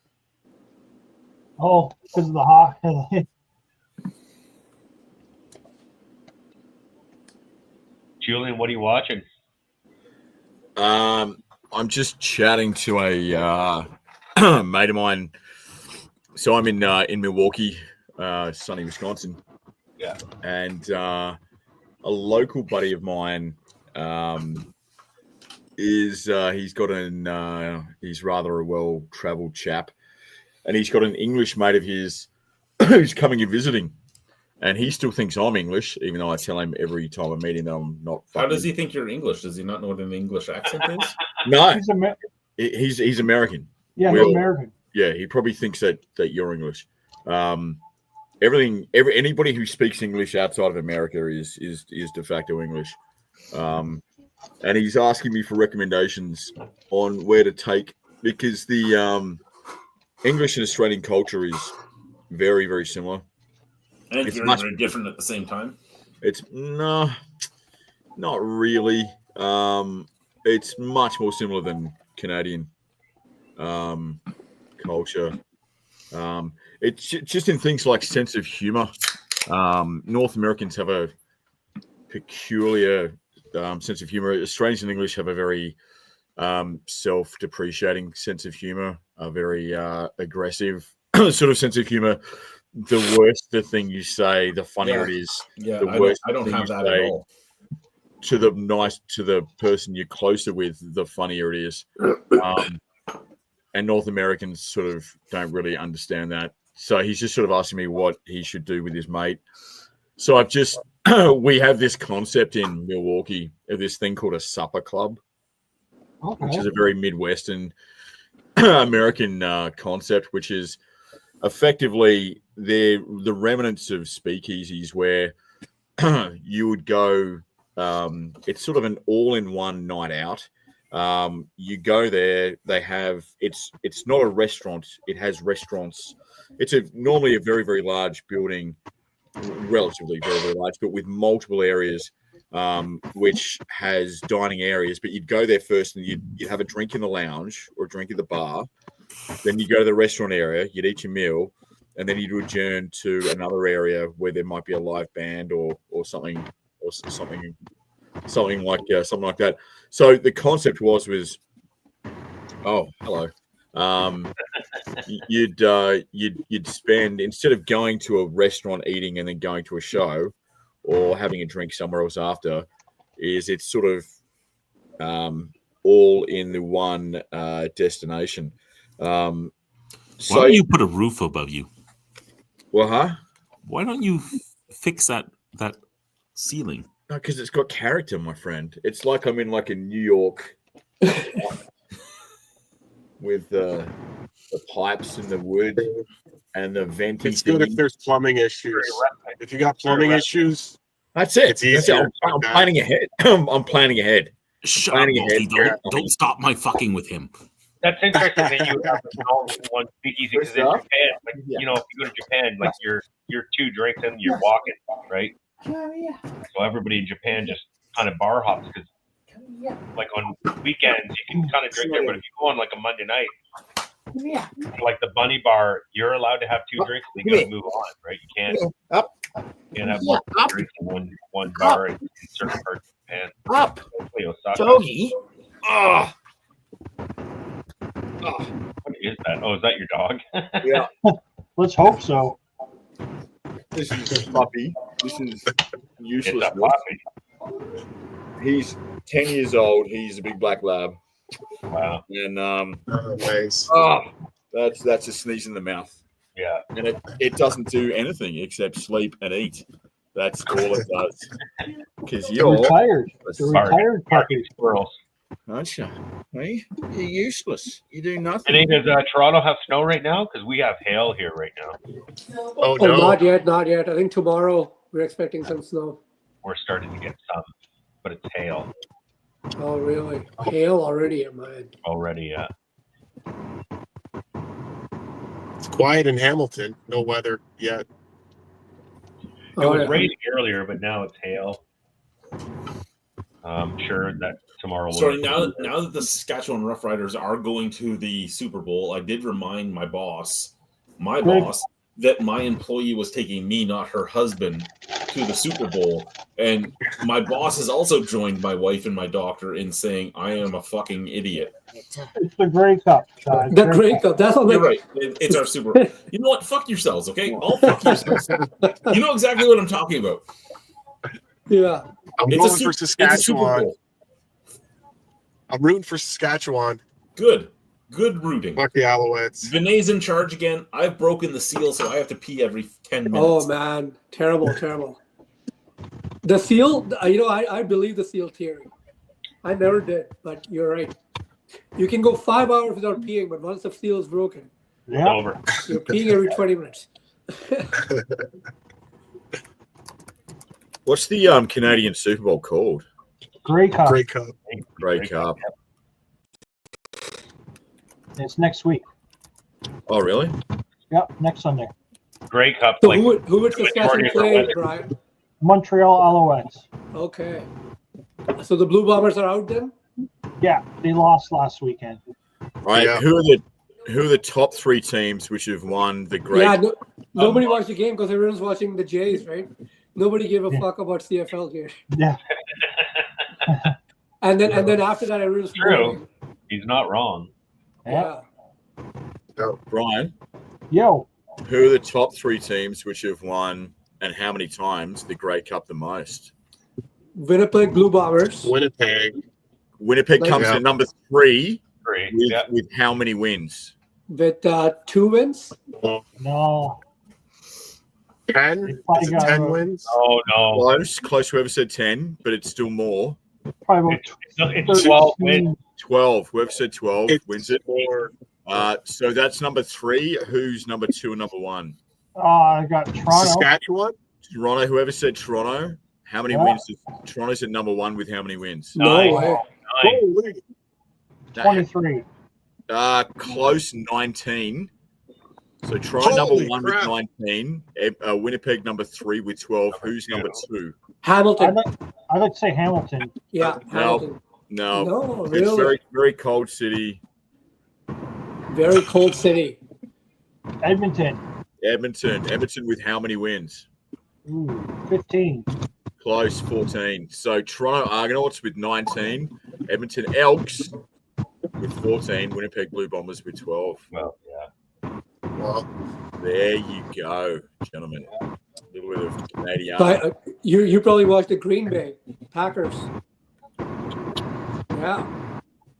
Oh, because of the hot.
Julian, what are you watching?
I'm just chatting to a mate of mine. So I'm in Milwaukee, sunny Wisconsin.
Yeah.
And a local buddy of mine is he's got he's rather a well-traveled chap, and he's got an English mate of his who's coming and visiting. And he still thinks I'm English, even though I tell him every time I meet him that I'm not.
How does he think you're English? Does he not know what an English accent is?
No,
He's Amer-
he's American.
yeah,
Well-
he's American.
Yeah, he probably thinks that you're English. Anybody who speaks English outside of America is de facto English. And he's asking me for recommendations on where to take, because the English and Australian culture is very, very similar.
And
It's
very,
much-
very different at the same time.
It's not really. It's much more similar than Canadian culture. It's just in things like sense of humor. North Americans have a peculiar sense of humor. Australians and English have a very self-depreciating sense of humor, a very aggressive sort of sense of humor. The worse the thing you say, the funnier it is.
Yeah,
The
I
worst
don't
thing
have
you
that
say-
at all.
To the person you're closer with, the funnier it is. And North Americans sort of don't really understand that. So he's just sort of asking me what he should do with his mate. So I've just we have this concept in Milwaukee of this thing called a supper club, which
Okay.
is a very Midwestern American concept, which is effectively the remnants of speakeasies where you would go. It's sort of an all-in-one night out. You go there. They have it's not a restaurant. It has restaurants. It's normally a very, very large building, relatively very, very large, but with multiple areas, which has dining areas. But you'd go there first, and you'd have a drink in the lounge or a drink at the bar. Then you go to the restaurant area. You'd eat your meal, and then you'd adjourn to another area where there might be a live band or something like that. So the concept was oh, hello. You'd spend, instead of going to a restaurant eating and then going to a show or having a drink somewhere else after, it's sort of all in the one destination.
Why don't you put a roof above you?
Well, huh?
Why don't you fix that ceiling?
No, because it's got character, my friend. It's like I'm in like a New York with the pipes and the wood and the venting.
It's good if
thing.
there's plumbing issues. If you got plumbing issues,
That's it.
it's
That's it.
easier
I'm
like that.
planning ahead. I'm planning ahead.
Shut up,
Planning
Multi.
ahead.
Don't stop my fucking with him.
That's interesting that you have one speakeasy because in
What's
Japan, like, you know, if you go to Japan, like you're 2 drinks in, you're walking, right? So everybody in Japan just kind of bar hops because, like on weekends, you can kind of drink there, but if you go on like a Monday night,
Yeah.
Like the Bunny Bar, you're allowed to have 2 drinks. You got to move on, right? You can't.
Up.
You can't have more drinks in one bar in certain parts of Japan.
Up.
Hopefully Osaka.
Doggy. Oh.
What is that? Oh, is that your dog?
Yeah.
Let's hope so.
This is a puppy. This is
It's
useless.
a puppy.
He's 10 years old. He's a big black lab.
Wow.
And
Nice.
that's a sneeze in the mouth.
Yeah.
And it doesn't do anything except sleep and eat. That's all it does. Because
They're
you're
retired. They're retired puppies.
Squirrels.
aren't you? Hey, you're useless. You do nothing.
And does Toronto have snow right now? Because we have hail here right now.
Oh
Oh,
no.
not yet, not yet. I think tomorrow we're expecting some snow.
We're starting to get some, but it's hail
Oh, really? Hail already at my end.
already.
It's quiet in Hamilton. No weather yet.
It
Oh,
was
yeah.
raining earlier, but now it's hail. I'm sure that tomorrow will.
Sorry, now that the Saskatchewan Roughriders are going to the Super Bowl, I did remind my boss, that my employee was taking me, not her husband, to the Super Bowl. And my boss has also joined my wife and my doctor in saying I am a fucking idiot.
It's the Grey Cup.
The Grey Cup. That's all.
You're right. It's our Super Bowl. You know what? Fuck yourselves, okay? All fuck yourselves. You know exactly what I'm talking about.
Yeah.
I'm
It's
going
a,
for
it's a Super
Saskatchewan.
Bowl.
I'm rooting for Saskatchewan.
Good rooting.
Fuck the Alouettes.
Vinay's in charge again. I've broken the seal, so I have to pee every 10 minutes.
Oh man, terrible, terrible. The seal, I believe the seal theory. I never did, but you're right. You can go 5 hours without peeing, but once the seal is broken,
It's
Yeah.
over.
you're peeing every 20 minutes.
What's the Canadian Super Bowl called?
Grey Cup.
Grey Cup.
Grey Cup.
It's next week.
Oh, really?
Yep, next Sunday.
Grey Cup,
So
like
who would Saskatchewan
majority of our
play,
weather.
Brian?
Montreal Alouettes.
Okay. So the Blue Bombers are out then?
Yeah, they lost last weekend.
All right.
Yeah.
Who are the top 3 teams which have won the Grey
Yeah,
Cup?
nobody watched the game because everyone's watching the Jays, right? Nobody gave a fuck about CFL here.
Yeah.
And then after that, everyone's
True. He's not wrong.
Yeah.
Brian,
Yo,
who are the top 3 teams which have won and how many times the Grey Cup the most?
Winnipeg Blue Bombers.
Winnipeg.
Winnipeg comes
Yeah.
in number 3
Great.
with,
Yeah.
with how many wins?
With 2 wins.
no.
10?
probably
Is it
got
10
a-
wins?
Oh no.
Close. Whoever said 10, but it's still more.
Probably about
It's 12 wins.
12. Whoever said 12
It's
wins it.
more.
So that's number 3. Who's number 2 and number 1?
I got Toronto.
Saskatchewan?
Toronto. Whoever said Toronto, how many
Yeah.
wins? Toronto's at number 1 with how many wins?
No
Nice.
way.
Nice.
Holy.
23.
Close 19. So Toronto
Holy
number 1
crap.
with 19. Winnipeg number 3 with 12. Who's number 2?
Hamilton.
I'd like to say Hamilton.
Yeah, Hamilton.
No,
No,
it's
really.
very, very cold city.
Very cold city.
Edmonton.
Edmonton with how many wins?
Ooh, 15.
Close, 14. So Toronto Argonauts with 19. Edmonton Elks with 14. Winnipeg Blue Bombers with 12.
Well, yeah.
Well,
There you go, gentlemen. A little bit of Canadian.
But you probably watched the Green Bay Packers. Yeah.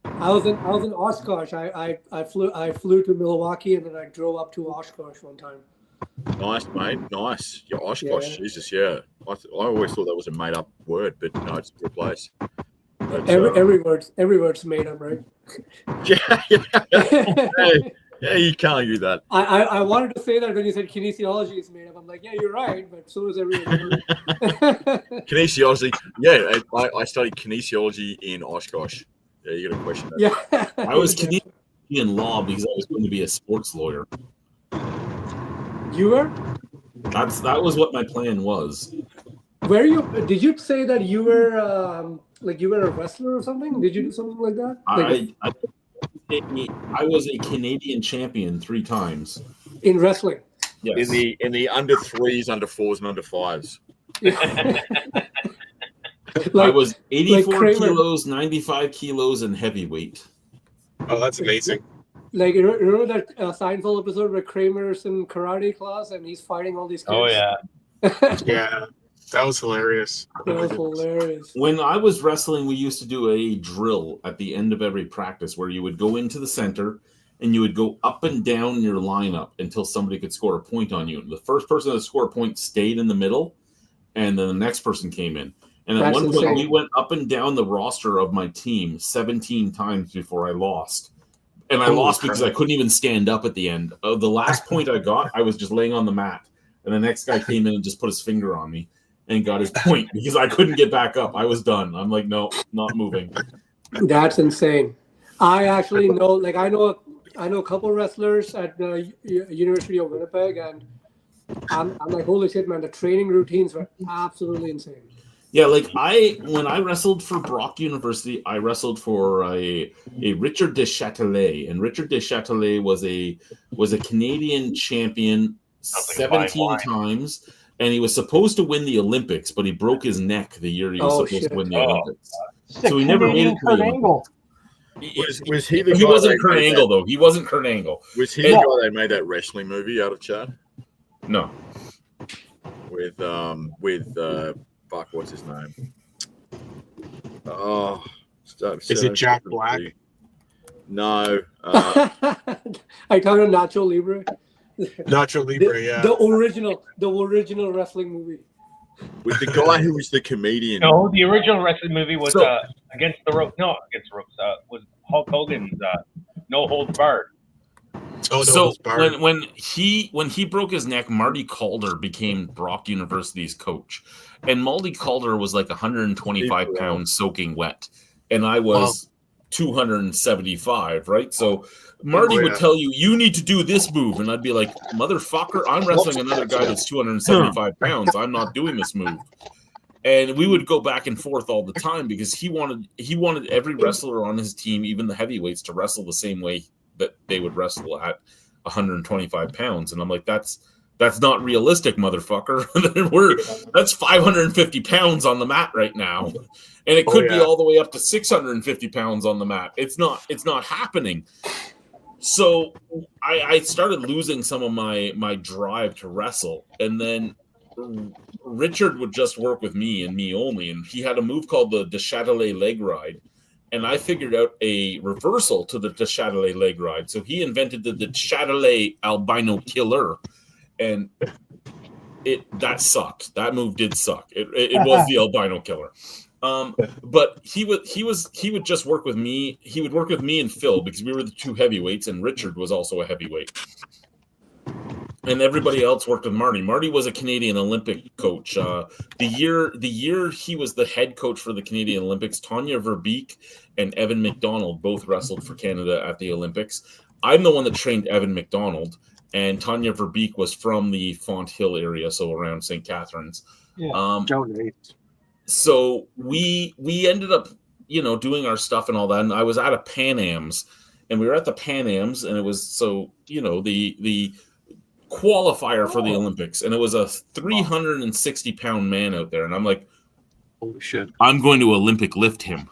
I was in Oshkosh. I flew to Milwaukee and then I drove up to Oshkosh one time.
Nice, mate. Nice. Yeah, Oshkosh.
Yeah.
Jesus, yeah. I always thought that was a made-up word, but no, it's a real place. But,
Every word's made up, right?
yeah, you can't argue that.
I wanted to say that when you said kinesiology is made up. I'm like, yeah, you're right, but so is everyone.
Kinesiology. Yeah, I studied kinesiology in Oshkosh. Yeah, you got to question that.
Yeah.
I was Canadian in law because I was going to be a sports lawyer.
You were?
That was what my plan was.
Were you? Did you say that you were like you were a wrestler or something? Did you do something like that? Like,
I was a Canadian champion 3 times.
In wrestling.
Yes.
In the under 3s, under 4s, and under 5s.
I was 84
Kramer.
kilos, 95 kilos, and heavyweight.
Oh, that's amazing.
Like, remember that Seinfeld episode where Kramer's in karate class and he's fighting all these kids?
Oh yeah.
Yeah, that was hilarious.
That was hilarious.
When I was wrestling, we used to do a drill at the end of every practice where you would go into the center and you would go up and down your lineup until somebody could score a point on you. The first person to score a point stayed in the middle, and then the next person came in. And at
That's
one
insane.
point, we went up and down the roster of my team 17 times before I lost. And I
Holy
lost
crap.
because I couldn't even stand up at the end. The last point I got, I was just laying on the mat. And the next guy came in and just put his finger on me and got his point because I couldn't get back up. I was done. I'm like, no, not moving.
That's insane. I actually know, like, I know a couple wrestlers at the University of Winnipeg, and I'm like, holy shit, man! The training routines were absolutely insane.
Yeah, like when I wrestled for Brock University, I wrestled for a Richard Deschâtelet, and Richard Deschâtelet was a Canadian champion
Something fine
17
wine.
times, and he was supposed to win the Olympics, but he broke his neck the year he was
Oh,
supposed
shit.
to win the
Oh.
Olympics. So he never made it to the
Kurt
Olympics.
Angle.
Was he the
He
guy
wasn't
they
Kurt
made
Angle, though. He wasn't Kurt Angle.
Was he the guy they made that wrestling movie out of, Chad?
No.
With fuck, what's his name? Oh,
Is it Jack Black?
No.
Are you talking about Nacho Libre?
Nacho Libre, yeah.
The original wrestling movie.
With the guy who was the comedian.
No, the original wrestling movie was
So-
Against the Ropes. No, Against the Ropes. Was Hulk Hogan's No Holds Barred.
Oh, no,
So
it's Barry.
when he broke his neck, Marty Calder became Brock University's coach, and Marty Calder was like 125 pounds soaking wet, and I was 275, right? So Marty
Oh,
would
yeah.
tell you, you need to do this move, and I'd be like, motherfucker, I'm wrestling another guy that's 275 pounds. I'm not doing this move. And we would go back and forth all the time because he wanted every wrestler on his team, even the heavyweights, to wrestle the same way that they would wrestle at 125 pounds. And I'm like, that's not realistic, motherfucker. That's 550 pounds on the mat right now. And it could be all the way up to 650 pounds on the mat. It's not happening. So I started losing some of my drive to wrestle. And then Richard would just work with me and me only. And he had a move called the Deschâtelet leg ride. And I figured out a reversal to the Deschâtelet leg ride. So he invented the Deschâtelet albino killer. And that sucked. That move did suck. It was the albino killer. But he would just work with me. He would work with me and Phil because we were the two heavyweights, and Richard was also a heavyweight. And everybody else worked with Marty. Marty was a Canadian Olympic coach. The year he was the head coach for the Canadian Olympics, Tanya Verbeek and Evan McDonald both wrestled for Canada at the Olympics. I'm the one that trained Evan McDonald, and Tanya Verbeek was from the Font Hill area, so around St. Catharines.
Yeah.
Joe Nate.
So we ended up, doing our stuff and all that. And I was at a Pan Am's, and we were at the Pan Am's, and it was the qualifier for the Olympics, and it was a 360-pound man out there, and I'm like,
Holy shit.
I'm going to Olympic lift him.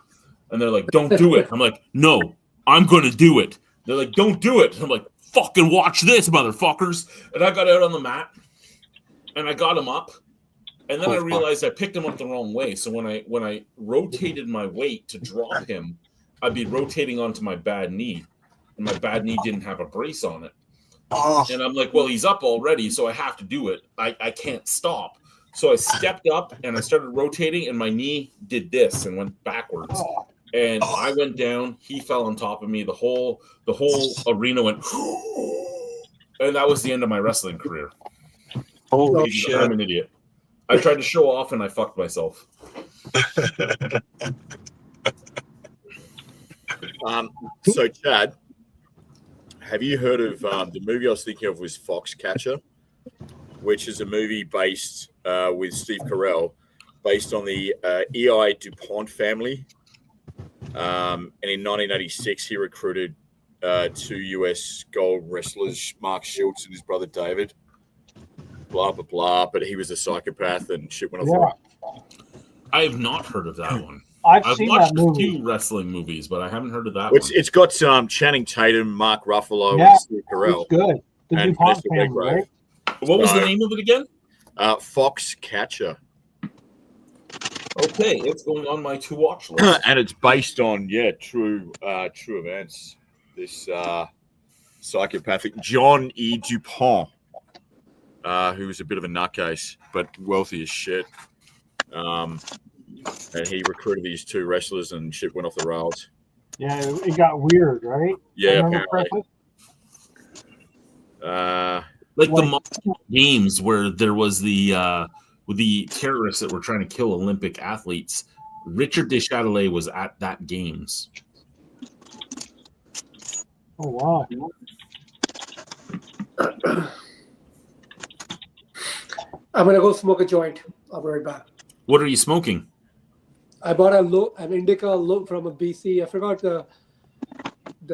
And they're like, don't do it. I'm like, no, I'm going to do it. They're like, don't do it. And I'm like, fucking watch this, motherfuckers. And I got out on the mat, and I got him up. And then I realized I picked him up the wrong way. So when I rotated my weight to drop him, I'd be rotating onto my bad knee, and my bad knee didn't have a brace on it.
Oh,
And I'm like, well, he's up already, so I have to do it. I can't stop. So I stepped up and I started rotating, and my knee did this and went backwards. And I went down. He fell on top of me. The whole arena went, and that was the end of my wrestling career.
holy
I'm
shit.
an idiot. I tried to show off, and I fucked myself.
So, Chad, have you heard of the movie I was thinking of was Foxcatcher, which is a movie based with Steve Carell, based on the E.I. DuPont family? And in 1986, he recruited 2 US gold wrestlers, Mark Schultz and his brother David. Blah, blah, blah. But he was a psychopath and shit went off the rails.
I have not heard of that one.
I've
I've
seen
watched
that
a
movie.
few wrestling movies, but I haven't heard of that one.
It's got Channing Tatum, Mark Ruffalo,
Yeah,
and Steve Carell.
It's good. The
And
DuPont
Vanessa
family,
Redgrave.
right?
What was the name of it again?
Foxcatcher.
Okay, it's going on my to-watch list.
And it's based on true events. This psychopathic John E. DuPont, who was a bit of a nutcase but wealthy as shit, and he recruited these 2 wrestlers and shit went off the rails.
Yeah, it got weird, right?
Yeah,
If I remember
apparently.
correctly?
Like the
Like-
Moscow Games, where there was with the terrorists that were trying to kill Olympic athletes. Richard Deschâtelet was at that games.
Oh wow.
I'm gonna go smoke a joint. I'll be right back.
What are you smoking?
I bought an indica from a BC. I forgot the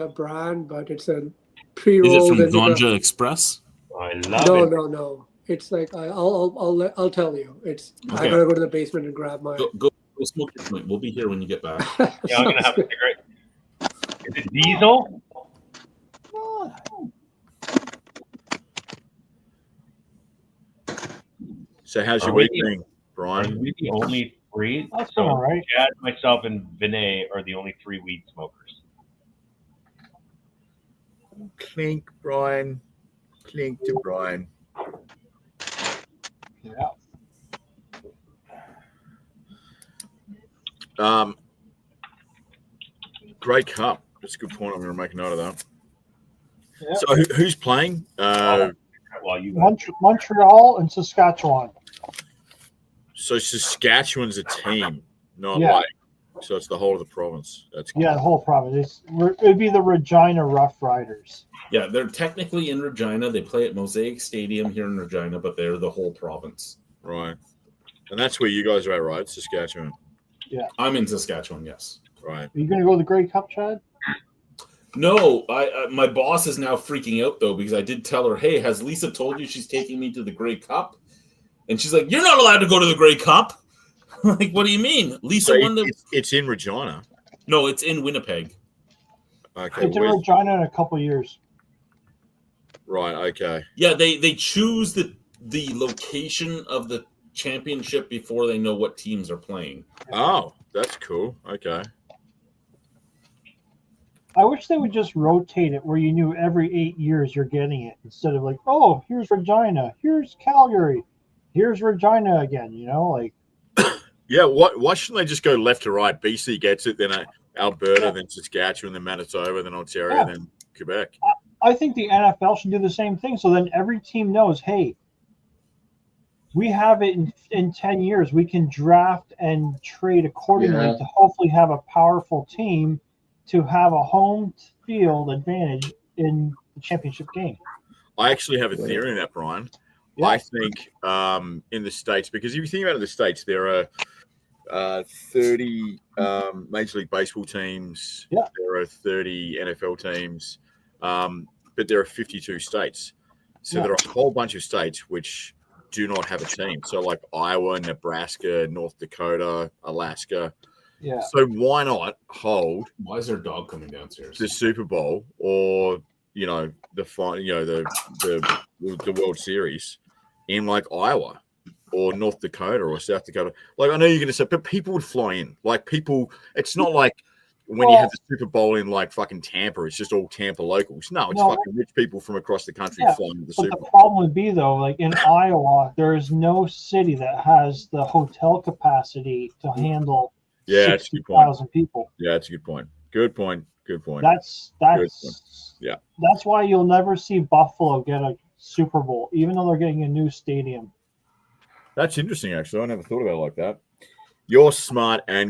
brand, but it's a
Is
pre-rolled.
it from
indica.
Ganja Express?
I love
No,
it.
no. It's like I'll tell you. It's I
Okay.
gotta go to the basement and grab my.
Go smoke your joint. We'll be here when you get back.
Yeah, I'm gonna have a cigarette. Is it Diesel?
So how's your
Are we-
week been,
Are
Brian?
we the only 3?
That's
So
all right.
Chad, myself, and Vinay are the only 3 weed smokers.
Clink, Brian. Clink to Brian.
Yeah.
Grey Cup. That's a good point. I'm going to make a note of that.
Yeah.
So who's playing?
Well, you
Montreal and Saskatchewan.
So Saskatchewan's a team, not
Yeah.
like. So it's the whole of the province. That's
Yeah, the whole province. It'd be the Regina Rough Riders.
Yeah, they're technically in Regina. They play at Mosaic Stadium here in Regina, but they're the whole province.
right. And that's where you guys are at, right? Saskatchewan.
I'm in Saskatchewan, yes.
Right.
Are you going to go to the Grey Cup, Chad?
No, my boss is now freaking out though because I did tell her, "Hey, has Lisa told you she's taking me to the Grey Cup?" And she's like, "You're not allowed to go to the Grey Cup." Like, what do you mean? Lisa
So
won the.
it's in Regina.
No, it's in Winnipeg.
Okay.
It's in Regina in a couple years.
Right. Okay.
Yeah, they choose the location of the championship before they know what teams are playing.
Oh, that's cool. Okay.
I wish they would just rotate it where you knew every 8 years you're getting it instead of like, oh, here's Regina, here's Calgary, here's Regina again. You know, like
Yeah. Why shouldn't they just go left to right? BC gets it, then Alberta, then Saskatchewan, then Manitoba, then Ontario,
Yeah.
then Quebec.
I think the NFL should do the same thing. So then every team knows, hey, we have it in 10 years. We can draft and trade accordingly
Yeah.
to hopefully have a powerful team to have a home field advantage in the championship game.
I actually have a theory on that, Brian.
Yeah.
I think in the States, because if you think about it in the States, there are 30 Major League Baseball teams.
Yeah.
There are 30 NFL teams, but there are 52 states. So
Yeah.
there are a whole bunch of states which do not have a team. So like Iowa, Nebraska, North Dakota, Alaska.
Yeah.
So why not hold
Why is there a dog coming downstairs?
the Super Bowl or the World Series in like Iowa or North Dakota or South Dakota? Like I know you're going to say, but people would fly in. Like people, it's not like when you have the Super Bowl in like fucking Tampa, it's just all Tampa locals. No, it's
No.
fucking rich people from across the country
Yeah,
flying to the
But
Super
the
Bowl.
problem would be, though, like in Iowa, there is no city that has the hotel capacity to handle
Yeah, that's a good point.
60,000 people.
Yeah, that's a good point. Good point. Good point.
That's
Yeah.
That's why you'll never see Buffalo get a Super Bowl, even though they're getting a new stadium.
That's interesting, actually. I never thought about it like that. You're smart and